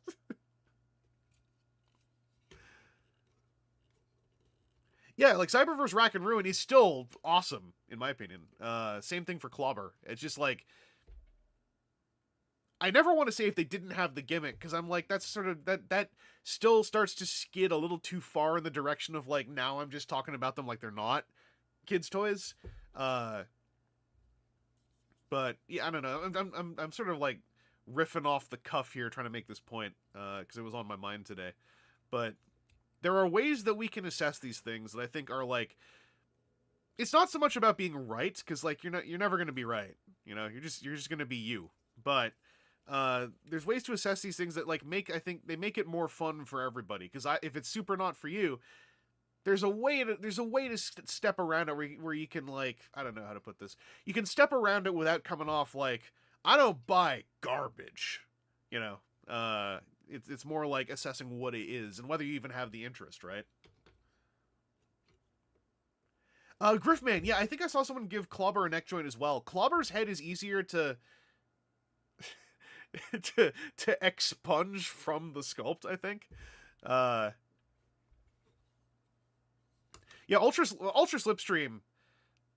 S1: Yeah, like Cyberverse Rack and Ruin is still awesome, in my opinion. Same thing for Clobber. It's just like, I never want to say if they didn't have the gimmick, because I'm like, that's sort of, that still starts to skid a little too far in the direction of like, now I'm just talking about them like they're not kids' toys. But yeah, I don't know. I'm sort of like riffing off the cuff here, trying to make this point, because it was on my mind today. But there are ways that we can assess these things that I think are like, it's not so much about being right, because like you're never going to be right, you know, you're just going to be you. But there's ways to assess these things that like I think they make it more fun for everybody, because if it's super not for you, there's a way to step around it where you can like, I don't know how to put this, you can step around it without coming off like, I don't buy garbage, you know. It's more like assessing what it is and whether you even have the interest, right? Griffman, yeah, I think I saw someone give Clobber a neck joint as well. Clobber's head is easier to to expunge from the sculpt, I think. Yeah, Ultra Slipstream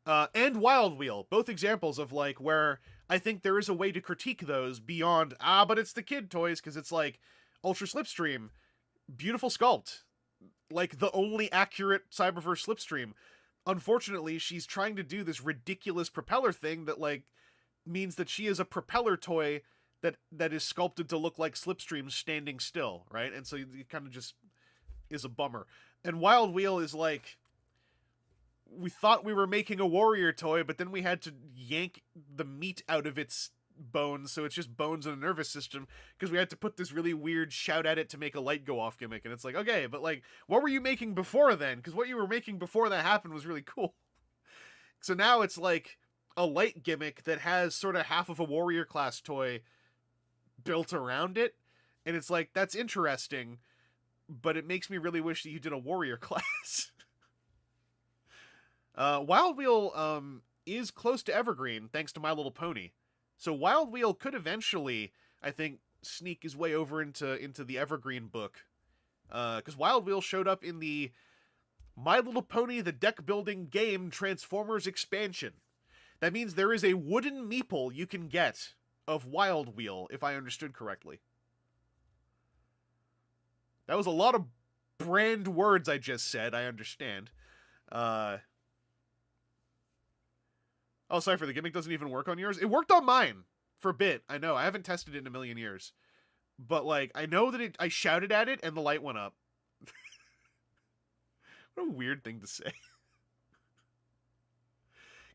S1: and Wild Wheel, both examples of like where I think there is a way to critique those beyond but it's the kid toys, because it's like Ultra Slipstream, beautiful sculpt, like the only accurate Cyberverse Slipstream. Unfortunately, she's trying to do this ridiculous propeller thing that like means that she is a propeller toy that is sculpted to look like Slipstream standing still, right? And so it kind of just is a bummer. And Wild Wheel is like, we thought we were making a warrior toy, but then we had to yank the meat out of its bones, so it's just bones and a nervous system, because we had to put this really weird shout at it to make a light go off gimmick. And it's like, okay, but like, what were you making before then? Because what you were making before that happened was really cool. So now it's like a light gimmick that has sort of half of a warrior class toy built around it, and it's like, that's interesting, but it makes me really wish that you did a warrior class. Wild Wheel is close to Evergreen thanks to My Little Pony. So Wild Wheel could eventually, I think, sneak his way over into the Evergreen book. Because Wild Wheel showed up in the My Little Pony the Deck Building Game Transformers expansion. That means there is a wooden meeple you can get of Wild Wheel, if I understood correctly. That was a lot of brand words I just said, I understand. Oh, sorry, for the gimmick doesn't even work on yours? It worked on mine for a bit. I know. I haven't tested it in a million years. But, like, I know that I shouted at it and the light went up. What a weird thing to say.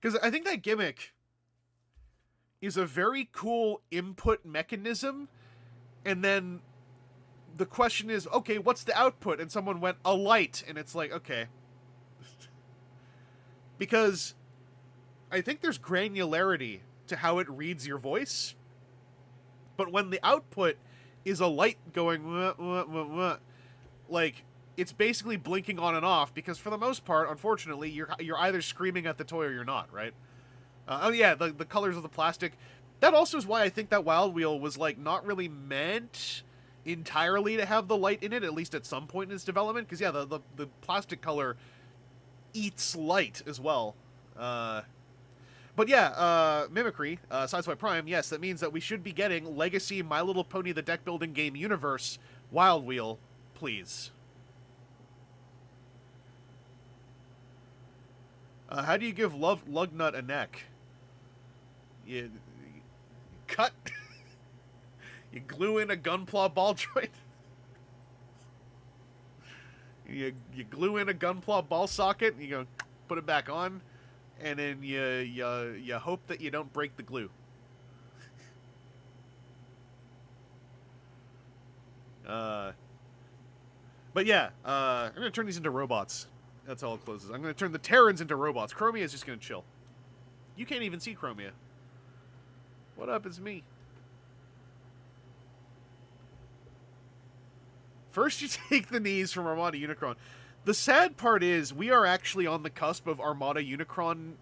S1: Because I think that gimmick is a very cool input mechanism. And then the question is, okay, what's the output? And someone went, a light. And it's like, okay. Because I think there's granularity to how it reads your voice. But when the output is a light going, wah, wah, wah, wah, like, it's basically blinking on and off, because for the most part, unfortunately, you're either screaming at the toy or you're not, right? Oh yeah, the colors of the plastic. That also is why I think that Wild Wheel was, like, not really meant entirely to have the light in it, at least at some point in its development. Because, yeah, the plastic color eats light as well. But But yeah, Mimicry, Sideswipe Prime, yes, that means that we should be getting Legacy My Little Pony the Deck Building Game Universe Wild Wheel, please. How do you give Lugnut a neck? You cut. You glue in a Gunpla ball joint. you glue in a Gunpla ball socket. And you go put it back on, and then you hope that you don't break the glue. But yeah, I'm gonna turn these into robots. That's how it closes. I'm gonna turn the Terrans into robots. Chromia is just gonna chill. You can't even see Chromia. What up? It's me. First, you take the knees from Armada Unicron. The sad part is we are actually on the cusp of Armada Unicron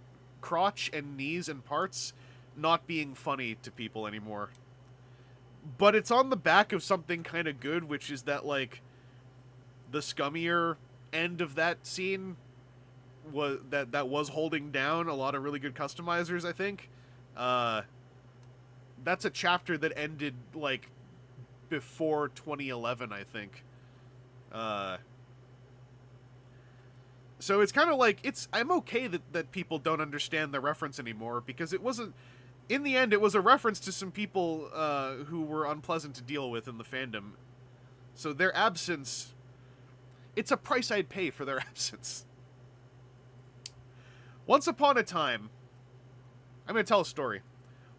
S1: crotch and knees and parts not being funny to people anymore. But it's on the back of something kind of good, which is that, like, the scummier end of that scene was that was holding down a lot of really good customizers, I think. That's a chapter that ended, like, before 2011, I think. So it's kind of like, I'm okay that people don't understand the reference anymore, because it wasn't, in the end, it was a reference to some people who were unpleasant to deal with in the fandom. So their absence, it's a price I'd pay for their absence. Once upon a time, I'm going to tell a story.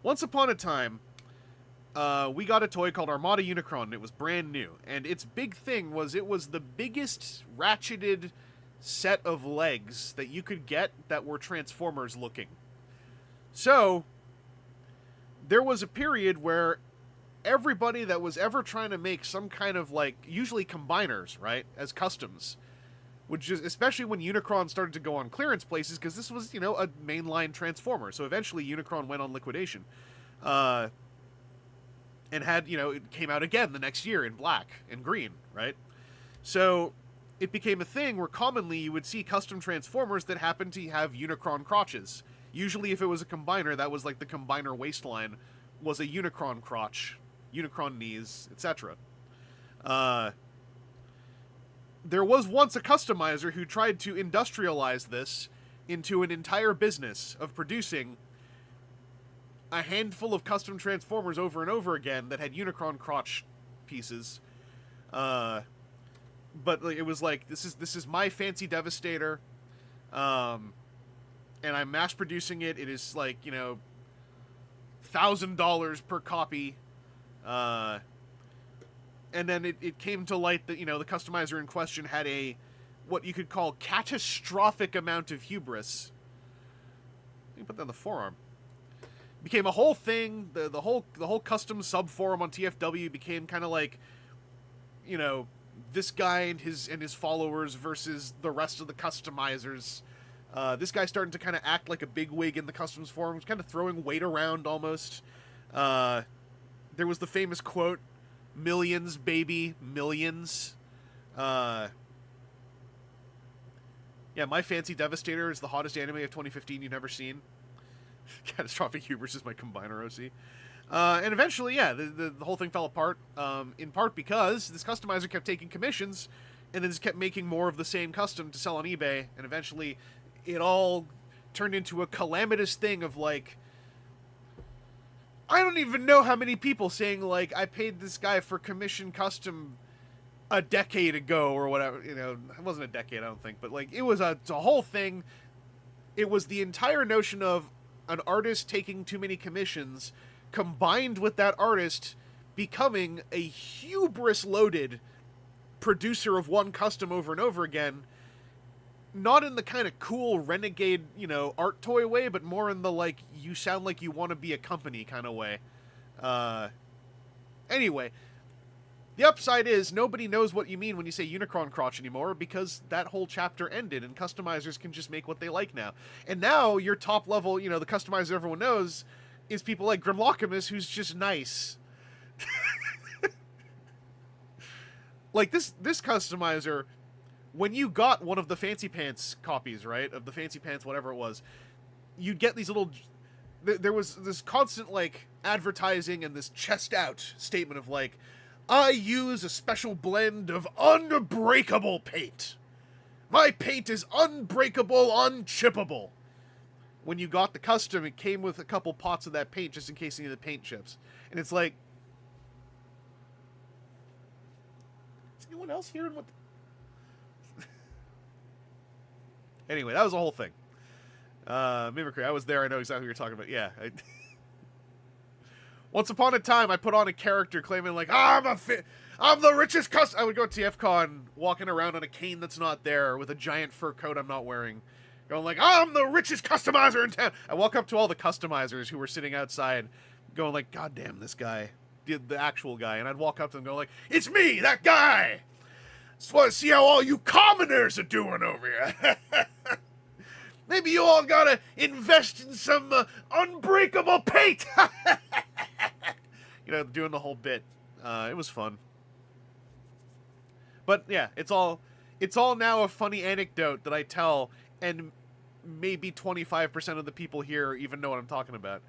S1: Once upon a time, we got a toy called Armada Unicron, and it was brand new. And its big thing was it was the biggest ratcheted set of legs that you could get that were Transformers looking. So, there was a period where everybody that was ever trying to make some kind of, like, usually combiners, right, as customs, which is, especially when Unicron started to go on clearance places, because this was, you know, a mainline Transformer. So eventually Unicron went on liquidation. And had, you know, it came out again the next year in black and green, right? So it became a thing where commonly you would see custom Transformers that happened to have Unicron crotches. Usually if it was a combiner, that was like the combiner waistline was a Unicron crotch, Unicron knees, etc. There was once a customizer who tried to industrialize this into an entire business of producing a handful of custom Transformers over and over again that had Unicron crotch pieces. But it was like, this is my fancy Devastator, and I'm mass producing it. It is like, you know, $1,000 per copy. And then it came to light that, you know, the customizer in question had a, what you could call catastrophic amount of hubris. You put that on the forearm. Became a whole thing. The whole custom sub forum on TFW became kind of like, you know, this guy and his followers versus the rest of the customizers. This guy starting to kind of act like a bigwig in the customs forum, kind of throwing weight around almost. There was the famous quote, "Millions, baby, millions." Yeah, my fancy Devastator is the hottest anime of 2015 you've never seen. Catastrophic Hubris is my combiner OC. And eventually, yeah, the whole thing fell apart, in part because this customizer kept taking commissions and then just kept making more of the same custom to sell on eBay, and eventually it all turned into a calamitous thing of, like, I don't even know how many people saying, like, I paid this guy for commission custom a decade ago or whatever. You know, it wasn't a decade, I don't think, but, like, it was it's a whole thing. It was the entire notion of an artist taking too many commissions combined with that artist becoming a hubris-loaded producer of one custom over and over again, not in the kind of cool renegade, you know, art toy way, but more in the, like, you sound like you want to be a company kind of way. Anyway, the upside is nobody knows what you mean when you say Unicron crotch anymore, because that whole chapter ended and customizers can just make what they like now. And now your top level, you know, the customizer everyone knows is people like Grimlockamus, who's just nice. Like, this customizer, when you got one of the Fancy Pants copies, right, of the Fancy Pants, whatever it was, you'd get these little there was this constant like advertising and this chest out statement of like, I use a special blend of unbreakable paint. My paint is unbreakable, unchippable. When you got the custom, it came with a couple pots of that paint just in case any of the paint chips. And it's like, is anyone else hearing what? Anyway, that was the whole thing. Mimicry, I was there. I know exactly what you're talking about. Yeah. Once upon a time, I put on a character claiming like, I'm the richest I would go to TFCon walking around on a cane that's not there with a giant fur coat I'm not wearing. Going like, I'm the richest customizer in town. I walk up to all the customizers who were sitting outside going like, God damn, this guy. The actual guy. And I'd walk up to them and go like, it's me, that guy. Just want to see how all you commoners are doing over here. Maybe you all gotta invest in some unbreakable paint. You know, doing the whole bit. It was fun. But yeah, it's all now a funny anecdote that I tell, and maybe 25% of the people here even know what I'm talking about.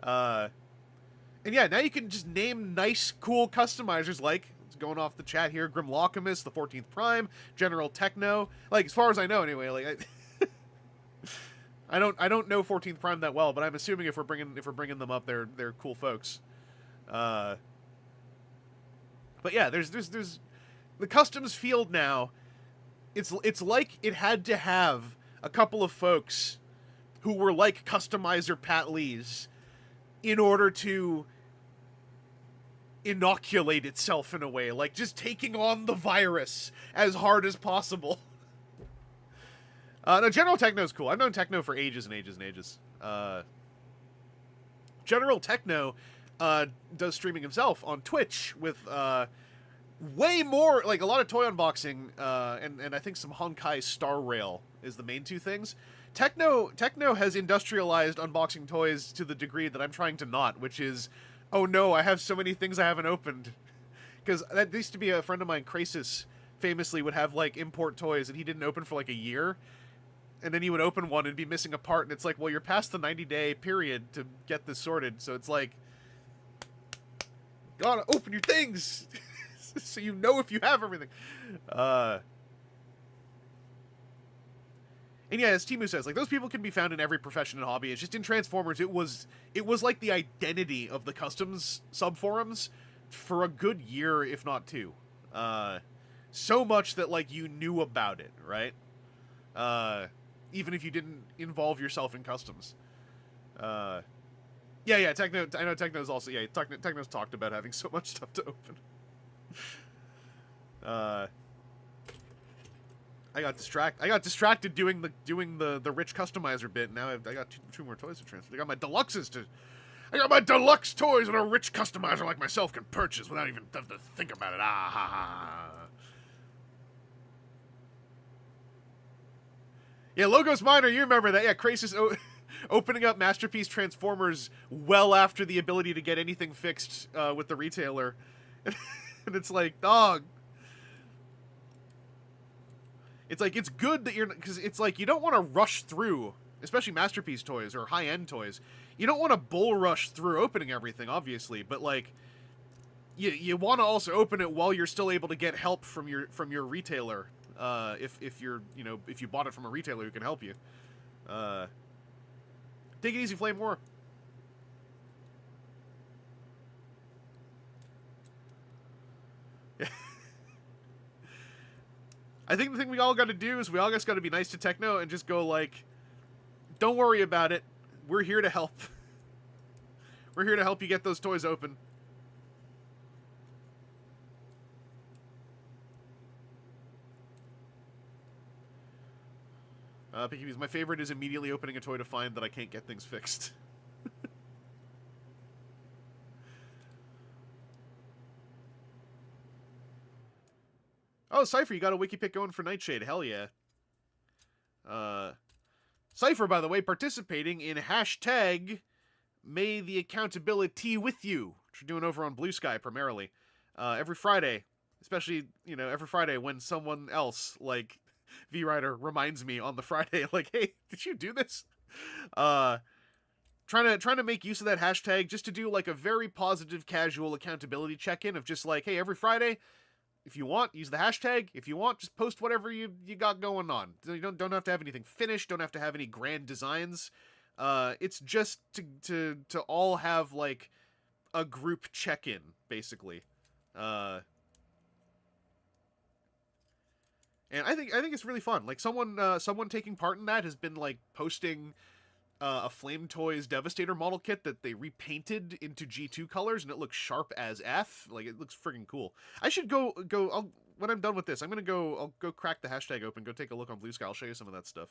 S1: And yeah, now you can just name nice, cool customizers like, going off the chat here, Grimlockamus, the 14th Prime, General Techno. Like, as far as I know, anyway. Like, I don't know 14th Prime that well, but I'm assuming if we're bringing them up, they're cool folks. But yeah, there's the customs field now. It's like it had to have a couple of folks who were like customizer Pat Lees in order to inoculate itself in a way, like just taking on the virus as hard as possible. No, General Techno's cool. I've known Techno for ages and ages and ages. General Techno does streaming himself on Twitch with way more, like a lot of toy unboxing, and I think some Honkai Star Rail is the main two things. Techno has industrialized unboxing toys to the degree that I'm trying to not, which is, oh no, I have so many things I haven't opened. Because that used to be a friend of mine, Crasis, famously would have like import toys and he didn't open for like a year. And then he would open one and be missing a part, and it's like, well, you're past the 90-day period to get this sorted, so it's like, gotta open your things so you know if you have everything. And yeah, as Timu says, like, those people can be found in every profession and hobby. It's just in Transformers, it was like the identity of the customs subforums for a good year, if not two. So much that, like, you knew about it, right? Even if you didn't involve yourself in customs. Yeah, Techno, I know Techno's also, yeah, Techno's talked about having so much stuff to open. I got distracted doing the rich customizer bit. Now I got two more toys to transfer. I got my deluxe toys that a rich customizer like myself can purchase without even having to think about it. Ah ha ha. Yeah, Logos Miner, you remember that? Yeah, Crasis opening up Masterpiece Transformers well after the ability to get anything fixed with the retailer, and it's like, dog. It's like, it's good that because it's like, you don't want to rush through, especially Masterpiece toys or high-end toys. You don't want to bull rush through opening everything, obviously, but like, you want to also open it while you're still able to get help from your retailer. If you're, you know, if you bought it from a retailer who can help you. Take it easy, Flame War. I think the thing we all got to do is we all just got to be nice to Techno and just go like, don't worry about it. We're here to help. We're here to help you get those toys open. My favorite is immediately opening a toy to find that I can't get things fixed. Oh, Cypher, you got a wiki pick going for Nightshade. Hell yeah. Cypher, by the way, participating in hashtag May the Accountability with you, which we're doing over on Blue Sky primarily. Every Friday, especially, you know, every Friday when someone else, like V-Rider, reminds me on the Friday, like, hey, did you do this? trying to make use of that hashtag just to do like a very positive, casual accountability check-in of just like, hey, every Friday, if you want, use the hashtag. If you want, just post whatever you got going on. You don't have to have anything finished. Don't have to have any grand designs. It's just to all have like a group check-in, basically. And I think it's really fun. Like someone taking part in that has been like posting a Flame Toys Devastator model kit that they repainted into G2 colors, and it looks sharp as F. Like, it looks friggin' cool. I should go. When I'm done with this, I'll go crack the hashtag open, go take a look on Blue Sky. I'll show you some of that stuff.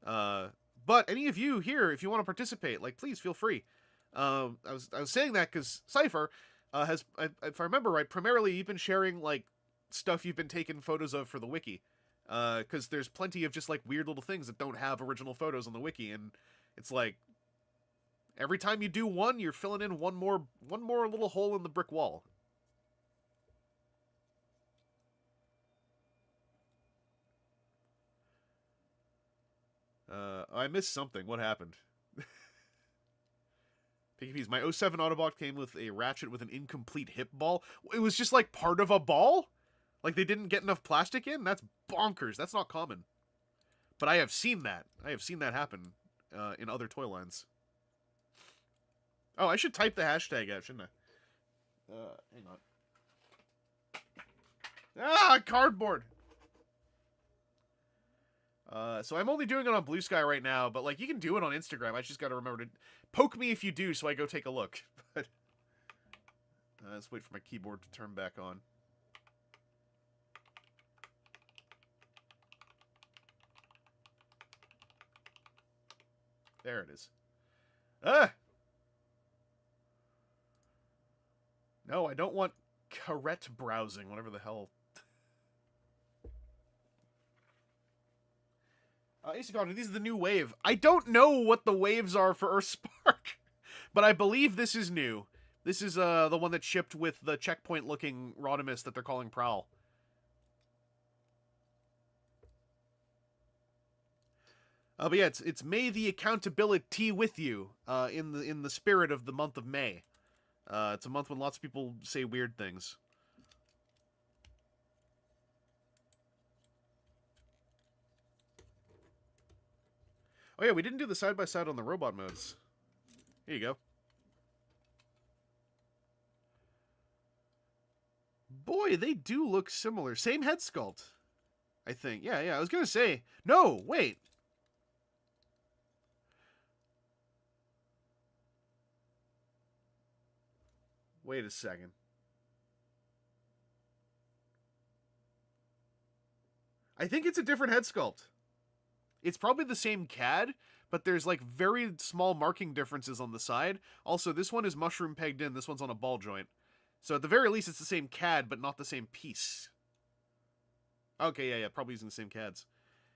S1: But any of you here, if you want to participate, like, please feel free. I was saying that because Cypher has, if I remember right, primarily you've been sharing like stuff you've been taking photos of for the wiki. Because there's plenty of just like weird little things that don't have original photos on the wiki, and it's like every time you do one, you're filling in one more little hole in the brick wall. I missed something. What happened? PKPs. My 07 Autobot came with a ratchet with an incomplete hip ball. It was just like part of a ball? Like they didn't get enough plastic in? That's bonkers. That's not common. But I have seen that. I have seen that happen in other toy lines. Oh, I should type the hashtag out, shouldn't I? Hang on. Ah, cardboard! So I'm only doing it on Blue Sky right now, but like you can do it on Instagram. I just gotta remember to poke me if you do, so I go take a look. But let's wait for my keyboard to turn back on. There it is. Ah! No, I don't want carrot browsing, whatever the hell. Ace these are the new wave. I don't know what the waves are for Earthspark, but I believe this is new. This is the one that shipped with the checkpoint-looking Rodimus that they're calling Prowl. But yeah, it's May the accountability with you, in the spirit of the month of May. It's a month when lots of people say weird things. Oh yeah, we didn't do the side-by-side on the robot modes. Here you go. Boy, they do look similar. Same head sculpt, I think. Yeah, I was gonna say. No, wait. Wait a second. I think it's a different head sculpt. It's probably the same CAD, but there's like very small marking differences on the side. Also, this one is mushroom pegged in, this one's on a ball joint. So at the very least, it's the same CAD, but not the same piece. Okay, yeah, probably using the same CADs.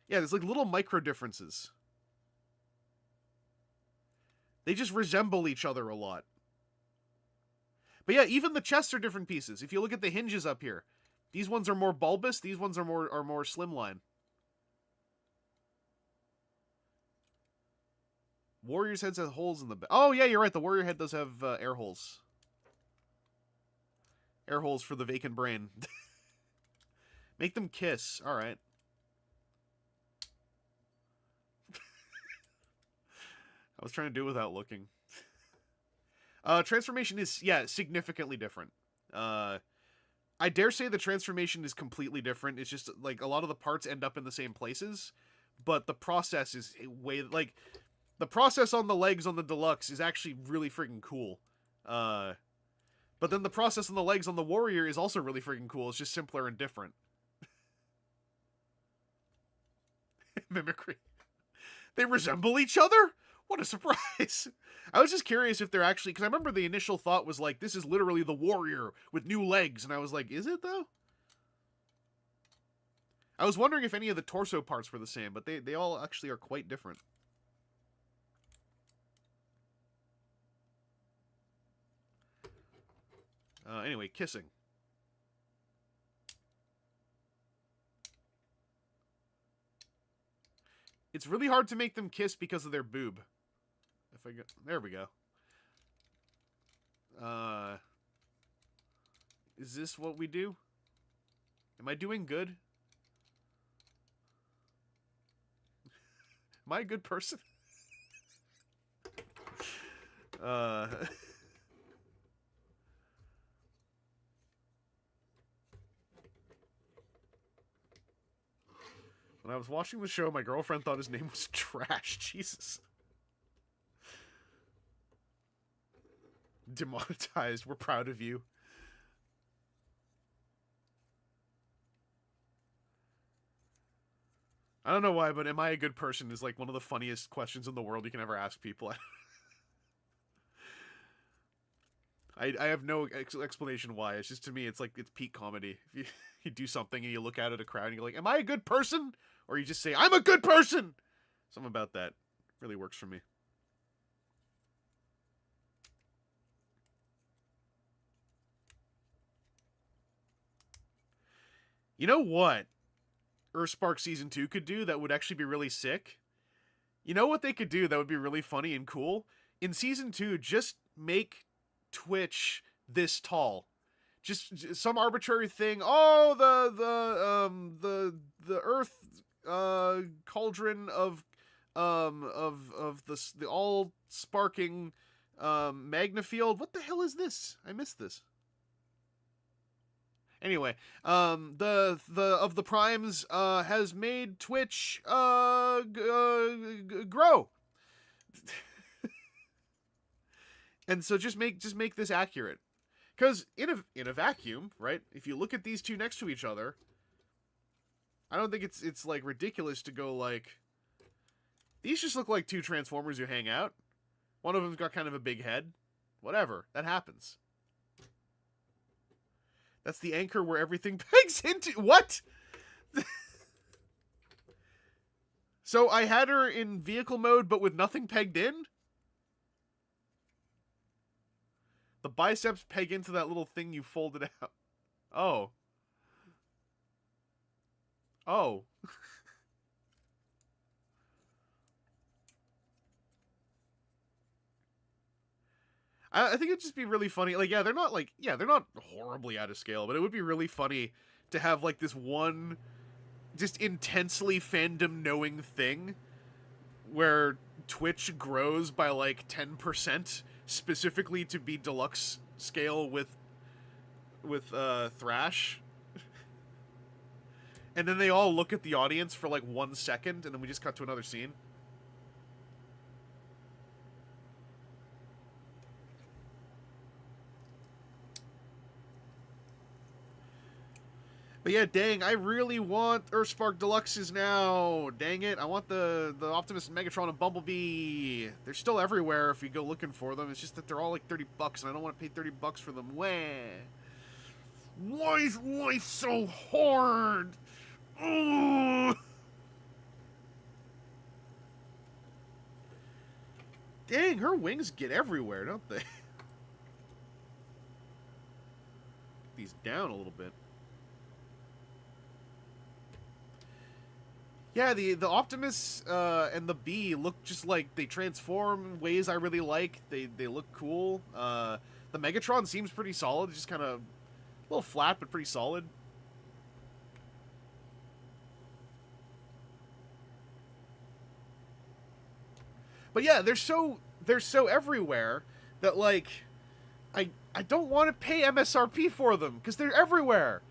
S1: Yeah, there's like little micro differences. They just resemble each other a lot. But yeah, even the chests are different pieces. If you look at the hinges up here, these ones are more bulbous, these ones are more slimline. Warrior's heads have holes in the back. Oh, yeah, you're right. The warrior head does have air holes. Air holes for the vacant brain. Make them kiss. All right. I was trying to do it without looking. Transformation is, yeah, significantly different. I dare say the transformation is completely different. It's just, like, a lot of the parts end up in the same places, but the process is way, like, the process on the legs on the Deluxe is actually really freaking cool. But then the process on the legs on the Warrior is also really freaking cool. It's just simpler and different. Mimicry. They resemble each other? What a surprise. I was just curious if they're actually... Because I remember the initial thought was like, this is literally the Warrior with new legs. And I was like, is it though? I was wondering if any of the torso parts were the same, but they all actually are quite different. Anyway, kissing. It's really hard to make them kiss because of their boob. If I go... There we go. Is this what we do? Am I doing good? Am I a good person? When I was watching the show, my girlfriend thought his name was Trash. Jesus. Demonetized. We're proud of you. I don't know why, but am I a good person is like one of the funniest questions in the world you can ever ask people. I have no explanation why. It's just, to me, it's like, it's peak comedy. If you do something and you look out at a crowd and you're like, am I a good person? Or you just say, I'm a good person! Something about that really works for me. You know what Earthspark Season 2 could do that would actually be really sick? You know what they could do that would be really funny and cool? In Season 2, just make Twitch this tall. Just some arbitrary thing. Oh, the Earth cauldron of the all sparking magna field. What the hell is this? I missed this. Anyway, the primes has made Twitch grow. And so just make this accurate. Cuz in a vacuum, right? If you look at these two next to each other, I don't think it's like ridiculous to go like, these just look like two Transformers who hang out. One of them's got kind of a big head. Whatever, that happens. That's the anchor where everything pegs into... What? So I had her in vehicle mode, but with nothing pegged in? The biceps peg into that little thing you folded out. Oh. Oh. I think it'd just be really funny. Like, they're not horribly out of scale, but it would be really funny to have like this one just intensely fandom knowing thing where Twitch grows by like 10% specifically to be deluxe scale with Thrash. And then they all look at the audience for like 1 second and then we just cut to another scene. But yeah, dang, I really want Earthspark Deluxes now. Dang it, I want the Optimus, Megatron, and Bumblebee. They're still everywhere if you go looking for them. It's just that they're all like $30, and I don't want to pay $30 for them. Why is life so hard? Ugh. Dang, her wings get everywhere, don't they? These down a little bit. Yeah, the Optimus and the Bee look just like they transform in ways I really like. They look cool. The Megatron seems pretty solid. Just kind of a little flat, but pretty solid. But yeah, they're so everywhere that like I don't want to pay MSRP for them because they're everywhere.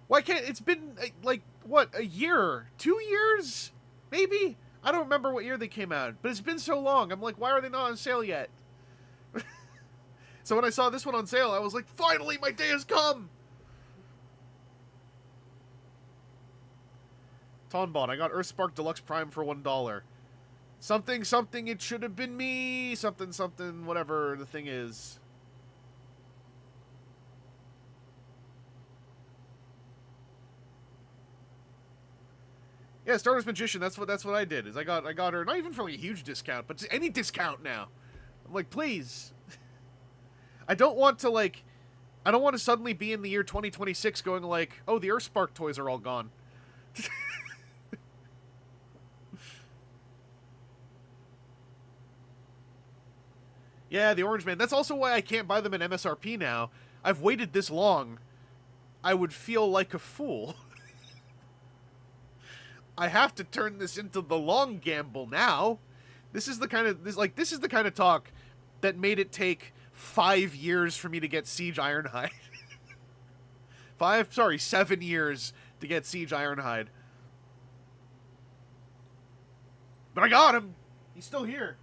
S1: Why can't... It's been, like, what, a year? 2 years? Maybe? I don't remember what year they came out, but it's been so long. I'm like, why are they not on sale yet? So when I saw this one on sale, I was like, finally, my day has come! Tonbon, I got Earthspark Deluxe Prime for $1. Something, something, it should have been me! Something, something, whatever the thing is. Yeah, Stardust Magician. That's what I did. Is I got her not even for like a huge discount, but any discount now. I'm like, please. I don't want to suddenly be in the year 2026 going like, oh, the Earthspark toys are all gone. Yeah, the Orange Man. That's also why I can't buy them at MSRP now. I've waited this long. I would feel like a fool. I have to turn this into the long gamble now. This is the kind of talk that made it take 5 years for me to get Siege Ironhide. 7 years to get Siege Ironhide. But I got him. He's still here.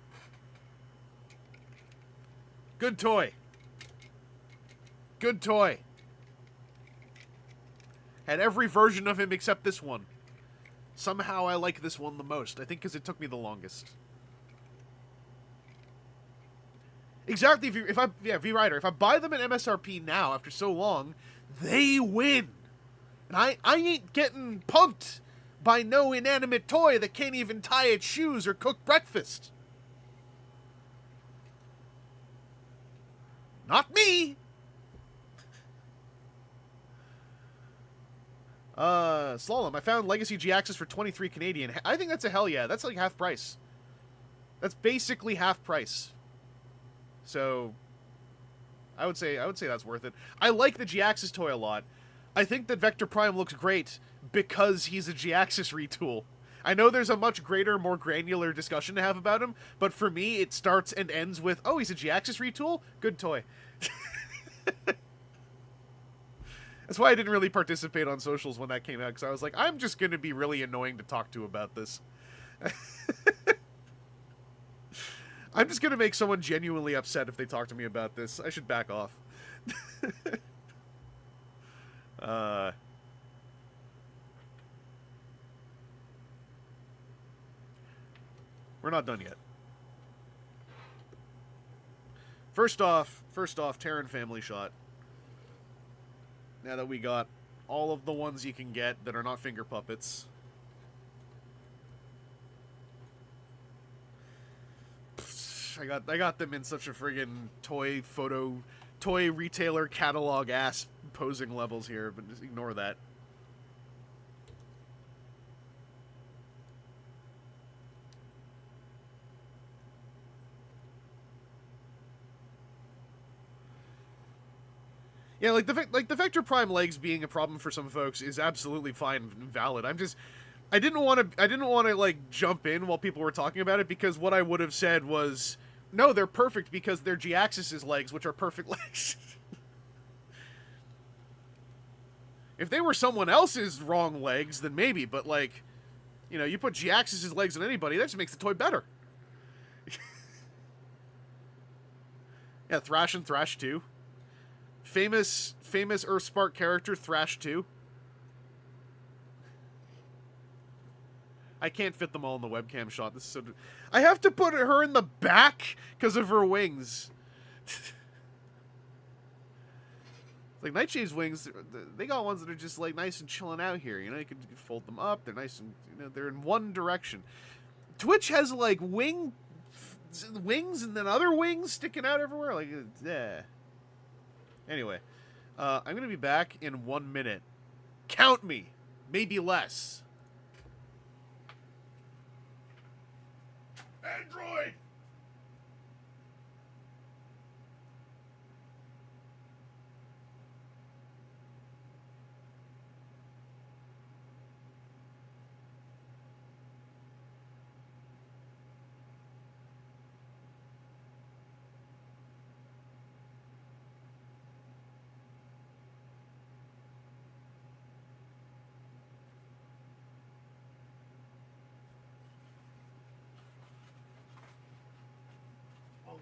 S1: Good toy. Good toy. Had every version of him except this one. Somehow I like this one the most. I think because it took me the longest. Exactly. V-Rider. If I buy them at MSRP now after so long, they win. And I ain't getting punked by no inanimate toy that can't even tie its shoes or cook breakfast. Not me. Slalom. I found Legacy G-Axis for 23 Canadian. I think that's a hell yeah. That's like half price. That's basically half price. So, I would say that's worth it. I like the G-Axis toy a lot. I think that Vector Prime looks great because he's a G-Axis retool. I know there's a much greater, more granular discussion to have about him, but for me, it starts and ends with, oh, he's a G-Axis retool? Good toy. That's why I didn't really participate on socials when that came out, because I was like, I'm just going to be really annoying to talk to about this. I'm just going to make someone genuinely upset if they talk to me about this. I should back off. We're not done yet. First off, Terran family shot. Now that we got all of the ones you can get that are not finger puppets. I got them in such a friggin' toy retailer catalog ass posing levels here, but just ignore that. Yeah, like the Vector Prime legs being a problem for some folks is absolutely fine and valid. I didn't want to like jump in while people were talking about it, because what I would have said was, no, they're perfect because they're G-Axis's legs, which are perfect legs. If they were someone else's wrong legs, then maybe, but like, you know, you put G-Axis's legs on anybody, that just makes the toy better. Yeah, Thrash and Thrash 2. Famous Earthspark character, Thrash 2. I can't fit them all in the webcam shot. This is so... I have to put her in the back because of her wings. Like, Nightshade's wings, they got ones that are just, like, nice and chilling out here. You know, you can fold them up. They're nice and, you know, they're in one direction. Twitch has, like, wings and then other wings sticking out everywhere. Like, yeah. Anyway, I'm going to be back in 1 minute. Count me. Maybe less. Android!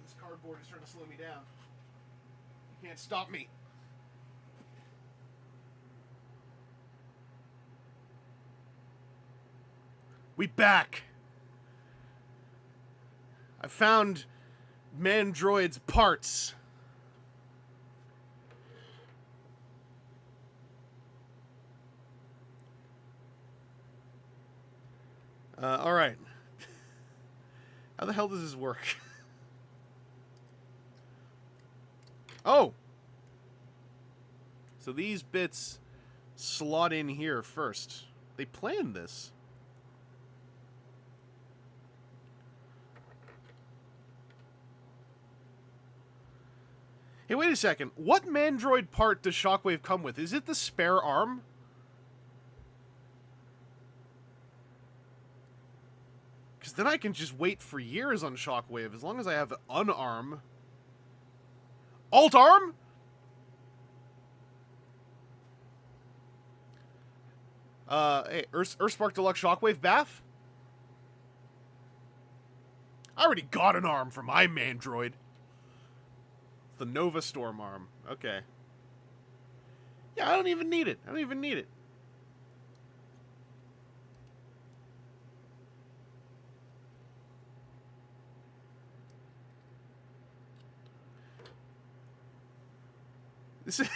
S1: This cardboard is trying to slow me down. You can't stop me. We back. I found Mandroid's parts. All right. How the hell does this work? Oh! So these bits slot in here first. They planned this. Hey, wait a second. What Mandroid part does Shockwave come with? Is it the spare arm? Because then I can just wait for years on Shockwave as long as I have an arm. Alt arm? Hey, Earthspark Deluxe Shockwave Bath? I already got an arm for my Mandroid. The Nova Storm arm. Okay. Yeah, I don't even need it. I don't even need it. This is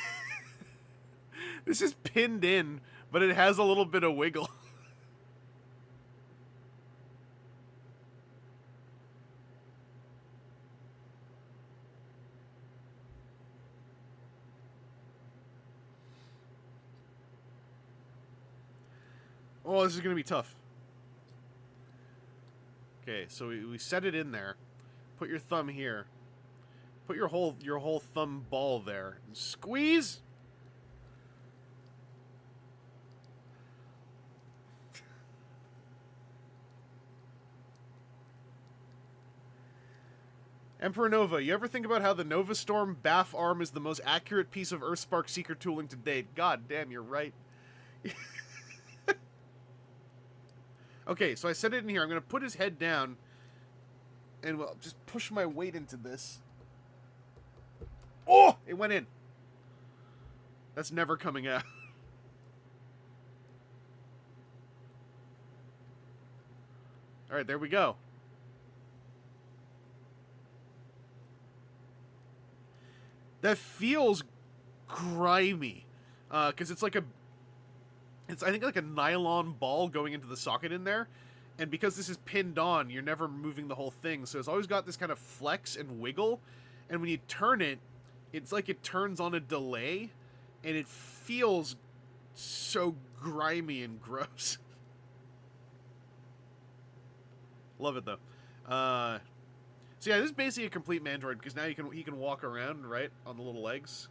S1: this is pinned in, but it has a little bit of wiggle. Oh, this is gonna be tough. Okay, so we set it in there. Put your thumb here. Put your whole thumb ball there. Squeeze. Emperor Nova, you ever think about how the Nova Storm Bath arm is the most accurate piece of Earthspark Seeker tooling to date? God damn, you're right. Okay, so I set it in here. I'm going to put his head down, and we'll just push my weight into this. Oh! It went in. That's never coming out. Alright, there we go. That feels grimy. Because it's like it's, I think, like a nylon ball going into the socket in there. And because this is pinned on, you're never moving the whole thing. So it's always got this kind of flex and wiggle. And when you turn it, it's like it turns on a delay. And it feels so grimy and gross. Love it, though. So yeah, this is basically a complete Mandroid. Because now he can walk around, right, on the little legs.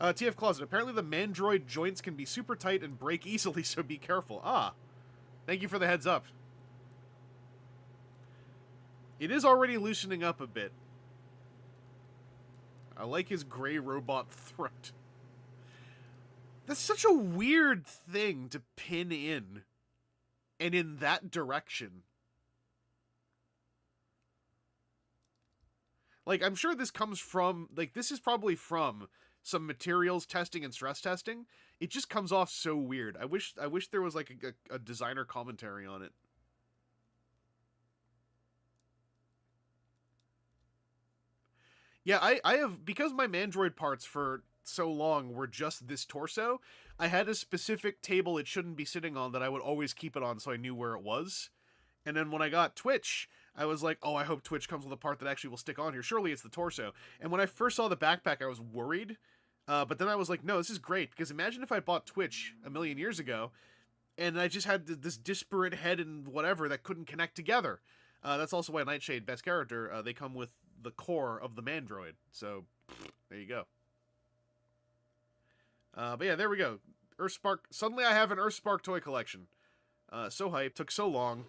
S1: TF Closet. Apparently the Mandroid joints can be super tight and break easily, so be careful. Ah. Thank you for the heads up. It is already loosening up a bit. I like his gray robot throat. That's such a weird thing to pin in. And in that direction. Like, I'm sure this comes from... Like, this is probably from... some materials testing and stress testing. It just comes off so weird. I wish there was like a designer commentary on it. Yeah, I have, because my Mandroid parts for so long were just this torso, I had a specific table it shouldn't be sitting on that I would always keep it on so I knew where it was. And then when I got Twitch, I was like, oh, I hope Twitch comes with a part that actually will stick on here. Surely it's the torso. And when I first saw the backpack, I was worried. But then I was like, no, this is great. Because imagine if I bought Twitch a million years ago, and I just had this disparate head and whatever that couldn't connect together. That's also why Nightshade, best character, they come with the core of the Mandroid. So, there you go. But yeah, there we go. Earthspark. Suddenly I have an Earthspark toy collection. So hyped. Took so long.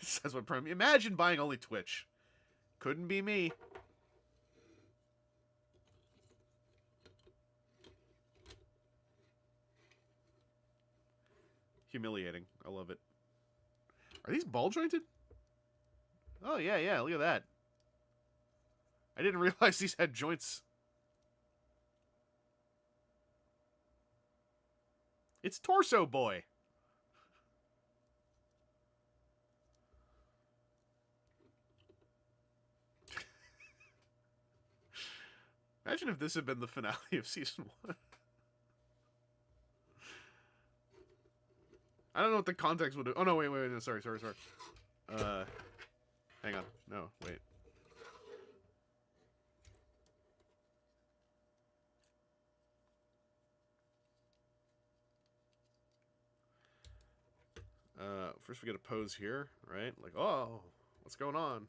S1: Says what Prime. Imagine buying only Twitch. Couldn't be me. Humiliating. I love it. Are these ball jointed? Oh, yeah, yeah. Look at that. I didn't realize these had joints. It's Torso Boy. Imagine if this had been the finale of Season 1. I don't know what the context would do. Oh, no, wait, no, sorry. Hang on. No, wait. First we get a pose here, right? Like, oh, what's going on?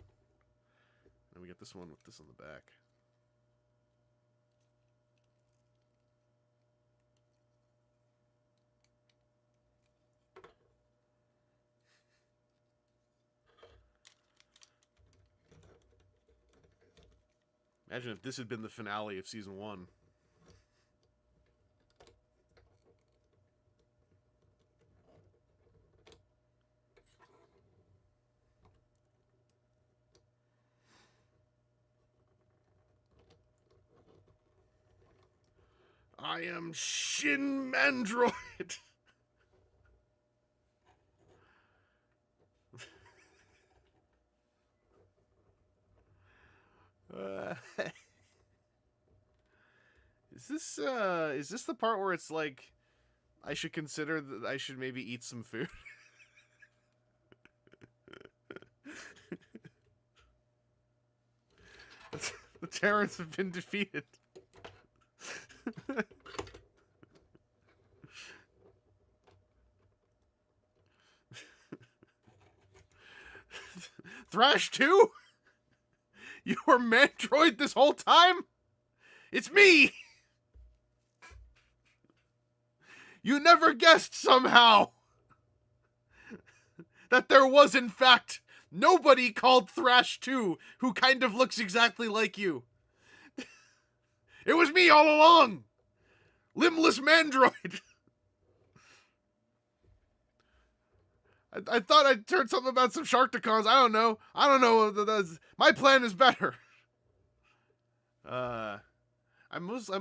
S1: Then we get this one with this on the back. Imagine if this had been the finale of season 1. I am Shin Mandroid. Is this the part where it's like I should consider that I should maybe eat some food? The Terrans have been defeated. Thrash 2? You were Mandroid this whole time? It's me! You never guessed somehow that there was, in fact, nobody called Thrash 2 who kind of looks exactly like you. It was me all along! Limbless Mandroid! I thought I'd heard something about some Sharkticons. I don't know. My plan is better. I'm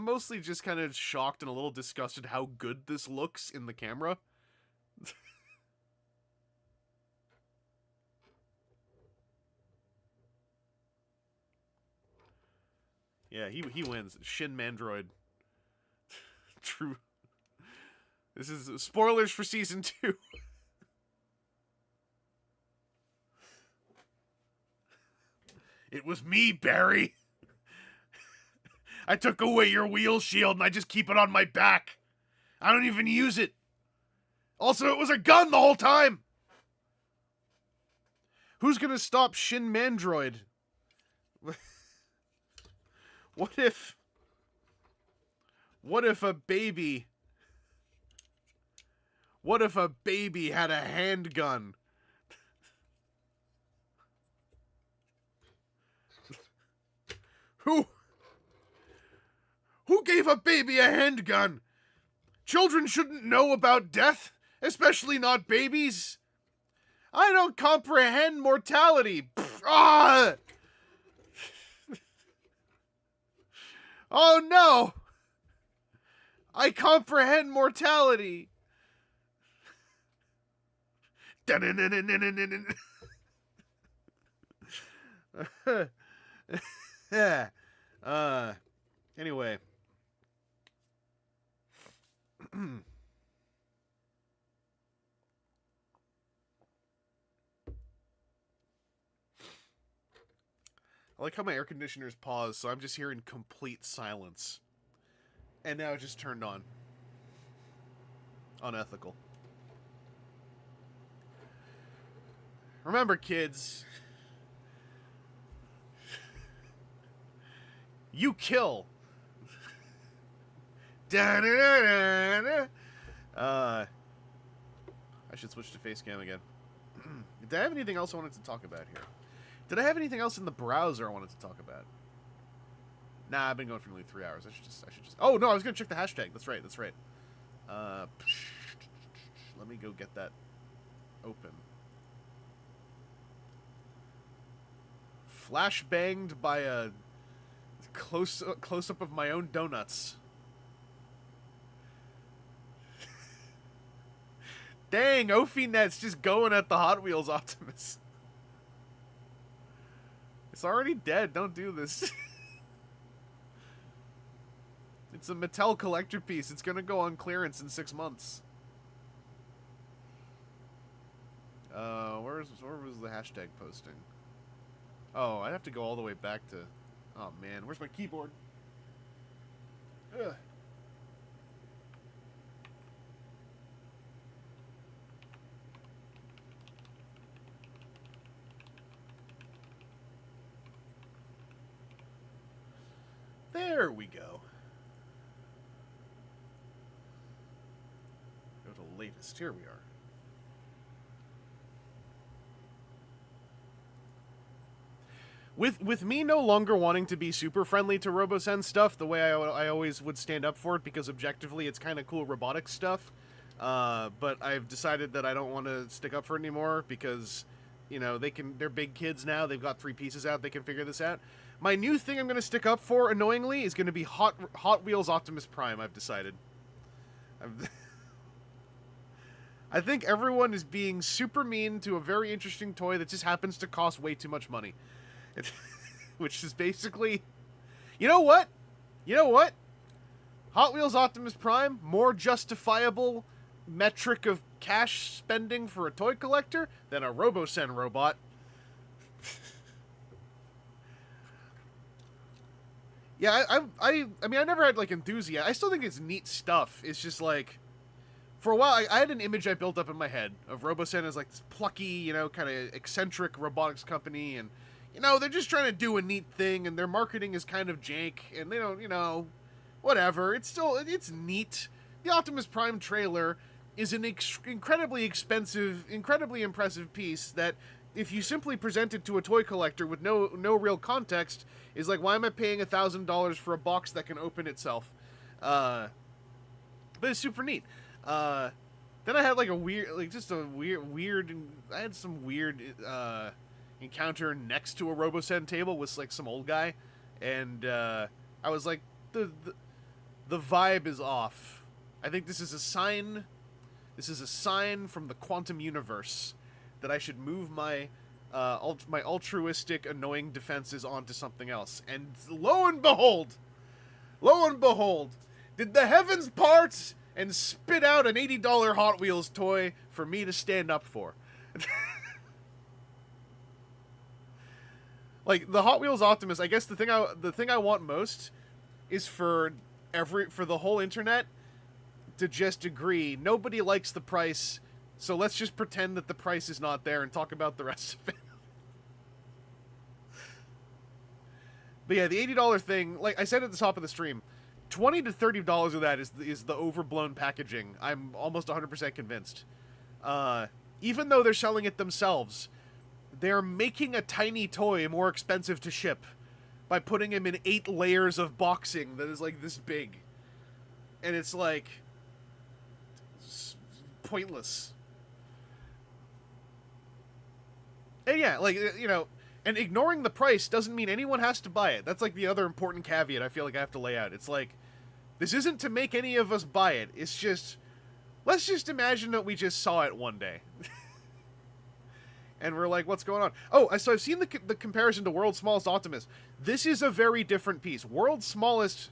S1: mostly just kind of shocked and a little disgusted how good this looks in the camera. Yeah, he wins. Shin Mandroid. True. This is spoilers for season 2. It was me, Barry. I took away your wheel shield and I just keep it on my back. I don't even use it. Also, it was a gun the whole time. Who's gonna stop Shin Mandroid? What if a baby... What if a baby had a handgun? Who gave a baby a handgun? Children shouldn't know about death, especially not babies. I don't comprehend mortality. Ah! Oh no! I comprehend mortality. Yeah. Anyway. I like how my air conditioner's paused, so I'm just hearing complete silence. And now it just turned on. Unethical. Remember, kids. You kill. I should switch to face cam again. Did I have anything else I wanted to talk about here? Did I have anything else in the browser I wanted to talk about? Nah, I've been going for nearly 3 hours. I should just. Oh no, I was gonna check the hashtag. That's right. Let me go get that open. Flash banged by a close up of my own donuts. Dang, Ophinet's just going at the Hot Wheels Optimus. It's already dead. Don't do this. It's a Mattel collector piece. It's gonna go on clearance in 6 months. Where was the hashtag posting? Oh, I'd have to go all the way back to... Oh, man. Where's my keyboard? Ugh. There we go. Go to latest. Here we are. With me no longer wanting to be super friendly to RoboSense stuff, the way I always would stand up for it, because objectively it's kind of cool robotics stuff, but I've decided that I don't want to stick up for it anymore, because, you know, they're big kids now, they've got 3 pieces out, they can figure this out. My new thing I'm going to stick up for, annoyingly, is going to be Hot Wheels Optimus Prime, I've decided. I think everyone is being super mean to a very interesting toy that just happens to cost way too much money. Which is basically... You know what? Hot Wheels Optimus Prime, more justifiable metric of cash spending for a toy collector than a RoboSen robot. Yeah, I mean, I never had, like, enthusiasm. I still think it's neat stuff. It's just, like... For a while, I had an image I built up in my head of RoboSen as, like, this plucky, you know, kind of eccentric robotics company, and... You know, they're just trying to do a neat thing, and their marketing is kind of jank, and they don't, you know, whatever. It's neat. The Optimus Prime trailer is an incredibly expensive, incredibly impressive piece that, if you simply present it to a toy collector with no real context, is like, why am I paying $1,000 for a box that can open itself? But it's super neat. Then I had, like, I had some weird, encounter next to a RoboSen table with, like, some old guy, and I was like, the vibe is off. I think this is a sign from the quantum universe that I should move my my altruistic annoying defenses onto something else. And lo and behold, did the heavens part and spit out an $80 Hot Wheels toy for me to stand up for. Like, the Hot Wheels Optimus, I guess the thing I want most is for the whole internet to just agree, nobody likes the price, so let's just pretend that the price is not there and talk about the rest of it. But yeah, the $80 thing, like I said at the top of the stream, $20 to $30 of that is the overblown packaging. I'm almost 100% convinced. Even though they're selling it themselves, they're making a tiny toy more expensive to ship by putting him in 8 layers of boxing that is, like, this big. And it's, like, pointless. And yeah, like, you know, and ignoring the price doesn't mean anyone has to buy it. That's, like, the other important caveat I feel like I have to lay out. It's like, this isn't to make any of us buy it. It's just, let's just imagine that we just saw it one day. And we're like, what's going on? Oh, so I've seen the comparison to World's Smallest Optimus. This is a very different piece. World's Smallest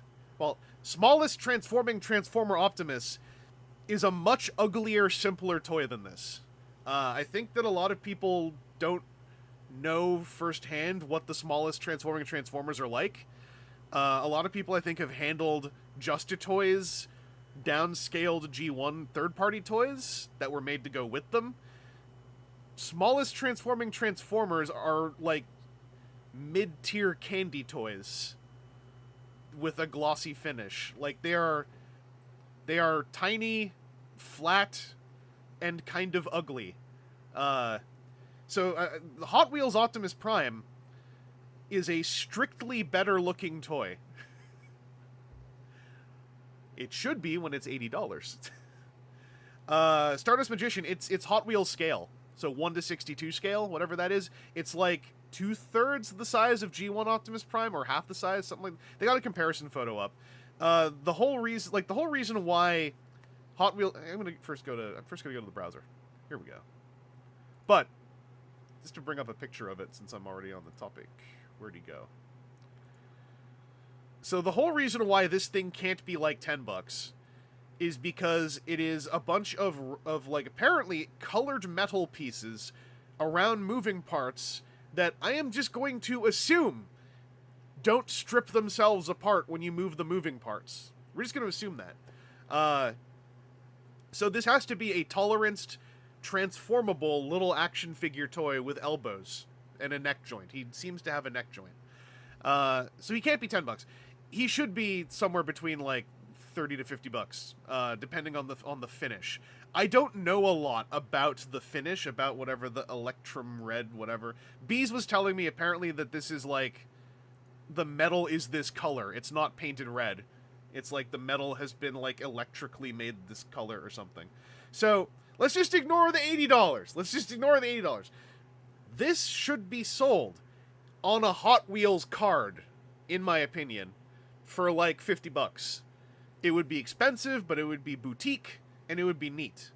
S1: Transforming Transformer Optimus is a much uglier, simpler toy than this. I think that a lot of people don't know firsthand what the smallest Transforming Transformers are like. A lot of people, I think, have handled Just-A-Toys downscaled G1 third-party toys that were made to go with them. Smallest Transforming Transformers are, like, mid-tier candy toys with a glossy finish. Like, they are tiny, flat, and kind of ugly. So Hot Wheels Optimus Prime is a strictly better-looking toy. It should be when it's $80. Stardust Magician, it's Hot Wheels scale. So 1 to 62 scale, whatever that is. It's like 2/3 the size of G1 Optimus Prime, or half the size, something like. They got a comparison photo up. The whole reason why Hot Wheels. I'm gonna first go to the browser. Here we go. But just to bring up a picture of it, since I'm already on the topic, where'd he go? So the whole reason why this thing can't be like $10 is because it is a bunch of like, apparently colored metal pieces around moving parts that I am just going to assume don't strip themselves apart when you move the moving parts. We're just going to assume that. So this has to be a toleranced, transformable little action figure toy with elbows and a neck joint. He seems to have a neck joint. So he can't be $10. he should be somewhere between like 30 to 50 bucks, depending on the finish. I don't know a lot about the finish, about whatever the Electrum Red, whatever. Bees was telling me apparently that this is like, the metal is this color. It's not painted red. It's like the metal has been like electrically made this color or something. So let's just ignore the $80. Let's just ignore the $80. This should be sold on a Hot Wheels card, in my opinion, for like 50 bucks. It would be expensive, but it would be boutique, and it would be neat.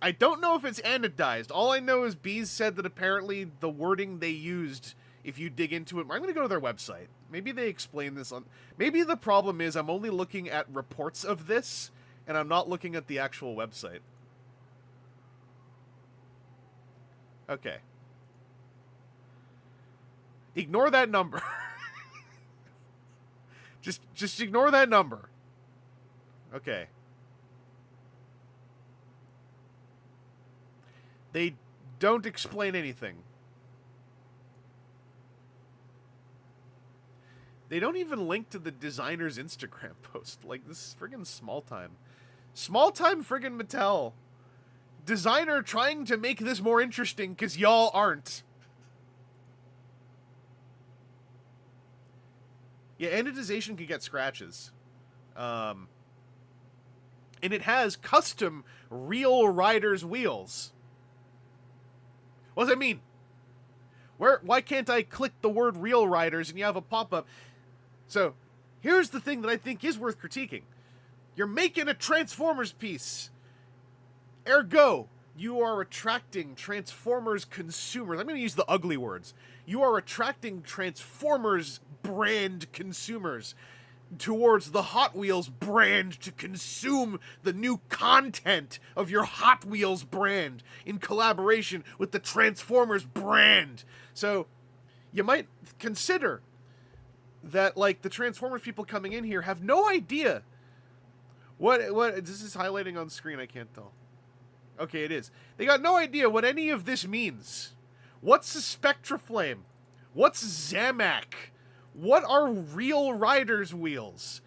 S1: I don't know if it's anodized. All I know is Bees said that apparently the wording they used, if you dig into it, I'm going to go to their website. Maybe they explain this on... Maybe the problem is I'm only looking at reports of this, and I'm not looking at the actual website. Okay. Ignore that number. Just ignore that number. Okay. They don't explain anything. They don't even link to the designer's Instagram post. Like, this is friggin' small time. Small time friggin' Mattel. Designer trying to make this more interesting because y'all aren't. Yeah, anodization can get scratches. And it has custom real riders wheels. What does that mean? Why can't I click the word real riders and you have a pop-up? So, here's the thing that I think is worth critiquing. You're making a Transformers piece. Ergo, you are attracting Transformers consumers. I'm going to use the ugly words. You are attracting Transformers brand consumers towards the Hot Wheels brand to consume the new content of your Hot Wheels brand in collaboration with the Transformers brand. So, you might consider that, like, the Transformers people coming in here have no idea what this is highlighting on screen. I can't tell. Okay, it is. They got no idea what any of this means. What's a Spectraflame? What's Zamak? What are real riders wheels?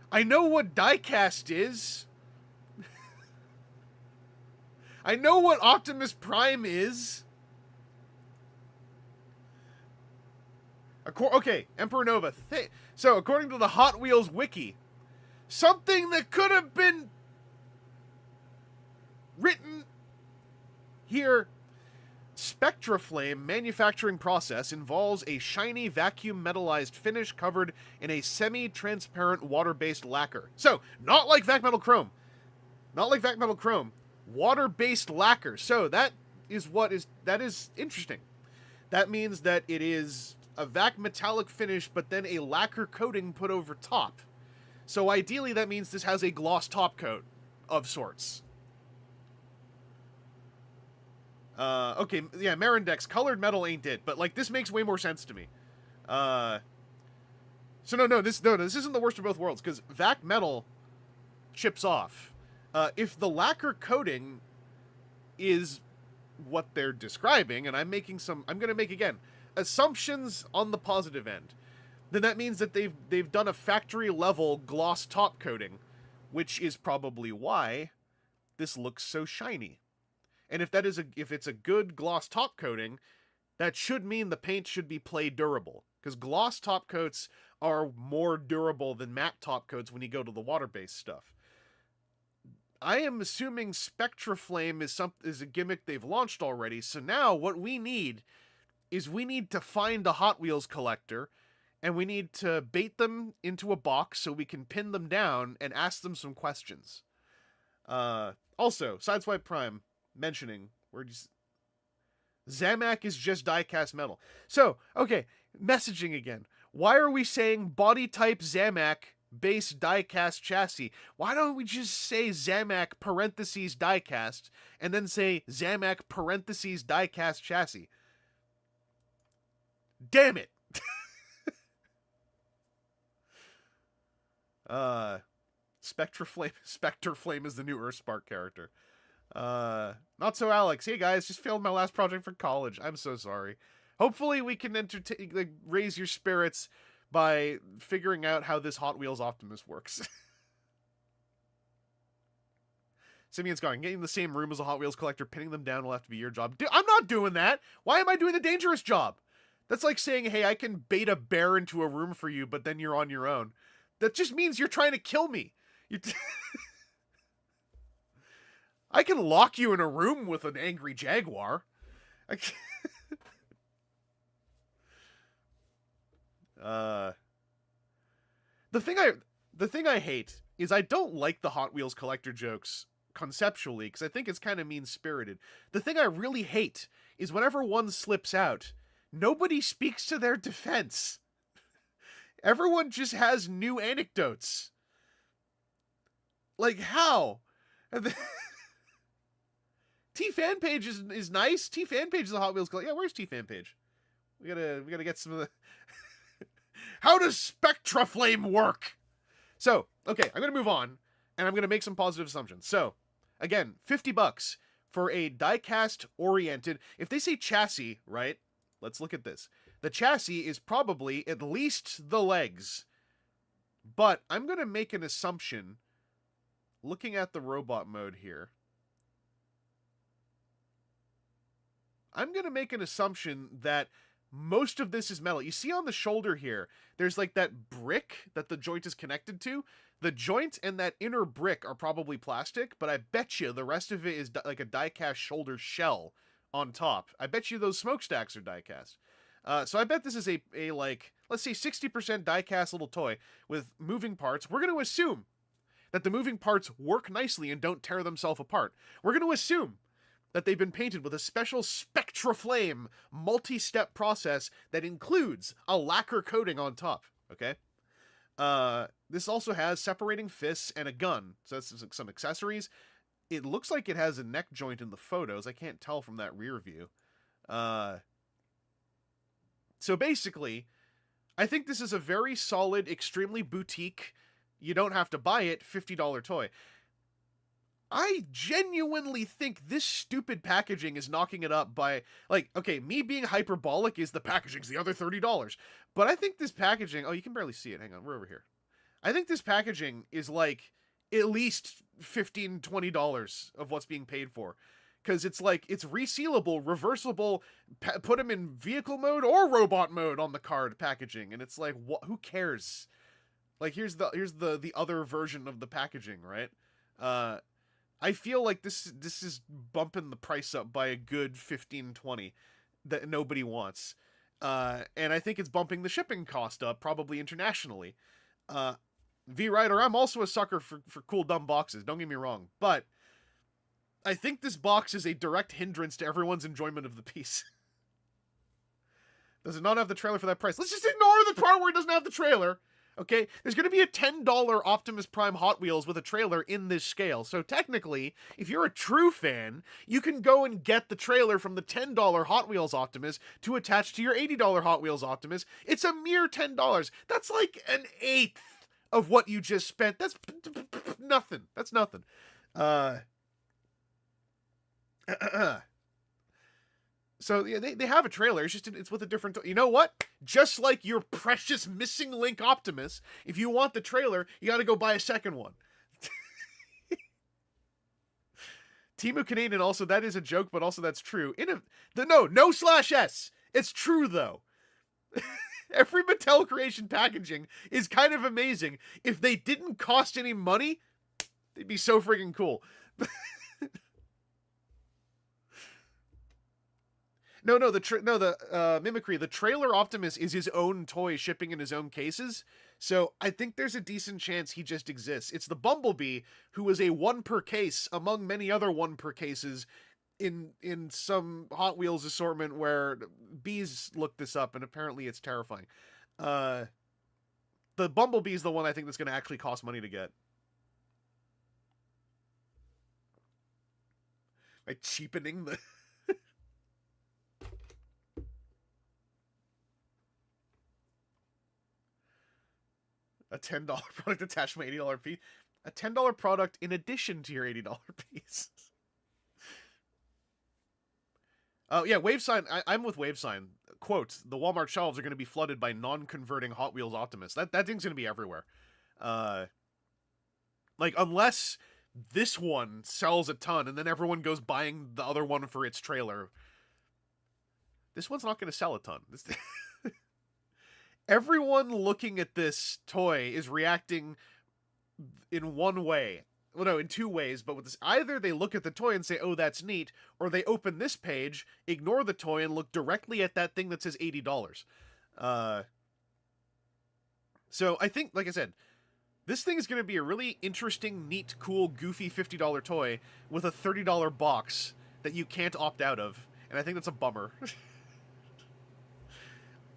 S1: I know what diecast is. I know what Optimus Prime is. Okay, Emperor Nova. So, according to the Hot Wheels wiki, something that could have been written here. Spectraflame manufacturing process involves a shiny vacuum metallized finish covered in a semi-transparent water-based lacquer. So, not like Vac Metal Chrome. Not like Vac Metal Chrome. Water-based lacquer. So, that is interesting. That means that it is a vac metallic finish, but then a lacquer coating put over top. So ideally that means this has a gloss top coat of sorts. Okay, yeah, Marindex, colored metal ain't it, but like this makes way more sense to me. So no, this isn't the worst of both worlds, because vac metal chips off. If the lacquer coating is what they're describing, and I'm gonna make again assumptions on the positive end, then that means that they've done a factory level gloss top coating, which is probably why this looks so shiny. And if it's a good gloss top coating, that should mean the paint should be play durable, because gloss top coats are more durable than matte top coats when you go to the water-based stuff. I am assuming Spectraflame is a gimmick they've launched already, so now what we need is we need to find a Hot Wheels collector, and we need to bait them into a box so we can pin them down and ask them some questions. Also, Sideswipe Prime mentioning, Zamak is just die-cast metal. So, okay, messaging again. Why are we saying body type Zamak base die-cast chassis? Why don't we just say Zamak parentheses die-cast and then say Zamak parentheses die-cast chassis? Damn it! Spectraflame is the new Earthspark character. Not so Alex. Hey guys, just failed my last project for college. I'm so sorry. Hopefully we can raise your spirits by figuring out how this Hot Wheels Optimus works. Simeon's going, getting in the same room as a Hot Wheels collector, pinning them down will have to be your job. I'm not doing that. Why am I doing the dangerous job? That's like saying, hey, I can bait a bear into a room for you, but then you're on your own. That just means you're trying to kill me. I can lock you in a room with an angry jaguar. The thing I hate is I don't like the Hot Wheels collector jokes conceptually, because I think it's kind of mean-spirited. The thing I really hate is whenever one slips out, nobody speaks to their defense. Everyone just has new anecdotes. Like, how? T-Fanpage is nice. T-Fanpage is a Hot Wheels collector. Yeah, where's T-Fanpage? We gotta get some of the... How does Spectraflame work? So, okay, I'm gonna move on, and I'm gonna make some positive assumptions. So, again, $50 for a die-cast oriented... If they say chassis, right? Let's look at this. The chassis is probably at least the legs. But I'm gonna make an assumption, looking at the robot mode here. I'm gonna make an assumption that most of this is metal. You see on the shoulder here, there's like that brick that the joint is connected to. The joint and that inner brick are probably plastic, but I bet you the rest of it is like a die-cast shoulder shell on top. I bet you those smokestacks are die-cast. So I bet this is a like, let's say 60% die-cast little toy with moving parts. We're going to assume that the moving parts work nicely and don't tear themselves apart. We're going to assume that they've been painted with a special Spectraflame multi-step process that includes a lacquer coating on top, okay? This also has separating fists and a gun, so that's some accessories. It looks like it has a neck joint in the photos. I can't tell from that rear view. So basically, I think this is a very solid, extremely boutique, you don't have to buy it, $50 toy. I genuinely think this stupid packaging is knocking it up by, like, okay, me being hyperbolic is the packaging's the other $30. But I think this packaging, oh, you can barely see it. Hang on, we're over here. I think this packaging is like at least $15, $20 of what's being paid for. Because it's like, it's resealable, reversible, put them in vehicle mode or robot mode on the card packaging. And it's like, what? Who cares? Like, here's the other version of the packaging, right? I feel like this is bumping the price up by a good $15, $20 that nobody wants. And I think it's bumping the shipping cost up, probably internationally. V-Rider, I'm also a sucker for cool, dumb boxes, don't get me wrong. But I think this box is a direct hindrance to everyone's enjoyment of the piece. Does it not have the trailer for that price? Let's just ignore the part where it doesn't have the trailer. Okay, there's going to be a $10 Optimus Prime Hot Wheels with a trailer in this scale. So technically, if you're a true fan, you can go and get the trailer from the $10 Hot Wheels Optimus to attach to your $80 Hot Wheels Optimus. It's a mere $10. That's like an eighth of what you just spent. That's nothing. That's nothing. So yeah, they have a trailer. It's just it's with a different. You know what? Just like your precious missing link Optimus, if you want the trailer, you got to go buy a second one. Timu Canadian also, that is a joke, but also that's true. No /S. It's true though. Every Mattel creation packaging is kind of amazing. If they didn't cost any money, they'd be so freaking cool. The Mimicry, the trailer Optimus is his own toy shipping in his own cases, so I think there's a decent chance he just exists. It's the Bumblebee, who is a one per case among many other one per cases in some Hot Wheels assortment where bees looked this up, and apparently it's terrifying. The Bumblebee is the one I think that's going to actually cost money to get. By cheapening the... A $10 product attached to my $80 piece. A $10 product in addition to your $80 piece. Oh, yeah, WaveSign. I'm with WaveSign. quote, the Walmart shelves are going to be flooded by non-converting Hot Wheels Optimus. That thing's going to be everywhere. Like, unless this one sells a ton and then everyone goes buying the other one for its trailer, this one's not going to sell a ton. Everyone looking at this toy is reacting in one way. Well, no, in two ways, but with this, either they look at the toy and say, oh, that's neat, or they open this page, ignore the toy, and look directly at that thing that says $80. So I think, like I said, this thing is going to be a really interesting, neat, cool, goofy $50 toy with a $30 box that you can't opt out of, and I think that's a bummer.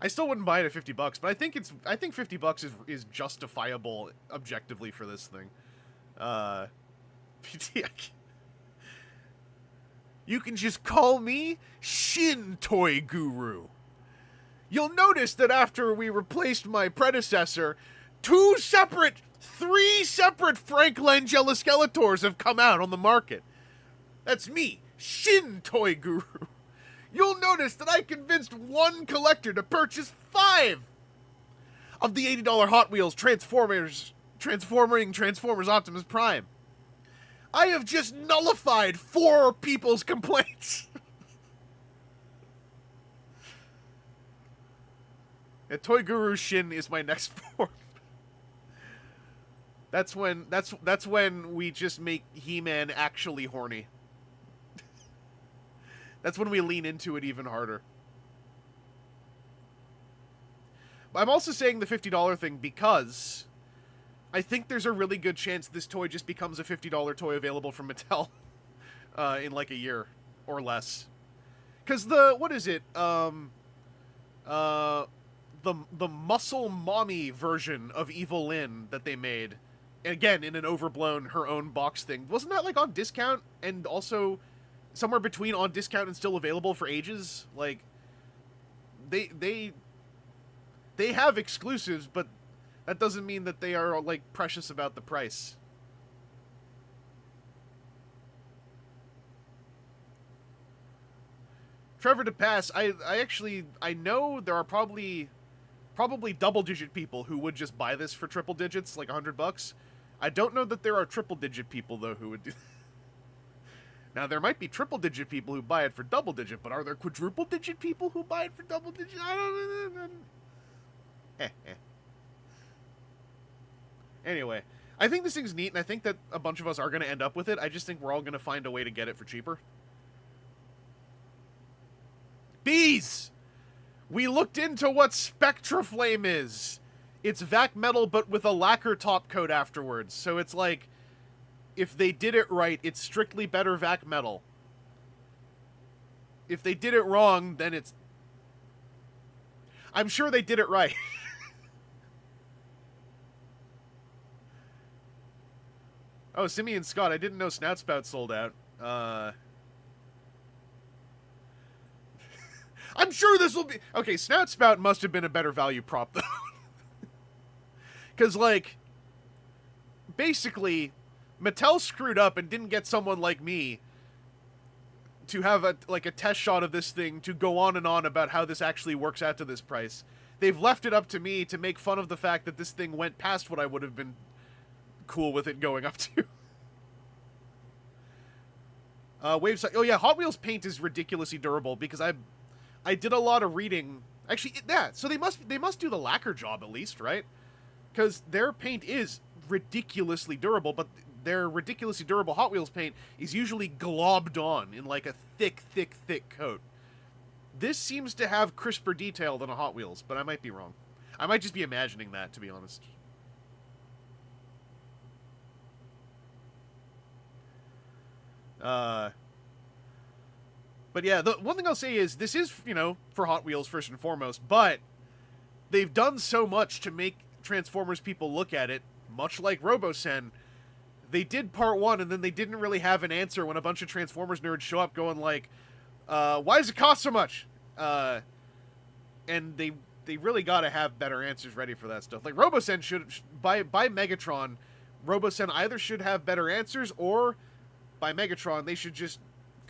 S1: I still wouldn't buy it at $50, but I think $50 is justifiable objectively for this thing. You can just call me Shin Toy Guru. You'll notice that after we replaced my predecessor, three separate Frank Langella Skeletors have come out on the market. That's me, Shin Toy Guru. You'll notice that I convinced one collector to purchase 5 of the $80 Hot Wheels Transformers Optimus Prime. I have just nullified 4 people's complaints. And Toy Guru Shin is my next form. That's when we just make He-Man actually horny. That's when we lean into it even harder. But I'm also saying the $50 thing because I think there's a really good chance this toy just becomes a $50 toy available from Mattel in like a year or less. Because what is it? The Muscle Mommy version of Evil Lynn that they made, again in an overblown her own box thing, wasn't that like on discount and also somewhere between on discount and still available for ages? Like, they have exclusives, but that doesn't mean that they are, like, precious about the price. Trevor DePass, I know there are probably double-digit people who would just buy this for triple digits, like $100. I don't know that there are triple-digit people, though, who would do that. Now, there might be triple-digit people who buy it for double-digit, but are there quadruple-digit people who buy it for double-digit? I don't know. Anyway, I think this thing's neat, and I think that a bunch of us are going to end up with it. I just think we're all going to find a way to get it for cheaper. Bees! We looked into what Spectra Flame is. It's vac metal, but with a lacquer top coat afterwards. So it's like, if they did it right, it's strictly better vac metal. If they did it wrong, then it's... I'm sure they did it right. Oh, Simeon Scott, I didn't know Snout Spout sold out. I'm sure this will be... Okay, Snout Spout must have been a better value prop, though. Because, like, basically, Mattel screwed up and didn't get someone like me to have a test shot of this thing to go on and on about how this actually works out to this price. They've left it up to me to make fun of the fact that this thing went past what I would have been cool with it going up to. Waves. Oh yeah, Hot Wheels paint is ridiculously durable because I did a lot of reading. Actually, yeah. So they must do the lacquer job at least, right? Because their paint is ridiculously durable, but their ridiculously durable Hot Wheels paint is usually globbed on in like a thick coat. This seems to have crisper detail than a Hot Wheels, but I might be wrong. I might just be imagining that, to be honest. But yeah, the one thing I'll say is this is, for Hot Wheels first and foremost, but they've done so much to make Transformers people look at it, much like Robosen. They did part 1, and then they didn't really have an answer when a bunch of Transformers nerds show up going like, why does it cost so much? And they really got to have better answers ready for that stuff. Like, Robosen should, by Megatron, Robosen either should have better answers, or by Megatron, they should just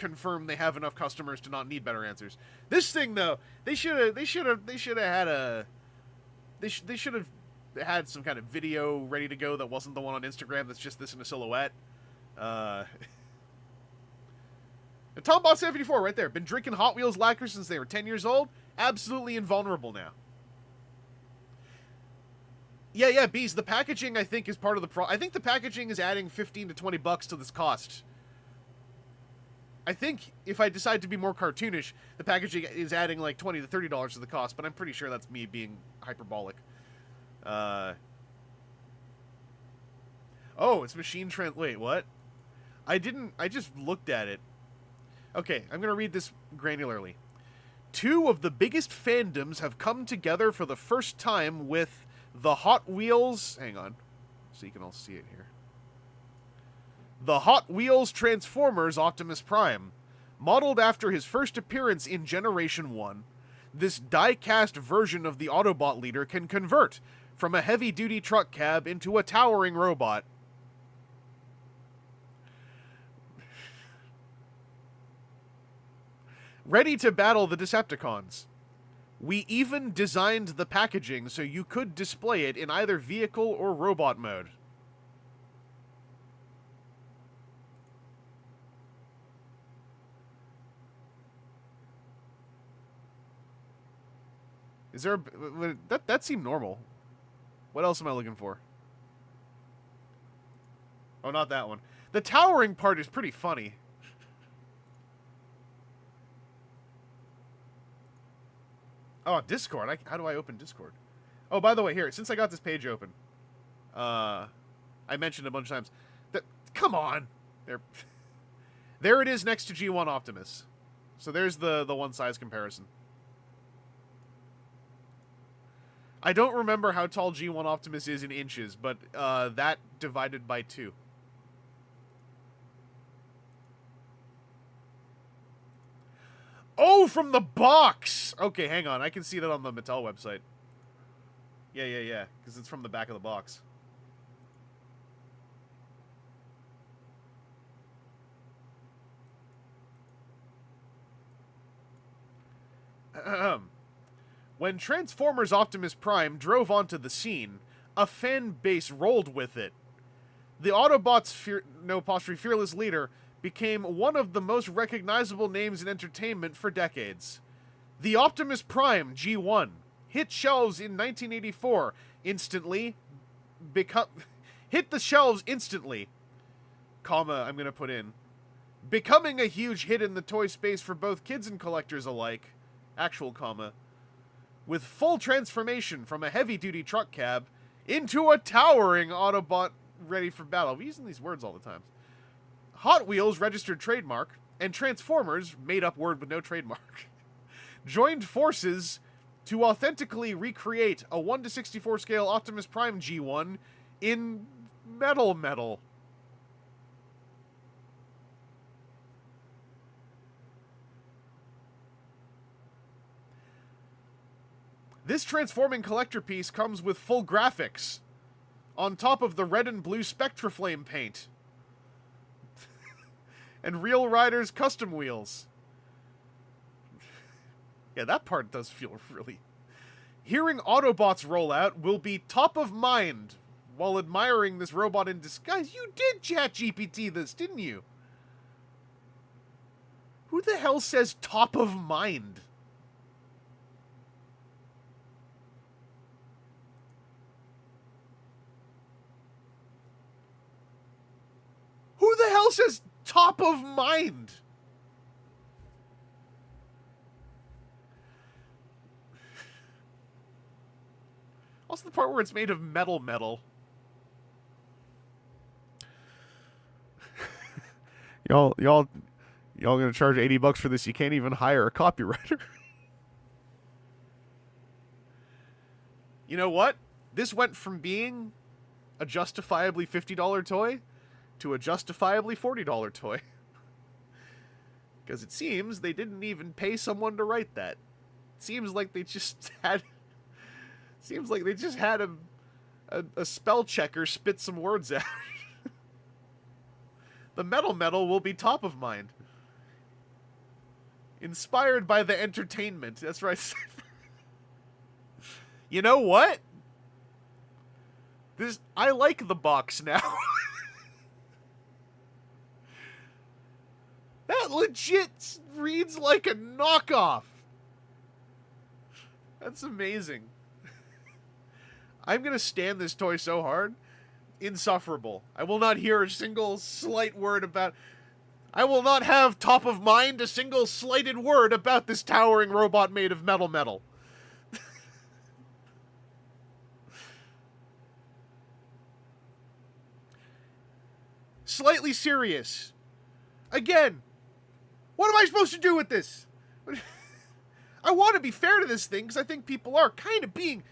S1: confirm they have enough customers to not need better answers. This thing though, they should have had some kind of video ready to go that wasn't the one on Instagram that's just this in a silhouette. TomBot74 right there. Been drinking Hot Wheels lacquer since they were 10 years old. Absolutely invulnerable now. Yeah, Bees, the packaging, I think, is part of the I think the packaging is adding 15 to 20 bucks to this cost. I think if I decide to be more cartoonish, the packaging is adding like $20 to $30 to the cost, but I'm pretty sure that's me being hyperbolic. Oh, it's wait, what? I just looked at it. Okay, I'm going to read this granularly. 2 of the biggest fandoms have come together for the first time with the Hot Wheels... Hang on, so you can all see it here. The Hot Wheels Transformers Optimus Prime. Modeled after his first appearance in Generation 1, this die-cast version of the Autobot leader can convert from a heavy-duty truck cab into a towering robot. Ready to battle the Decepticons. We even designed the packaging so you could display it in either vehicle or robot mode. Is there that seemed normal. What else am I looking for? Oh, not that one. The towering part is pretty funny. Oh, Discord. How do I open Discord? Oh, by the way, here, since I got this page open, I mentioned a bunch of times that, come on, there it is next to G1 Optimus. So there's the one size comparison. I don't remember how tall G1 Optimus is in inches, but that divided by 2. Oh, from the box! Okay, hang on. I can see that on the Mattel website. Yeah. Because it's from the back of the box. When Transformers Optimus Prime drove onto the scene, a fan base rolled with it. The Autobots' fearless leader became one of the most recognizable names in entertainment for decades. The Optimus Prime G1 hit shelves in 1984, hit the shelves instantly, comma, I'm gonna put in, becoming a huge hit in the toy space for both kids and collectors alike, actual comma, with full transformation from a heavy-duty truck cab into a towering Autobot ready for battle. We're using these words all the time. Hot Wheels registered trademark, and Transformers, made up word with no trademark, joined forces to authentically recreate a 1:64 scale Optimus Prime G1 in metal. This transforming collector piece comes with full graphics, on top of the red and blue Spectraflame paint. And Real Riders custom wheels. Yeah, that part does feel really... Hearing Autobots roll out will be top of mind while admiring this robot in disguise. You did ChatGPT this, didn't you? Who the hell says top of mind? Who the hell says top of mind? Also the part where it's made of metal. Y'all gonna charge $80 for this? You can't even hire a copywriter. You know what? This went from being a justifiably $50 toy to a justifiably $40 toy. Because it seems they didn't even pay someone to write that. It seems like they just had... a spell checker spit some words out. The metal will be top of mind. Inspired by the entertainment. That's right. You know what? I like the box now. That legit reads like a knockoff. That's amazing. I'm gonna stand this toy so hard. Insufferable. I will not hear a single slight word about... I will not have top of mind a single slighted word about this towering robot made of metal. Slightly serious. Again, what am I supposed to do with this? I want to be fair to this thing, because I think people are kind of being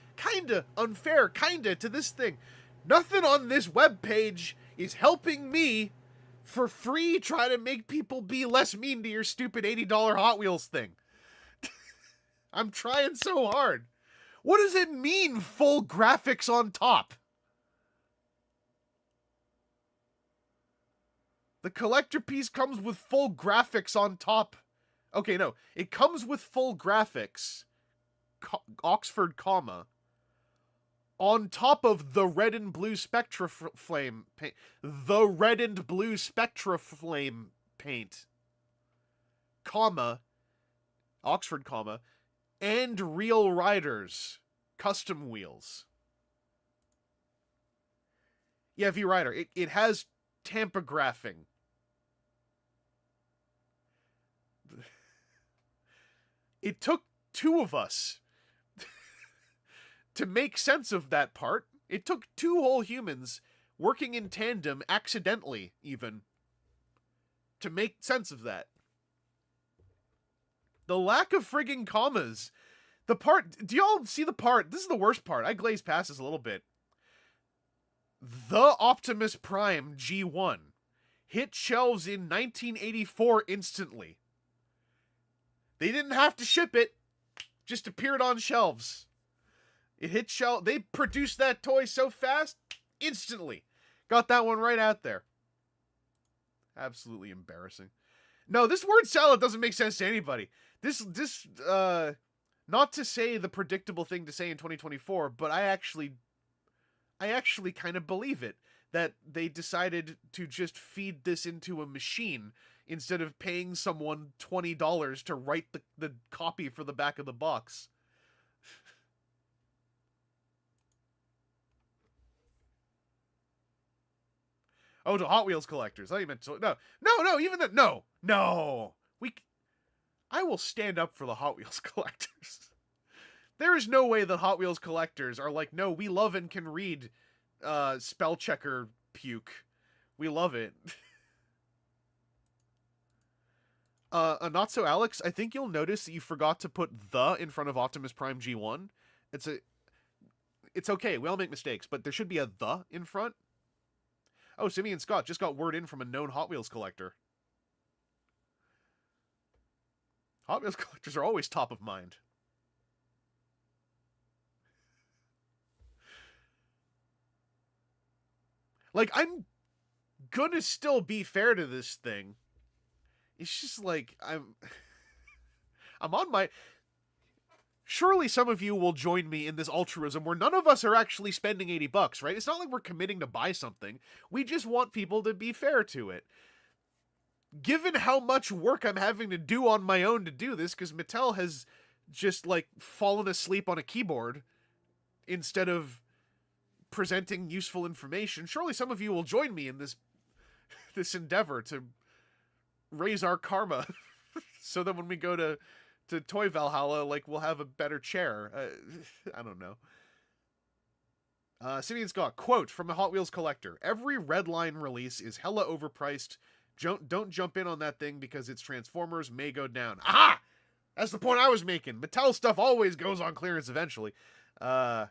S1: unfair, to this thing. Nothing on this webpage is helping me for free try to make people be less mean to your stupid $80 Hot Wheels thing. I'm trying so hard. What does it mean, full graphics on top? The collector piece comes with full graphics on top. Okay, no. It comes with full graphics, Oxford comma, on top of the red and blue Spectra Flame paint. The red and blue Spectra Flame paint, comma, Oxford comma, and Real Riders custom wheels. Yeah, V-Rider. It has tampagraphing. It took two of us to make sense of that part. It took two whole humans working in tandem, accidentally even, to make sense of that. The lack of frigging commas. The part... Do y'all see the part? This is the worst part. I glazed past this a little bit. The Optimus Prime G1 hit shelves in 1984 instantly. They didn't have to ship it. Just appeared on shelves. It hit shelf. They produced that toy so fast, instantly. Got that one right out there. Absolutely embarrassing. No, this word salad doesn't make sense to anybody. This, not to say the predictable thing to say in 2024, but I actually kind of believe it. That they decided to just feed this into a machine instead of paying someone $20 to write the copy for the back of the box. Oh, to Hot Wheels collectors. I meant to... No, even that... No. I will stand up for the Hot Wheels collectors. There is no way that Hot Wheels collectors are like, no, we love and can read spell checker puke. We love it. Not so Alex, I think you'll notice that you forgot to put the in front of Optimus Prime G1. It's okay, we all make mistakes, but there should be a the in front. Oh, Simeon Scott just got word in from a known Hot Wheels collector. Hot Wheels collectors are always top of mind. Like, I'm gonna still be fair to this thing. It's just like, I'm on my... Surely some of you will join me in this altruism where none of us are actually spending $80, right? It's not like we're committing to buy something. We just want people to be fair to it. Given how much work I'm having to do on my own to do this, because Mattel has just, like, fallen asleep on a keyboard instead of presenting useful information, surely some of you will join me in this endeavor to raise our karma so that when we go to Toy Valhalla, like, we'll have a better chair. I don't know. Simeon Scott, quote from a Hot Wheels collector: "Every Redline release is hella overpriced. Don't jump in on that thing because its Transformers may go down." Aha! That's the point I was making. Mattel stuff always goes on clearance eventually. Yeah,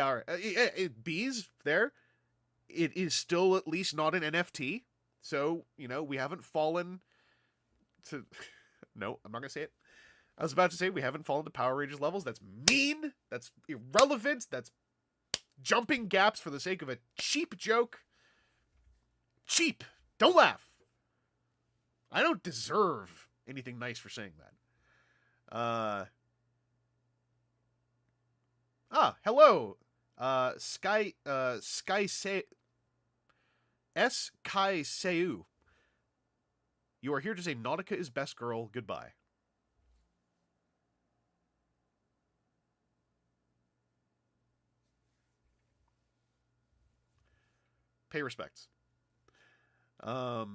S1: all right. Bees, there. It is still at least not an NFT. So, we haven't fallen to... No, I'm not going to say it. I was about to say we haven't fallen to Power Rangers levels. That's mean. That's irrelevant. That's jumping gaps for the sake of a cheap joke. Cheap. Don't laugh. I don't deserve anything nice for saying that. Uh, hello. Kai Seu. You are here to say Nautica is best girl. Goodbye. Pay respects. I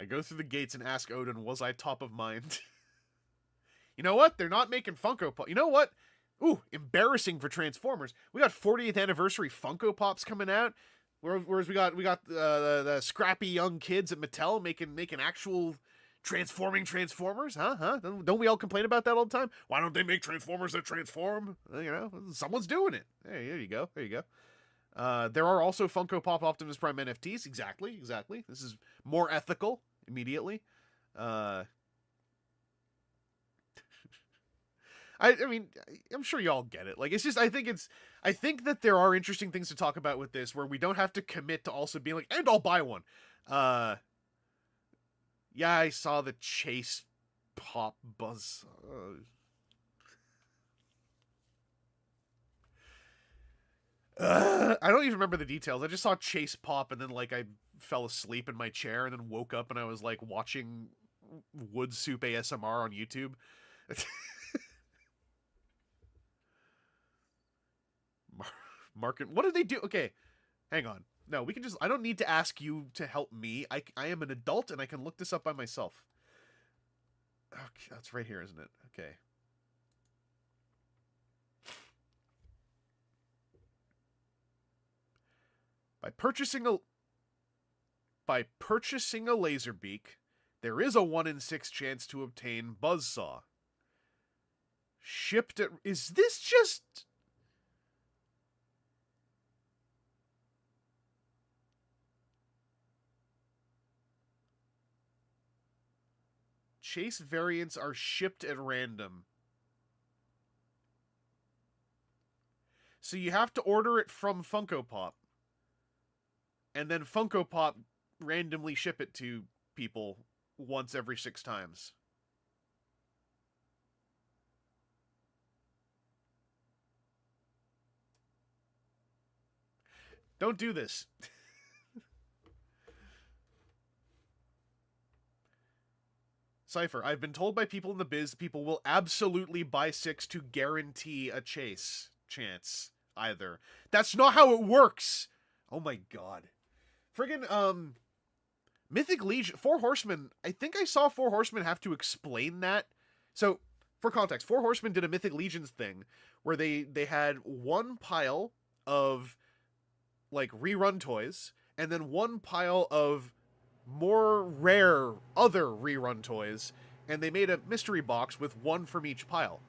S1: go through the gates and ask Odin, was I top of mind? You know what? They're not making Funko Pop. You know what? Ooh, embarrassing for Transformers. We got 40th anniversary Funko Pops coming out. Whereas we got the scrappy young kids at Mattel making actual transforming Transformers, huh? Don't we all complain about that all the time? Why don't they make Transformers that transform? You know, someone's doing it. Hey, there you go. There are also Funko Pop Optimus Prime NFTs. Exactly. This is more ethical immediately. I mean, I'm sure y'all get it. Like, it's just, I think that there are interesting things to talk about with this where we don't have to commit to also being like, and I'll buy one. Yeah, I saw the Chase Pop buzz. I don't even remember the details. I just saw Chase Pop and then, like, I fell asleep in my chair and then woke up and I was, like, watching Wood Soup ASMR on YouTube. Market. What did they do? Okay, hang on. No, we can just. I don't need to ask you to help me. I am an adult and I can look this up by myself. Okay, that's right here, isn't it? Okay. By purchasing a laser beak, there is a 1 in 6 chance to obtain Buzzsaw. Shipped at. Is this just. Chase variants are shipped at random. So you have to order it from Funko Pop. And then Funko Pop randomly ship it to people once every 6 times. Don't do this. Cypher, I've been told by people in the biz people will absolutely buy 6 to guarantee a chase chance either. That's not how it works. Oh my god. Friggin' Mythic Legion 4 Horsemen, I think I saw 4 Horsemen have to explain that. So, for context, 4 Horsemen did a Mythic Legions thing where they had one pile of like rerun toys and then one pile of more rare other rerun toys, and they made a mystery box with one from each pile.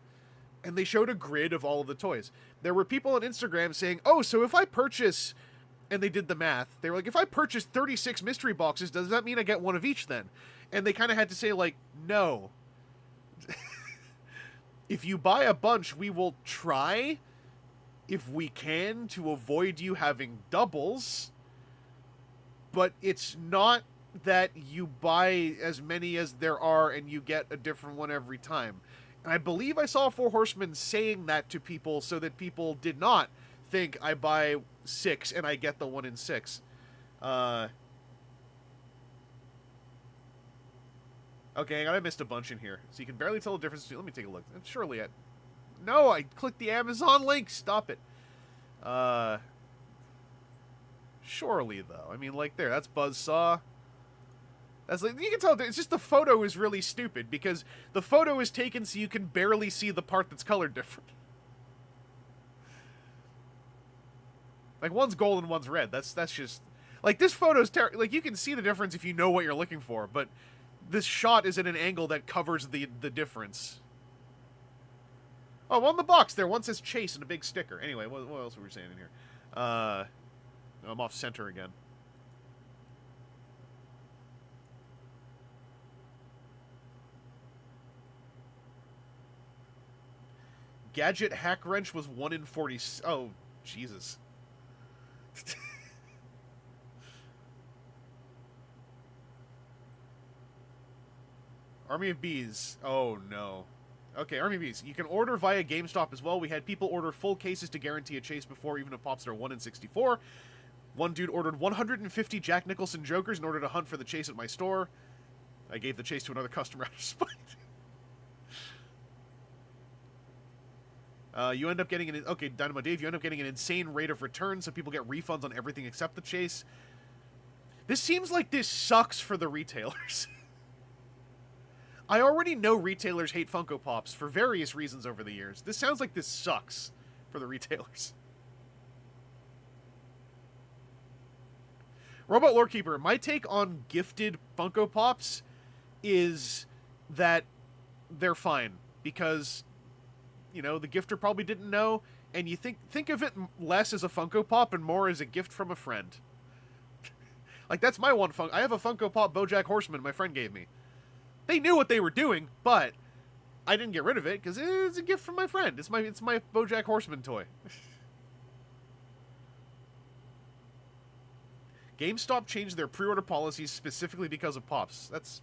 S1: And they showed a grid of all of the toys. There were people on Instagram saying, oh, so if I purchase, and they did the math, they were like, if I purchase 36 mystery boxes, does that mean I get one of each then? And they kind of had to say, like, no. If you buy a bunch, we will try, if we can, to avoid you having doubles. But it's not that you buy as many as there are and you get a different one every time. And I believe I saw 4 Horsemen saying that to people so that people did not think I buy 6 and I get the 1 in 6. Okay, hang on, I missed a bunch in here. So you can barely tell the difference between... Let me take a look. Surely No, I clicked the Amazon link! Stop it. Surely, though. I mean, like, there, that's Buzzsaw. That's like, you can tell, it's just the photo is really stupid, because the photo is taken so you can barely see the part that's colored different. Like, one's gold and one's red. That's just... Like, this photo's like, you can see the difference if you know what you're looking for, but this shot is at an angle that covers the difference. Oh, on the box there, one says Chase and a big sticker. Anyway, what else were we saying in here? I'm off center again. Gadget Hack Wrench was 1 in 40... Oh, Jesus. Army of Bees. Oh, no. Okay, Army of Bees. You can order via GameStop as well. We had people order full cases to guarantee a chase before, even if pops are 1 in 64. One dude ordered 150 Jack Nicholson Jokers in order to hunt for the chase at my store. I gave the chase to another customer out of spite. You end up getting an... Okay, Dynamo Dave, you end up getting an insane rate of return, so people get refunds on everything except the chase. This seems like this sucks for the retailers. I already know retailers hate Funko Pops for various reasons over the years. This sounds like this sucks for the retailers. Robot Lorekeeper, my take on gifted Funko Pops is that they're fine. Because, you know, the gifter probably didn't know, and you think of it less as a Funko Pop and more as a gift from a friend. Like, that's my one I have a Funko Pop BoJack Horseman my friend gave me. They knew what they were doing, but I didn't get rid of it because it's a gift from my friend. It's my BoJack Horseman toy. GameStop changed their pre-order policies specifically because of Pops. That's...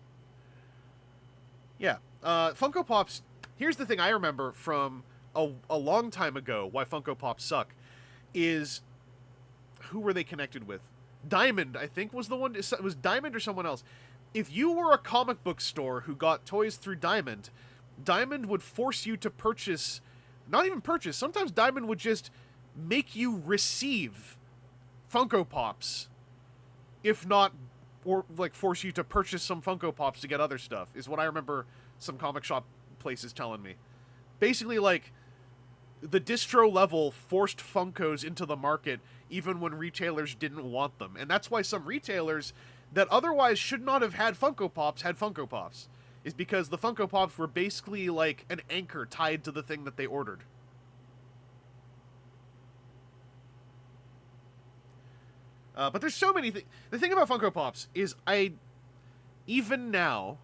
S1: Yeah. Funko Pops... Here's the thing I remember from a long time ago why Funko Pops suck is... Who were they connected with? Diamond, I think, was the one... It was Diamond or someone else. If you were a comic book store who got toys through Diamond, Diamond would force you to purchase... Not even purchase. Sometimes Diamond would just make you receive Funko Pops. If not, or like force you to purchase some Funko Pops to get other stuff, is what I remember some comic shop places telling me. Basically, like, the distro level forced Funkos into the market even when retailers didn't want them. And that's why some retailers that otherwise should not have had Funko Pops had Funko Pops. Is because the Funko Pops were basically like an anchor tied to the thing that they ordered. But there's so many things. The thing about Funko Pops is even now,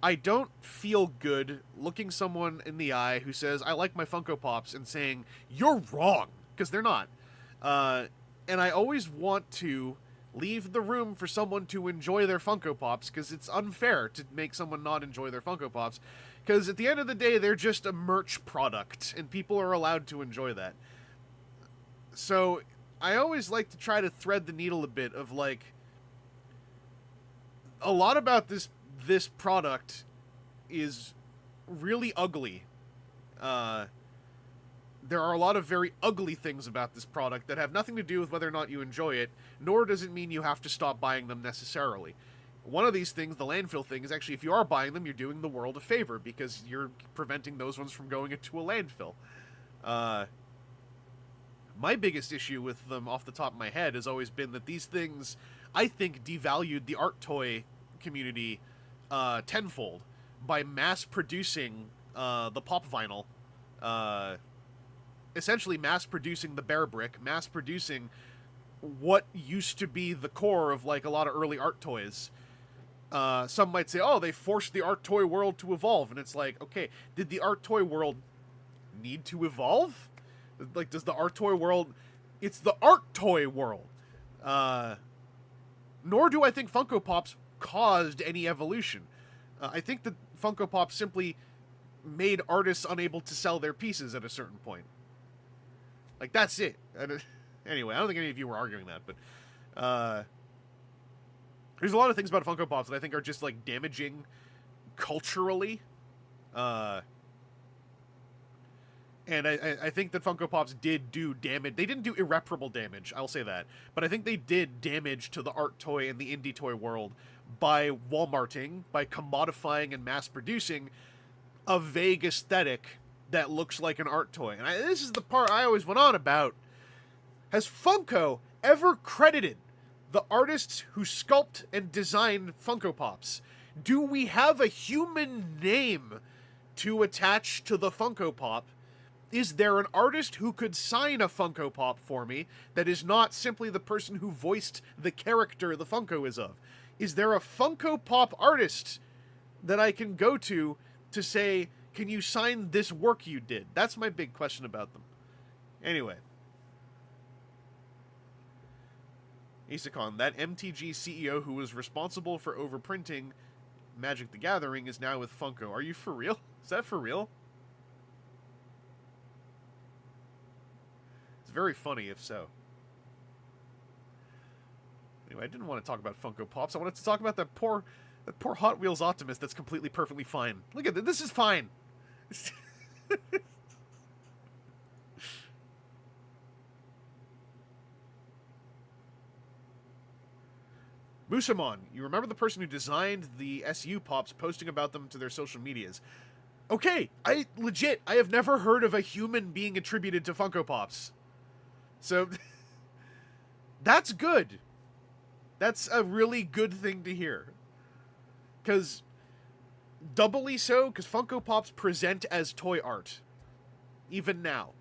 S1: I don't feel good looking someone in the eye who says, I like my Funko Pops, and saying, you're wrong, because they're not. And I always want to leave the room for someone to enjoy their Funko Pops, because it's unfair to make someone not enjoy their Funko Pops, because at the end of the day, they're just a merch product, and people are allowed to enjoy that. So I always like to try to thread the needle a bit of, like, a lot about this product is really ugly. There are a lot of very ugly things about this product that have nothing to do with whether or not you enjoy it, nor does it mean you have to stop buying them necessarily. One of these things, the landfill thing, is actually if you are buying them, you're doing the world a favor, because you're preventing those ones from going into a landfill. My biggest issue with them off the top of my head has always been that these things, I think, devalued the art toy community tenfold by mass-producing the pop vinyl, essentially mass-producing the bear brick, mass-producing what used to be the core of, like, a lot of early art toys. Some might say, oh, they forced the art toy world to evolve, and it's like, okay, did the art toy world need to evolve? Like, does the art toy world... It's the art toy world. Nor do I think Funko Pops caused any evolution. I think that Funko Pop simply made artists unable to sell their pieces at a certain point. Like, that's it. Anyway, I don't think any of you were arguing that, but there's a lot of things about Funko Pops that I think are just, like, damaging culturally. And I think that Funko Pops did do damage. They didn't do irreparable damage, I'll say that. But I think they did damage to the art toy and the indie toy world by Walmarting, by commodifying and mass-producing a vague aesthetic that looks like an art toy. And this is the part I always went on about. Has Funko ever credited the artists who sculpt and design Funko Pops? Do we have a human name to attach to the Funko Pop? Is there an artist who could sign a Funko Pop for me that is not simply the person who voiced the character the Funko is of? Is there a Funko Pop artist that I can go to say, can you sign this work you did? That's my big question about them. Anyway. Isakon, that MTG CEO who was responsible for overprinting Magic the Gathering is now with Funko. Are you for real? Is that for real? It's very funny if so. Anyway, I didn't want to talk about Funko Pops. I wanted to talk about that poor Hot Wheels Optimus that's completely perfectly fine. Look at this. This is fine. Musamon, you remember the person who designed the SU Pops posting about them to their social medias. Okay, I have never heard of a human being attributed to Funko Pops. So, that's good. That's a really good thing to hear. Because, doubly so, because Funko Pops present as toy art. Even now.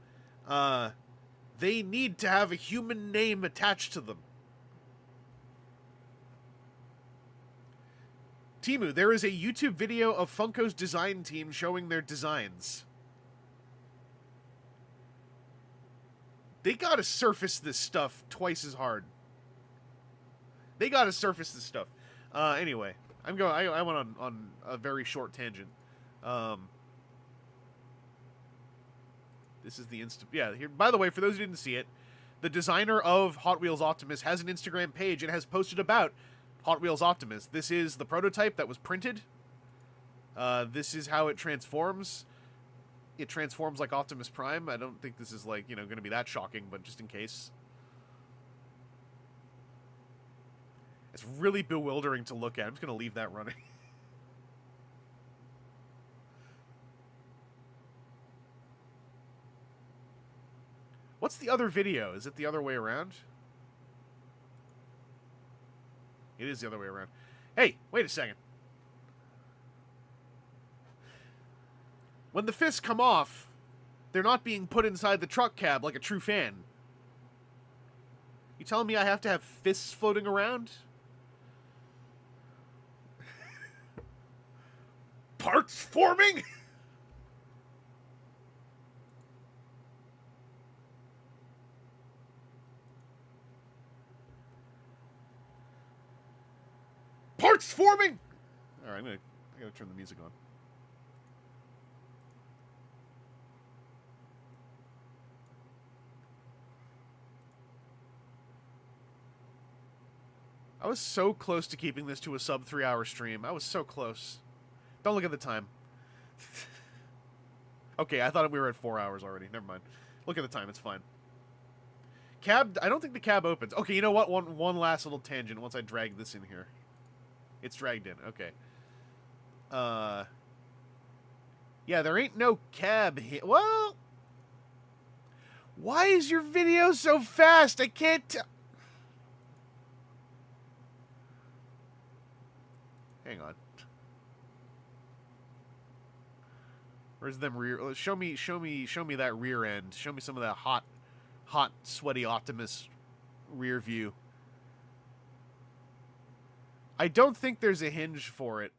S1: They need to have a human name attached to them. Timu, there is a YouTube video of Funko's design team showing their designs. They gotta surface this stuff twice as hard. They gotta surface this stuff. Anyway, I went on a very short tangent. This is the here. By the way, for those who didn't see it, the designer of Hot Wheels Optimus has an Instagram page and has posted about Hot Wheels Optimus. This is the prototype that was printed. This is how it transforms. It transforms like Optimus Prime. I don't think this is, like, going to be that shocking, but just in case. It's really bewildering to look at. I'm just going to leave that running. What's the other video? Is it the other way around? It is the other way around. Hey, wait a second. When the fists come off, they're not being put inside the truck cab like a true fan. You telling me I have to have fists floating around? Parts forming? Parts forming! Alright, I gotta turn the music on. I was so close to keeping this to a sub 3-hour stream. I was so close. Don't look at the time. Okay, I thought we were at 4 hours already. Never mind. Look at the time. It's fine. Cab, I don't think the cab opens. Okay, you know what? One last little tangent once I drag this in here. It's dragged in. Okay. Yeah, there ain't no cab here. Well, why is your video so fast? I can't tell. Hang on. Where's them rear? Show me that rear end. Show me some of that hot, sweaty Optimus rear view. I don't think there's a hinge for it.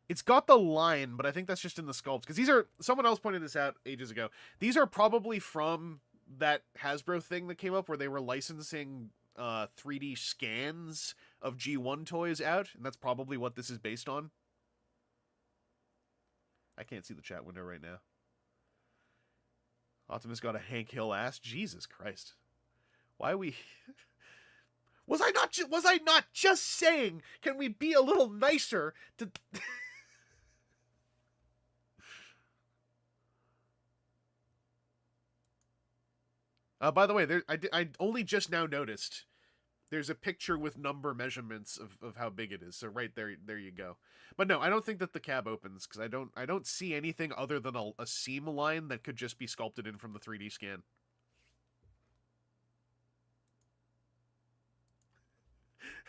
S1: It's got the line, but I think that's just in the sculpts. Because these are... Someone else pointed this out ages ago. These are probably from that Hasbro thing that came up where they were licensing 3D scans of G1 toys out. And that's probably what this is based on. I can't see the chat window right now. Optimus got a Hank Hill ass. Jesus Christ. Why are we... Was I not just saying, can we be a little nicer to... By the way, I only just now noticed there's a picture with number measurements of how big it is. So right there you go. But no, I don't think that the cab opens because I don't see anything other than a seam line that could just be sculpted in from the 3D scan.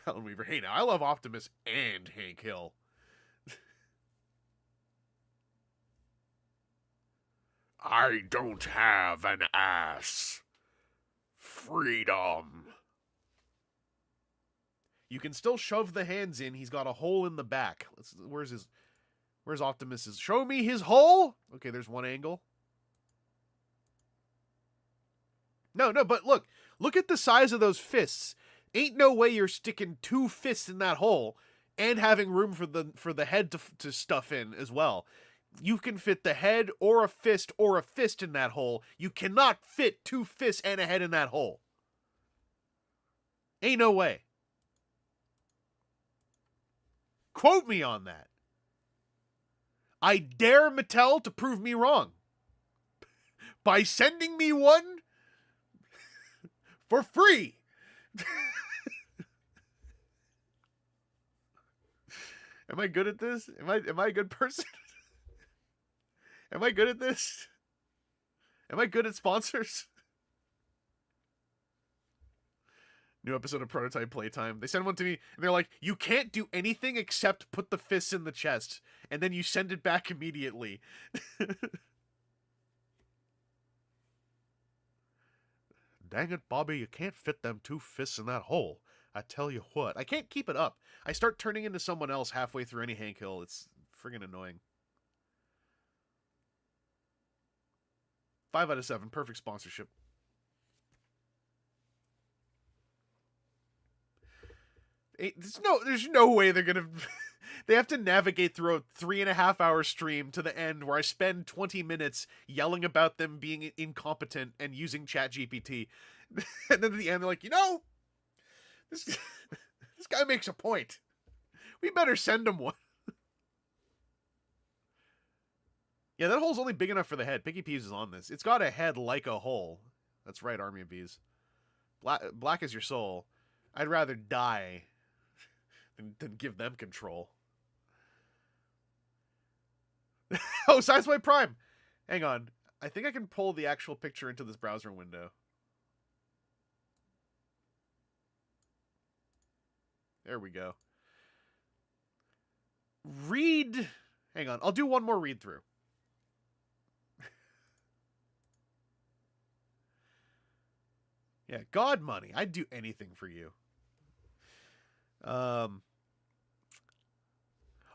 S1: Alan Weaver, hey now, I love Optimus and Hank Hill. I don't have an ass. Freedom. You can still shove the hands in. He's got a hole in the back. Where's Optimus's? Show me his hole. Okay, there's one angle. No, but look at the size of those fists. Ain't no way you're sticking 2 fists in that hole and having room for the head to stuff in as well. You can fit the head or a fist in that hole. You cannot fit 2 fists and a head in that hole. Ain't no way. Quote me on that. I dare Mattel to prove me wrong by sending me one for free. Am I good at this? Am I a good person? Am I good at this? Am I good at sponsors? New episode of Prototype Playtime. They send one to me, and they're like, you can't do anything except put the fists in the chest, and then you send it back immediately. Dang it, Bobby, you can't fit them 2 fists in that hole. I tell you what. I can't keep it up. I start turning into someone else halfway through any Hank Hill. It's friggin' annoying. 5 out of 7. Perfect sponsorship. There's no way they're gonna... They have to navigate through a 3.5-hour stream to the end where I spend 20 minutes yelling about them being incompetent and using ChatGPT. And then at the end, they're like, this guy makes a point. We better send him one. Yeah, that hole's only big enough for the head. Picky Peas is on this. It's got a head like a hole. That's right, Army of Bees. Black is your soul. I'd rather die than give them control. Oh, Sideswipe Prime! Hang on. I think I can pull the actual picture into this browser window. There we go. Read... Hang on. I'll do one more read through. Yeah, God money. I'd do anything for you.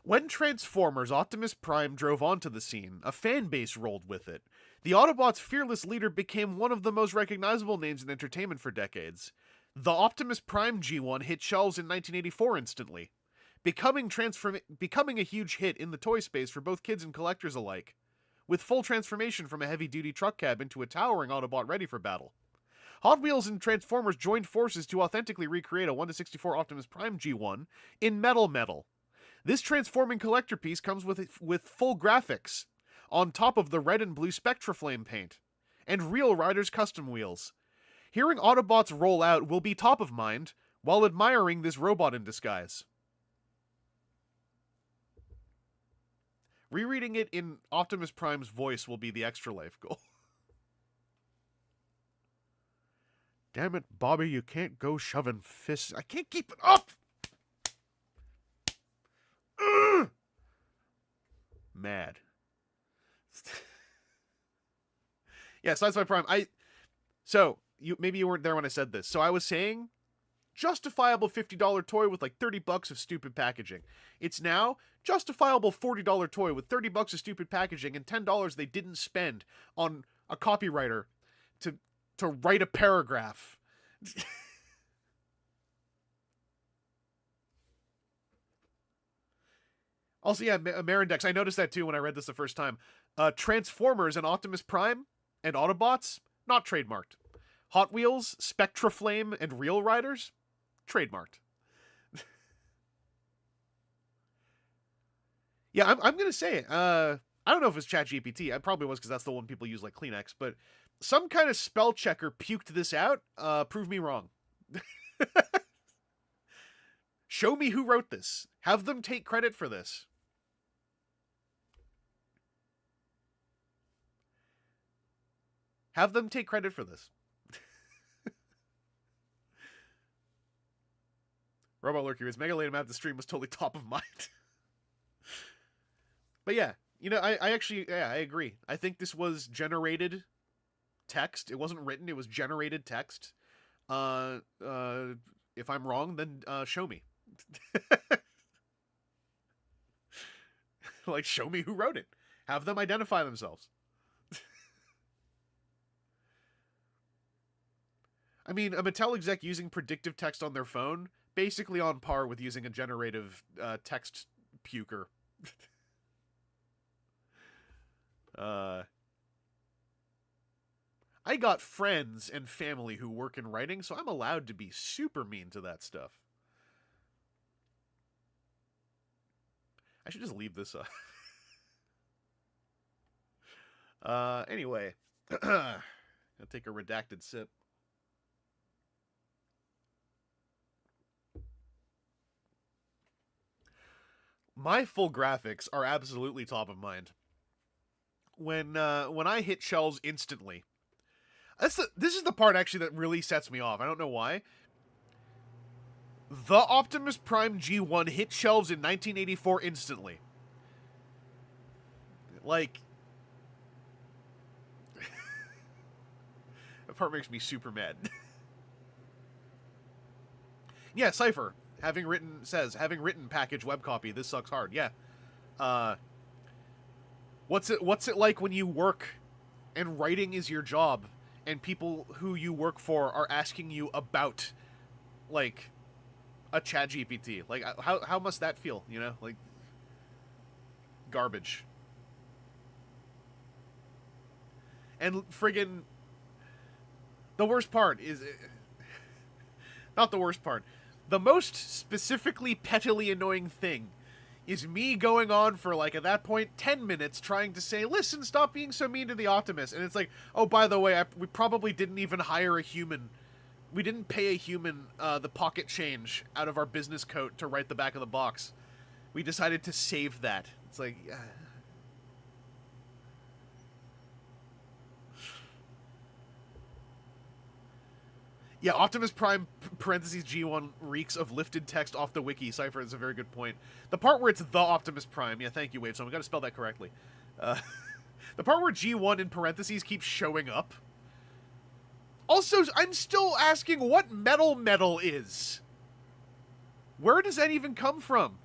S1: When Transformers Optimus Prime drove onto the scene, a fan base rolled with it. The Autobots' fearless leader became one of the most recognizable names in entertainment for decades. The Optimus Prime G1 hit shelves in 1984 instantly, becoming a huge hit in the toy space for both kids and collectors alike, with full transformation from a heavy-duty truck cab into a towering Autobot ready for battle. Hot Wheels and Transformers joined forces to authentically recreate a 1/64 Optimus Prime G1 in metal. This transforming collector piece comes with full graphics, on top of the red and blue Spectraflame paint, and Real Riders custom wheels. Hearing Autobots roll out will be top of mind, while admiring this robot in disguise. Rereading it in Optimus Prime's voice will be the extra life goal. Damn it, Bobby, you can't go shoving fists. I can't keep it up! Ugh! Mad. Yeah, Sideswipe Prime. Maybe you weren't there when I said this. So I was saying, justifiable $50 toy with like $30 of stupid packaging. It's now justifiable $40 toy with $30 of stupid packaging and $10 they didn't spend on a copywriter to write a paragraph. Also, yeah, Marindex, I noticed that too when I read this the first time. Transformers and Optimus Prime and Autobots, not trademarked. Hot Wheels, Spectraflame, and Real Riders, trademarked. Yeah, I'm going to say it. I don't know if it's ChatGPT. It probably was because that's the one people use like Kleenex, but some kind of spell checker puked this out. Prove me wrong. Show me who wrote this. Have them take credit for this. Have them take credit for this. Robot Lurker, his Mega Late Map the stream was totally top of mind. But yeah, I actually, I agree. I think this was generated text. It wasn't written, it was generated text. If I'm wrong, then show me. Like, show me who wrote it. Have them identify themselves. I mean, a Mattel exec using predictive text on their phone, basically on par with using a generative text puker. I got friends and family who work in writing, so I'm allowed to be super mean to that stuff. I should just leave this up. Anyway. I'll take a redacted sip. My full graphics are absolutely top of mind. When I hit shelves instantly, this is the part actually that really sets me off. I don't know why. The Optimus Prime G1 hit shelves in 1984 instantly. Like, that part makes me super mad. Yeah, Cypher, having written package web copy, this sucks hard. Yeah. What's it like when you work and writing is your job and people who you work for are asking you about, like, a chat GPT? Like, how must that feel, you know? Like, garbage. And friggin' the worst part is... Not the worst part. The most specifically pettily annoying thing is me going on for, like, at that point, 10 minutes trying to say, listen, stop being so mean to the Optimus. And it's like, oh, by the way, we probably didn't even hire a human. We didn't pay a human the pocket change out of our business coat to write the back of the box. We decided to save that. It's like... Yeah, Optimus Prime parentheses G1 reeks of lifted text off the wiki. Cypher is a very good point. The part where it's the Optimus Prime. Yeah, thank you, Wave. So we got to spell that correctly. The part where G1 in parentheses keeps showing up. Also, I'm still asking what metal is. Where does that even come from?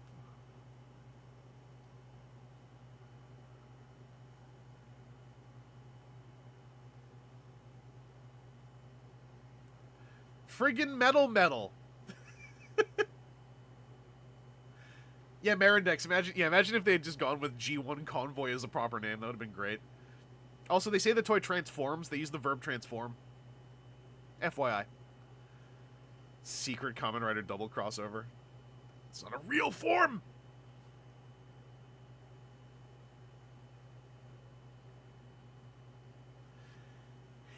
S1: Friggin' metal. Yeah, Marindex. Imagine if they had just gone with G1 Convoy as a proper name. That would have been great. Also, they say the toy transforms. They use the verb transform. FYI. Secret Kamen Rider double crossover. It's not a real form!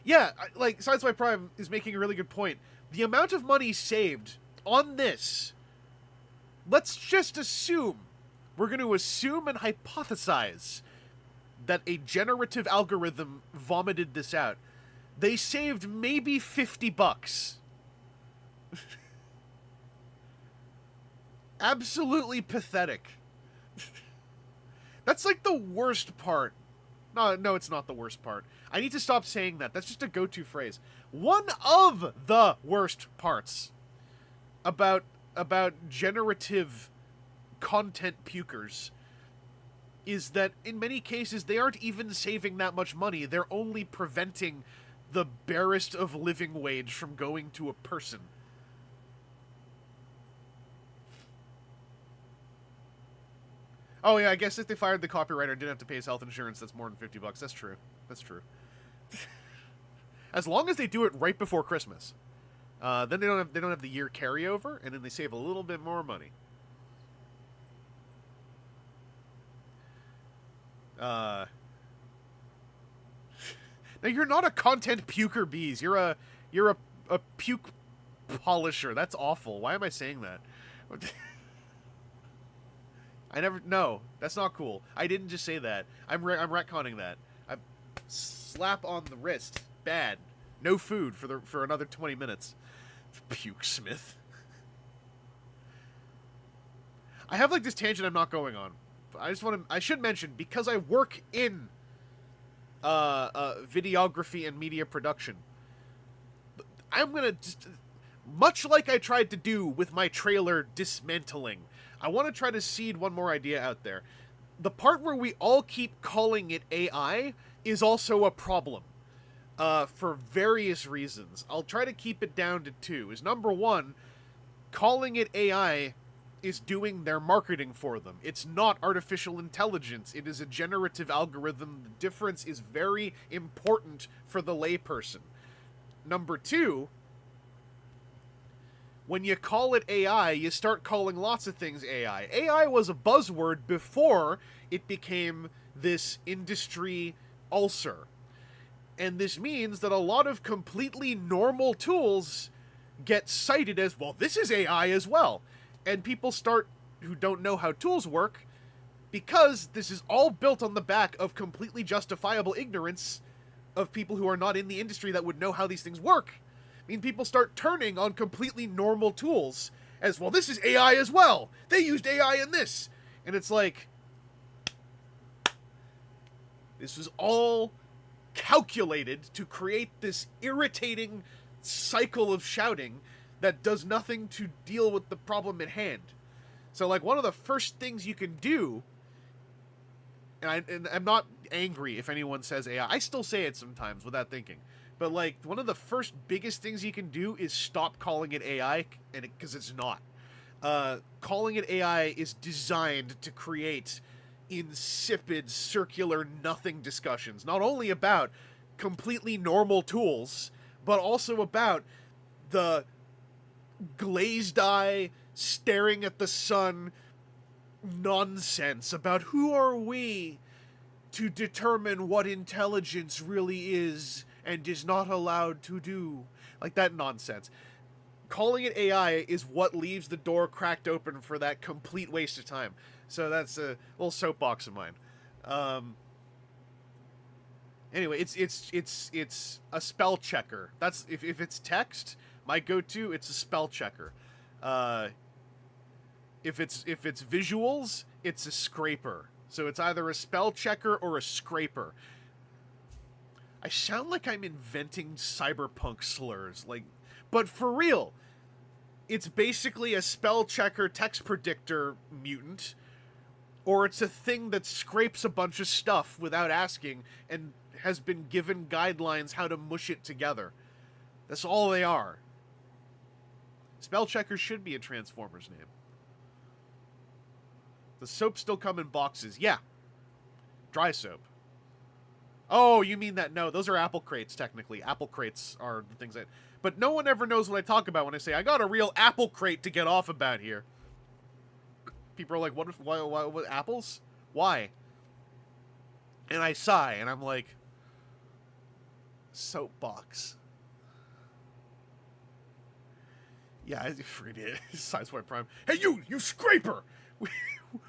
S1: Yeah, like, Sideswipe Prime is making a really good point. The amount of money saved on this, let's just assume, we're going to assume and hypothesize that a generative algorithm vomited this out. They saved maybe $50. Absolutely pathetic. That's like the worst part. No, it's not the worst part. I need to stop saying that. That's just a go-to phrase. One of the worst parts about generative content pukers is that in many cases they aren't even saving that much money. They're only preventing the barest of living wage from going to a person. Oh yeah, I guess if they fired the copywriter and didn't have to pay his health insurance, that's more than $50. That's true. That's true. As long as they do it right before Christmas, then they don't have the year carryover, and then they save a little bit more money. Now you're not a content puker, bees. You're a puke polisher. That's awful. Why am I saying that? No, that's not cool. I didn't just say that. I'm retconning that. I slap on the wrist. Bad. No food for another 20 minutes. Puke Smith. I have like this tangent I'm not going on. I should mention, because I work in videography and media production, I'm gonna just, much like I tried to do with my trailer Dismantling, I want to try to seed one more idea out there. The part where we all keep calling it AI is also a problem. for various reasons. I'll try to keep it down to two. Is number one, calling it AI is doing their marketing for them. It's not artificial intelligence. It is a generative algorithm. The difference is very important for the layperson. Number two, when you call it AI, you start calling lots of things AI. AI was a buzzword before it became this industry ulcer. And this means that a lot of completely normal tools get cited as, well, this is AI as well. And people start, who don't know how tools work, because this is all built on the back of completely justifiable ignorance of people who are not in the industry that would know how these things work. I mean, people start turning on completely normal tools as, well, this is AI as well. They used AI in this. And it's like, this was all calculated to create this irritating cycle of shouting that does nothing to deal with the problem at hand. So, like, one of the first things you can do, and I'm not angry if anyone says AI. I still say it sometimes without thinking. But, like, one of the first biggest things you can do is stop calling it AI, because it's not. Calling it AI is designed to create insipid, circular, nothing discussions. Not only about completely normal tools, but also about the glazed eye, staring at the sun nonsense about who are we to determine what intelligence really is and is not allowed to do. Like that nonsense. Calling it AI is what leaves the door cracked open for that complete waste of time. So that's a little soapbox of mine. Anyway, it's a spell checker. That's if it's text, my go-to, it's a spell checker. If it's visuals, it's a scraper. So it's either a spell checker or a scraper. I sound like I'm inventing cyberpunk slurs, like, but for real, it's basically a spell checker text predictor mutant, or it's a thing that scrapes a bunch of stuff without asking and has been given guidelines how to mush it together. That's all they are. Spell checker should be a Transformers name. The soap still come in boxes. Yeah. Dry soap. Oh, you mean that? No, those are apple crates, technically. Apple crates are the things that... But no one ever knows what I talk about when I say, I got a real apple crate to get off about here. People are like, what apples? Why? And I sigh, and I'm like, soapbox. Yeah, I forget it. Sideswipe Prime. Hey, you scraper!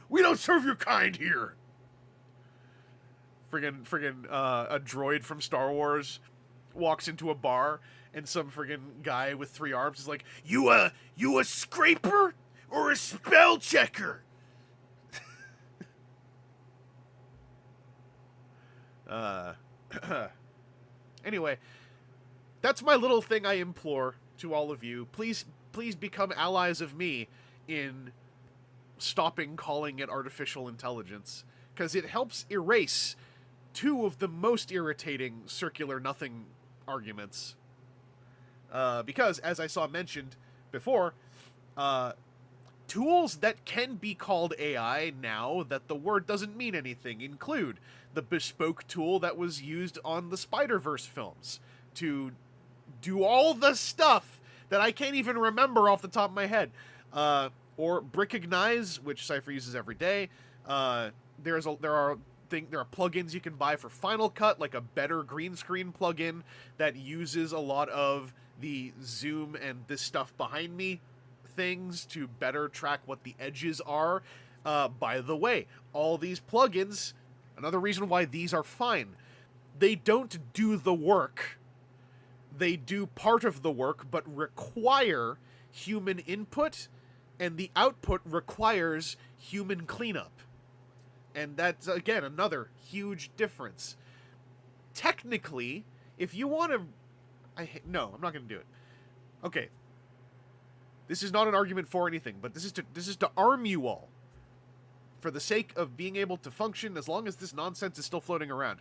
S1: We don't serve your kind here. Friggin' a droid from Star Wars walks into a bar, and some friggin' guy with 3 arms is like, you a scraper or a spell checker? Anyway, that's my little thing I implore to all of you. Please become allies of me in stopping calling it artificial intelligence, because it helps erase 2 of the most irritating circular nothing arguments. Because, as I saw mentioned before, tools that can be called AI now that the word doesn't mean anything include the bespoke tool that was used on the Spider-Verse films to do all the stuff that I can't even remember off the top of my head. Or Brickignize, which Cypher uses every day. There are plugins you can buy for Final Cut, like a better green screen plugin that uses a lot of the zoom and this stuff behind me things to better track what the edges are. By the way, all these plugins, another reason why these are fine, they don't do the work. They do part of the work, but require human input, and the output requires human cleanup. And that's, again, another huge difference. Technically, if you want to... No, I'm not going to do it. Okay. This is not an argument for anything, but this is to arm you all. For the sake of being able to function as long as this nonsense is still floating around.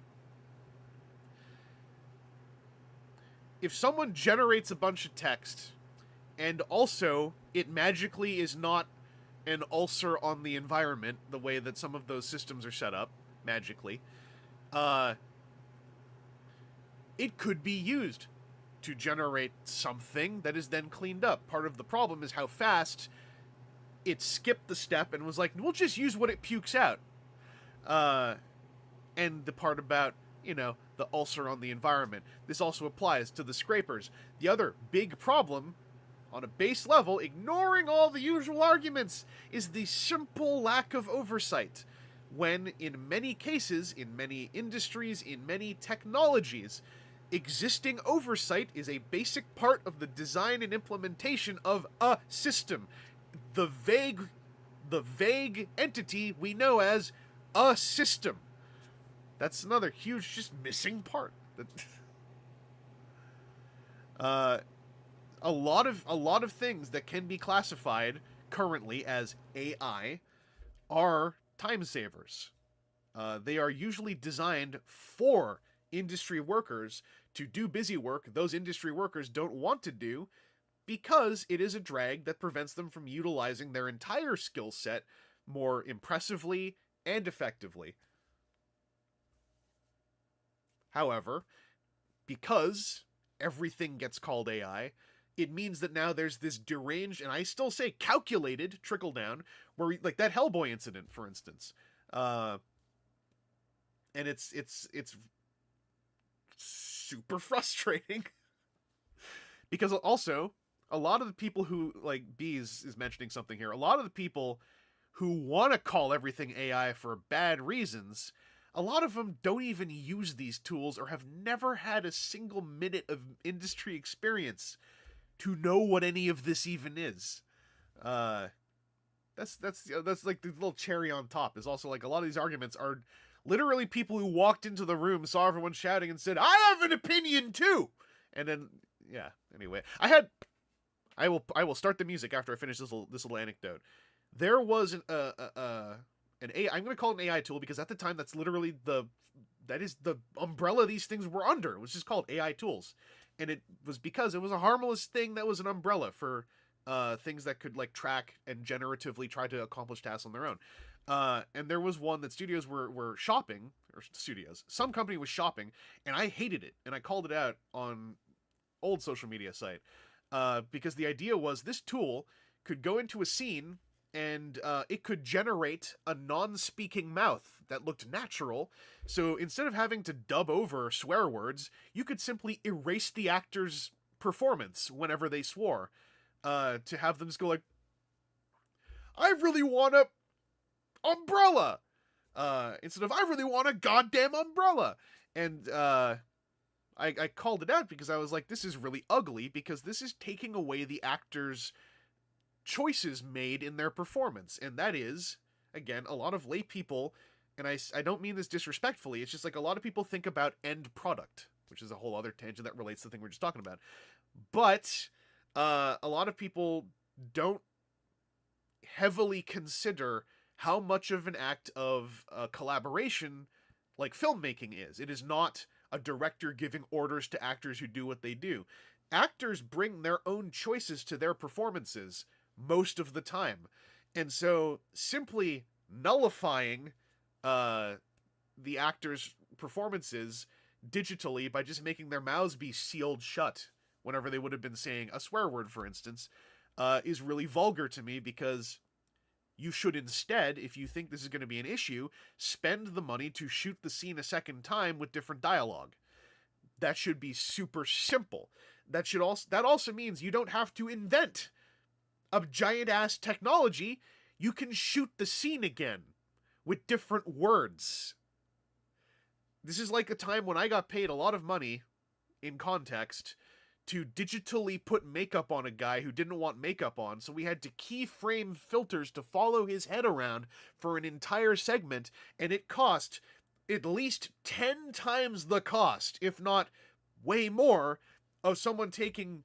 S1: if someone generates a bunch of text and also it magically is not an ulcer on the environment the way that some of those systems are set up magically, uh, it could be used to generate something that is then cleaned up. Part of the problem is how fast it skipped the step and was like, we'll just use what it pukes out. And the part about, the ulcer on the environment. This also applies to the scrapers. The other big problem, on a base level, ignoring all the usual arguments, is the simple lack of oversight. When, in many cases, in many industries, in many technologies, existing oversight is a basic part of the design and implementation of a system. The vague entity we know as a system. That's another huge, just missing part. A lot of things that can be classified currently as AI are time savers. They are usually designed for industry workers to do busy work those industry workers don't want to do, because it is a drag that prevents them from utilizing their entire skill set more impressively and effectively. However, because everything gets called AI, it means that now there's this deranged, and I still say calculated, trickle down, where like that Hellboy incident, for instance, and it's super frustrating because also a lot of the people who, like Bees is mentioning something here, a lot of the people who want to call everything AI for bad reasons, a lot of them don't even use these tools or have never had a single minute of industry experience to know what any of this even is. That's like the little cherry on top. Is also like a lot of these arguments are literally people who walked into the room, saw everyone shouting, and said, "I have an opinion too." And then, yeah. Anyway, I will start the music after I finish this little anecdote. There was an AI. I'm going to call it an AI tool because at the time that's literally that is the umbrella these things were under. It was just called AI tools, and it was because it was a harmless thing that was an umbrella for things that could like track and generatively try to accomplish tasks on their own. And there was one that studios were shopping, or studios, some company was shopping, and I hated it, and I called it out on old social media site, because the idea was this tool could go into a scene and it could generate a non-speaking mouth that looked natural. So instead of having to dub over swear words, you could simply erase the actor's performance whenever they swore, to have them just go like, "I really want a umbrella," instead of "I really want a goddamn umbrella." And I called it out because I was like, this is really ugly, because this is taking away the actor's choices made in their performance. And that is, again, a lot of lay people, and I don't mean this disrespectfully, it's just like a lot of people think about end product, which is a whole other tangent that relates to the thing we're just talking about. But a lot of people don't heavily consider how much of an act of collaboration like filmmaking is. It is not a director giving orders to actors who do what they do. Actors bring their own choices to their performances most of the time. And so simply nullifying the actors' performances digitally by just making their mouths be sealed shut whenever they would have been saying a swear word, for instance, is really vulgar to me, because you should instead, if you think this is going to be an issue, spend the money to shoot the scene a second time with different dialogue. That should be super simple. That also means you don't have to invent a giant ass technology. You can shoot the scene again with different words. This is like a time when I got paid a lot of money in context to digitally put makeup on a guy who didn't want makeup on, so we had to keyframe filters to follow his head around for an entire segment, and it cost at least 10 times the cost, if not way more, of someone taking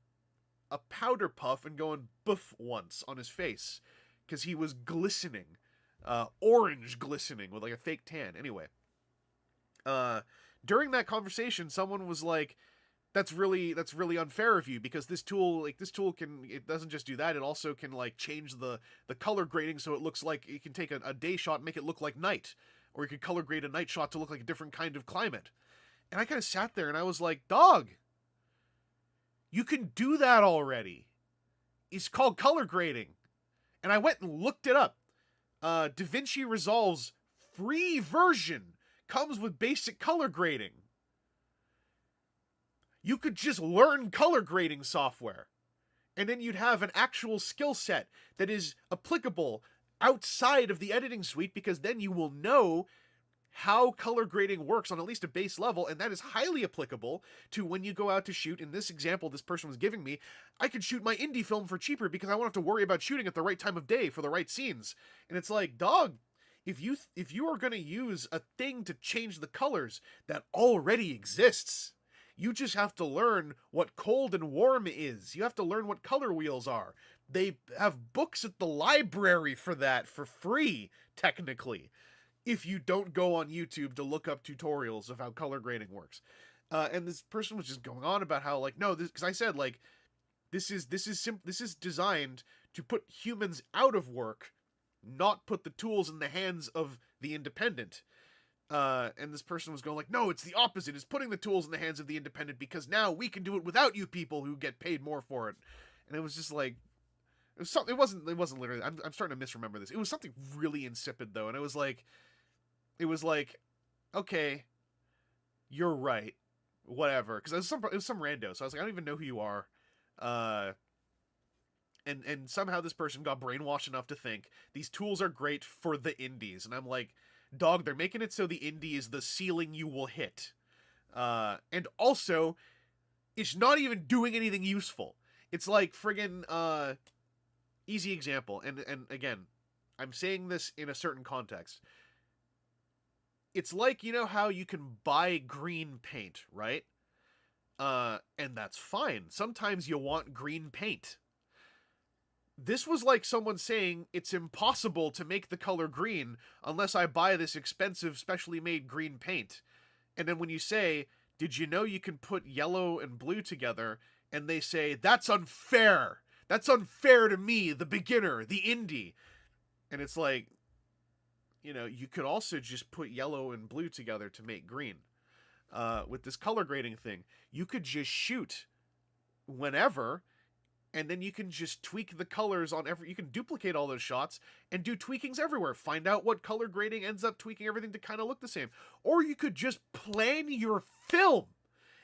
S1: a powder puff and going boof once on his face, because he was glistening, orange glistening with like a fake tan. Anyway, during that conversation, someone was like, that's really unfair of you, because this tool it doesn't just do that, it also can like change the color grading so it looks like it can take a day shot and make it look like night, or you could color grade a night shot to look like a different kind of climate. And I kind of sat there and I was like, dog, you can do that already. It's called color grading. And I went and looked it up. DaVinci Resolve's free version comes with basic color grading. You could just learn color grading software, and then you'd have an actual skill set that is applicable outside of the editing suite, because then you will know how color grading works on at least a base level, and that is highly applicable to when you go out to shoot. In this example this person was giving me, I could shoot my indie film for cheaper because I won't have to worry about shooting at the right time of day for the right scenes. And it's like, dog, if you are going to use a thing to change the colors that already exists, you just have to learn what cold and warm is. You have to learn what color wheels are. They have books at the library for that for free, technically, if you don't go on YouTube to look up tutorials of how color grading works. And this person was just going on about how, like, no, this, because I said, like, this is designed to put humans out of work, not put the tools in the hands of the independent. And this person was going like, no, it's the opposite. It's putting the tools in the hands of the independent, because now we can do it without you people who get paid more for it. And it was just like, it wasn't literally, I'm starting to misremember this. It was something really insipid though. And it was like, okay, you're right. Whatever. Cause it was some rando. So I was like, I don't even know who you are. And somehow this person got brainwashed enough to think these tools are great for the indies. And I'm like, dog, they're making it so the indie is the ceiling you will hit. And also, it's not even doing anything useful. It's like friggin', easy example, and again, I'm saying this in a certain context. It's like, you know how you can buy green paint, right? And that's fine. Sometimes you want green paint. This was like someone saying it's impossible to make the color green unless I buy this expensive, specially made green paint. And then when you say, did you know you can put yellow and blue together? And they say, that's unfair. That's unfair to me, the beginner, the indie. And it's like, you know, you could also just put yellow and blue together to make green. With this color grading thing, you could just shoot whenever, and then you can just tweak the colors on you can duplicate all those shots and do tweakings everywhere. Find out what color grading ends up tweaking everything to kind of look the same. Or you could just plan your film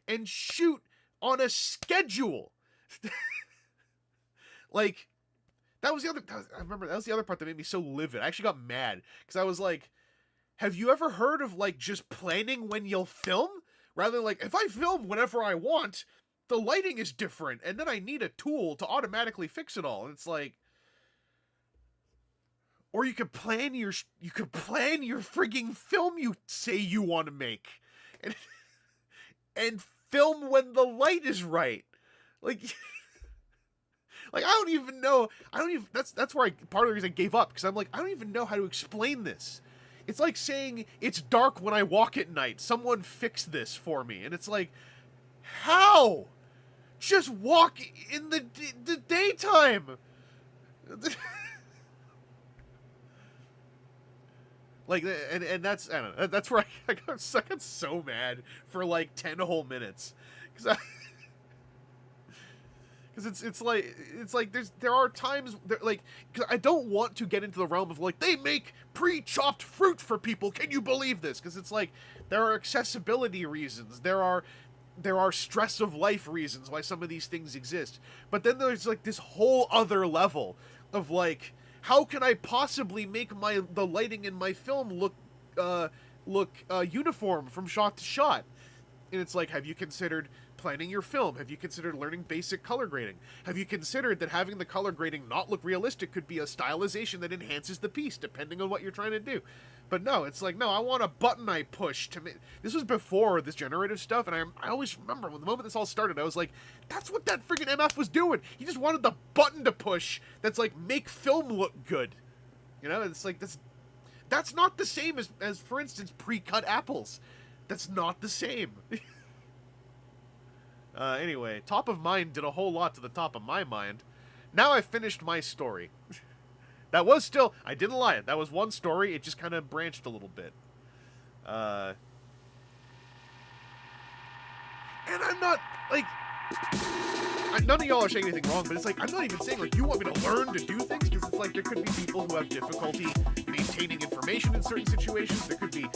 S1: and shoot on a schedule. Like, I remember that was the other part that made me so livid. I actually got mad because I was like, have you ever heard of like just planning when you'll film? Rather than like, if I film whenever I want, the lighting is different, and then I need a tool to automatically fix it all. And it's like, or you could plan your frigging film you say you want to make, and film when the light is right. Like, like I don't even know. That's where part of the reason I gave up, because I'm like, I don't even know how to explain this. It's like saying it's dark when I walk at night. Someone fix this for me, and it's like, how? Just walk in the daytime. Like, and that's, I don't know, that's where I got so mad for like 10 whole minutes, because it's like there are times like, cause I don't want to get into the realm of like, they make pre-chopped fruit for people, can you believe this? Because it's like, there are accessibility reasons, there are stress of life reasons why some of these things exist. But then there's like this whole other level of like, how can I possibly make the lighting in my film look uniform from shot to shot? And it's like, have you considered planning your film? Have you considered learning basic color grading? Have you considered that having the color grading not look realistic could be a stylization that enhances the piece, depending on what you're trying to do? But no, it's like, no, I want a button I push to make... This was before this generative stuff, and I always remember when the moment this all started, I was like, that's what that freaking MF was doing. He just wanted the button to push that's like, make film look good. You know, it's like, that's not the same as for instance, pre-cut apples. That's not the same. Anyway, top of mind did a whole lot to the top of my mind. Now I've finished my story. That was still... I didn't lie. That was one story. It just kind of branched a little bit. And I'm not, like... none of y'all are saying anything wrong, but it's like, I'm not even saying, like, you want me to learn to do things, because it's like, there could be people who have difficulty maintaining information in certain situations. There could be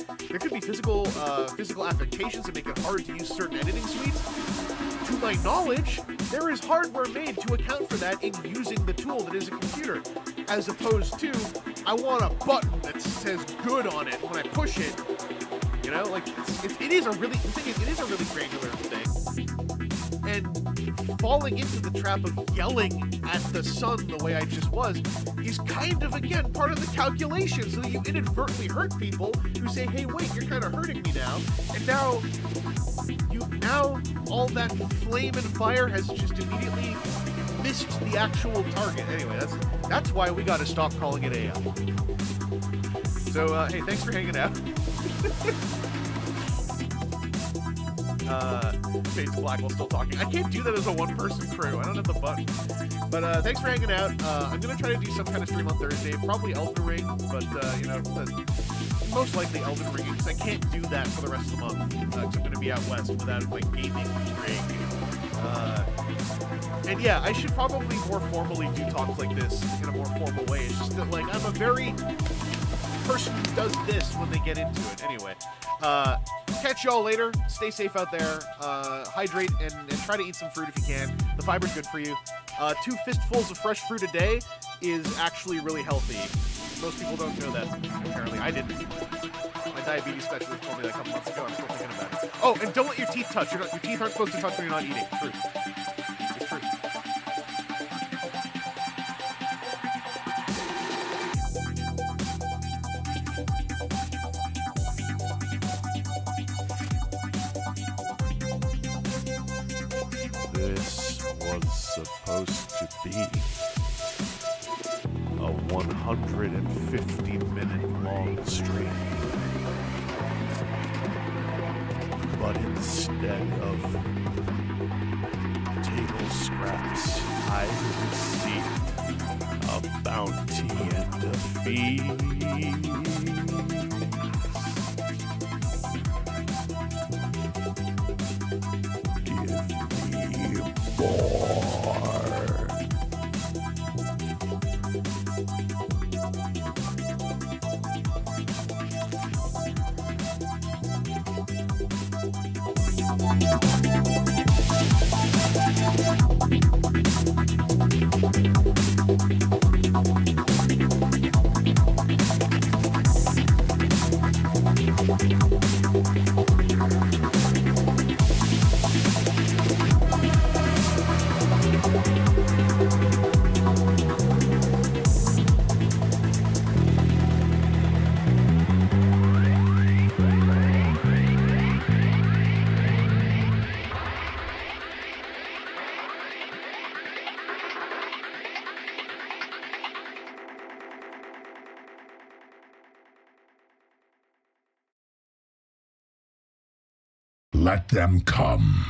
S1: physical affectations that make it hard to use certain editing suites. To my knowledge, there is hardware made to account for that in using the tool that is a computer, as opposed to, I want a button that says good on it when I push it. You know, like, it is a really granular thing. And falling into the trap of yelling at the sun the way I just was is kind of, again, part of the calculation, so that you inadvertently hurt people who say, hey, wait, you're kind of hurting me now, and now all that flame and fire has just immediately missed the actual target. Anyway, that's why we gotta stop calling it AI. So, hey, thanks for hanging out. Fades to black while still talking. I can't do that as a one-person crew. I don't have the button. But, thanks for hanging out. I'm gonna try to do some kind of stream on Thursday. Probably Elden Ring, but, you know, most likely Elden Ring, because I can't do that for the rest of the month. Because I'm gonna be out west without my gaming rig. And yeah, I should probably more formally do talks like this in a more formal way. It's just that, like, I'm a very person who does this when they get into it. Anyway, catch y'all later. Stay safe out there. Hydrate and try to eat some fruit if you can. The fiber's good for you. 2 fistfuls of fresh fruit a day is actually really healthy. Most people don't know that, apparently. I didn't. My diabetes specialist told me that a couple months ago. I'm still thinking about it. Oh, and don't let your teeth touch. Your teeth aren't supposed to touch when you're not eating. True. It's true. This was supposed to be a 150-minute long stream. But instead of table scraps, I received a bounty and a feast. Give me more.
S2: Let them come.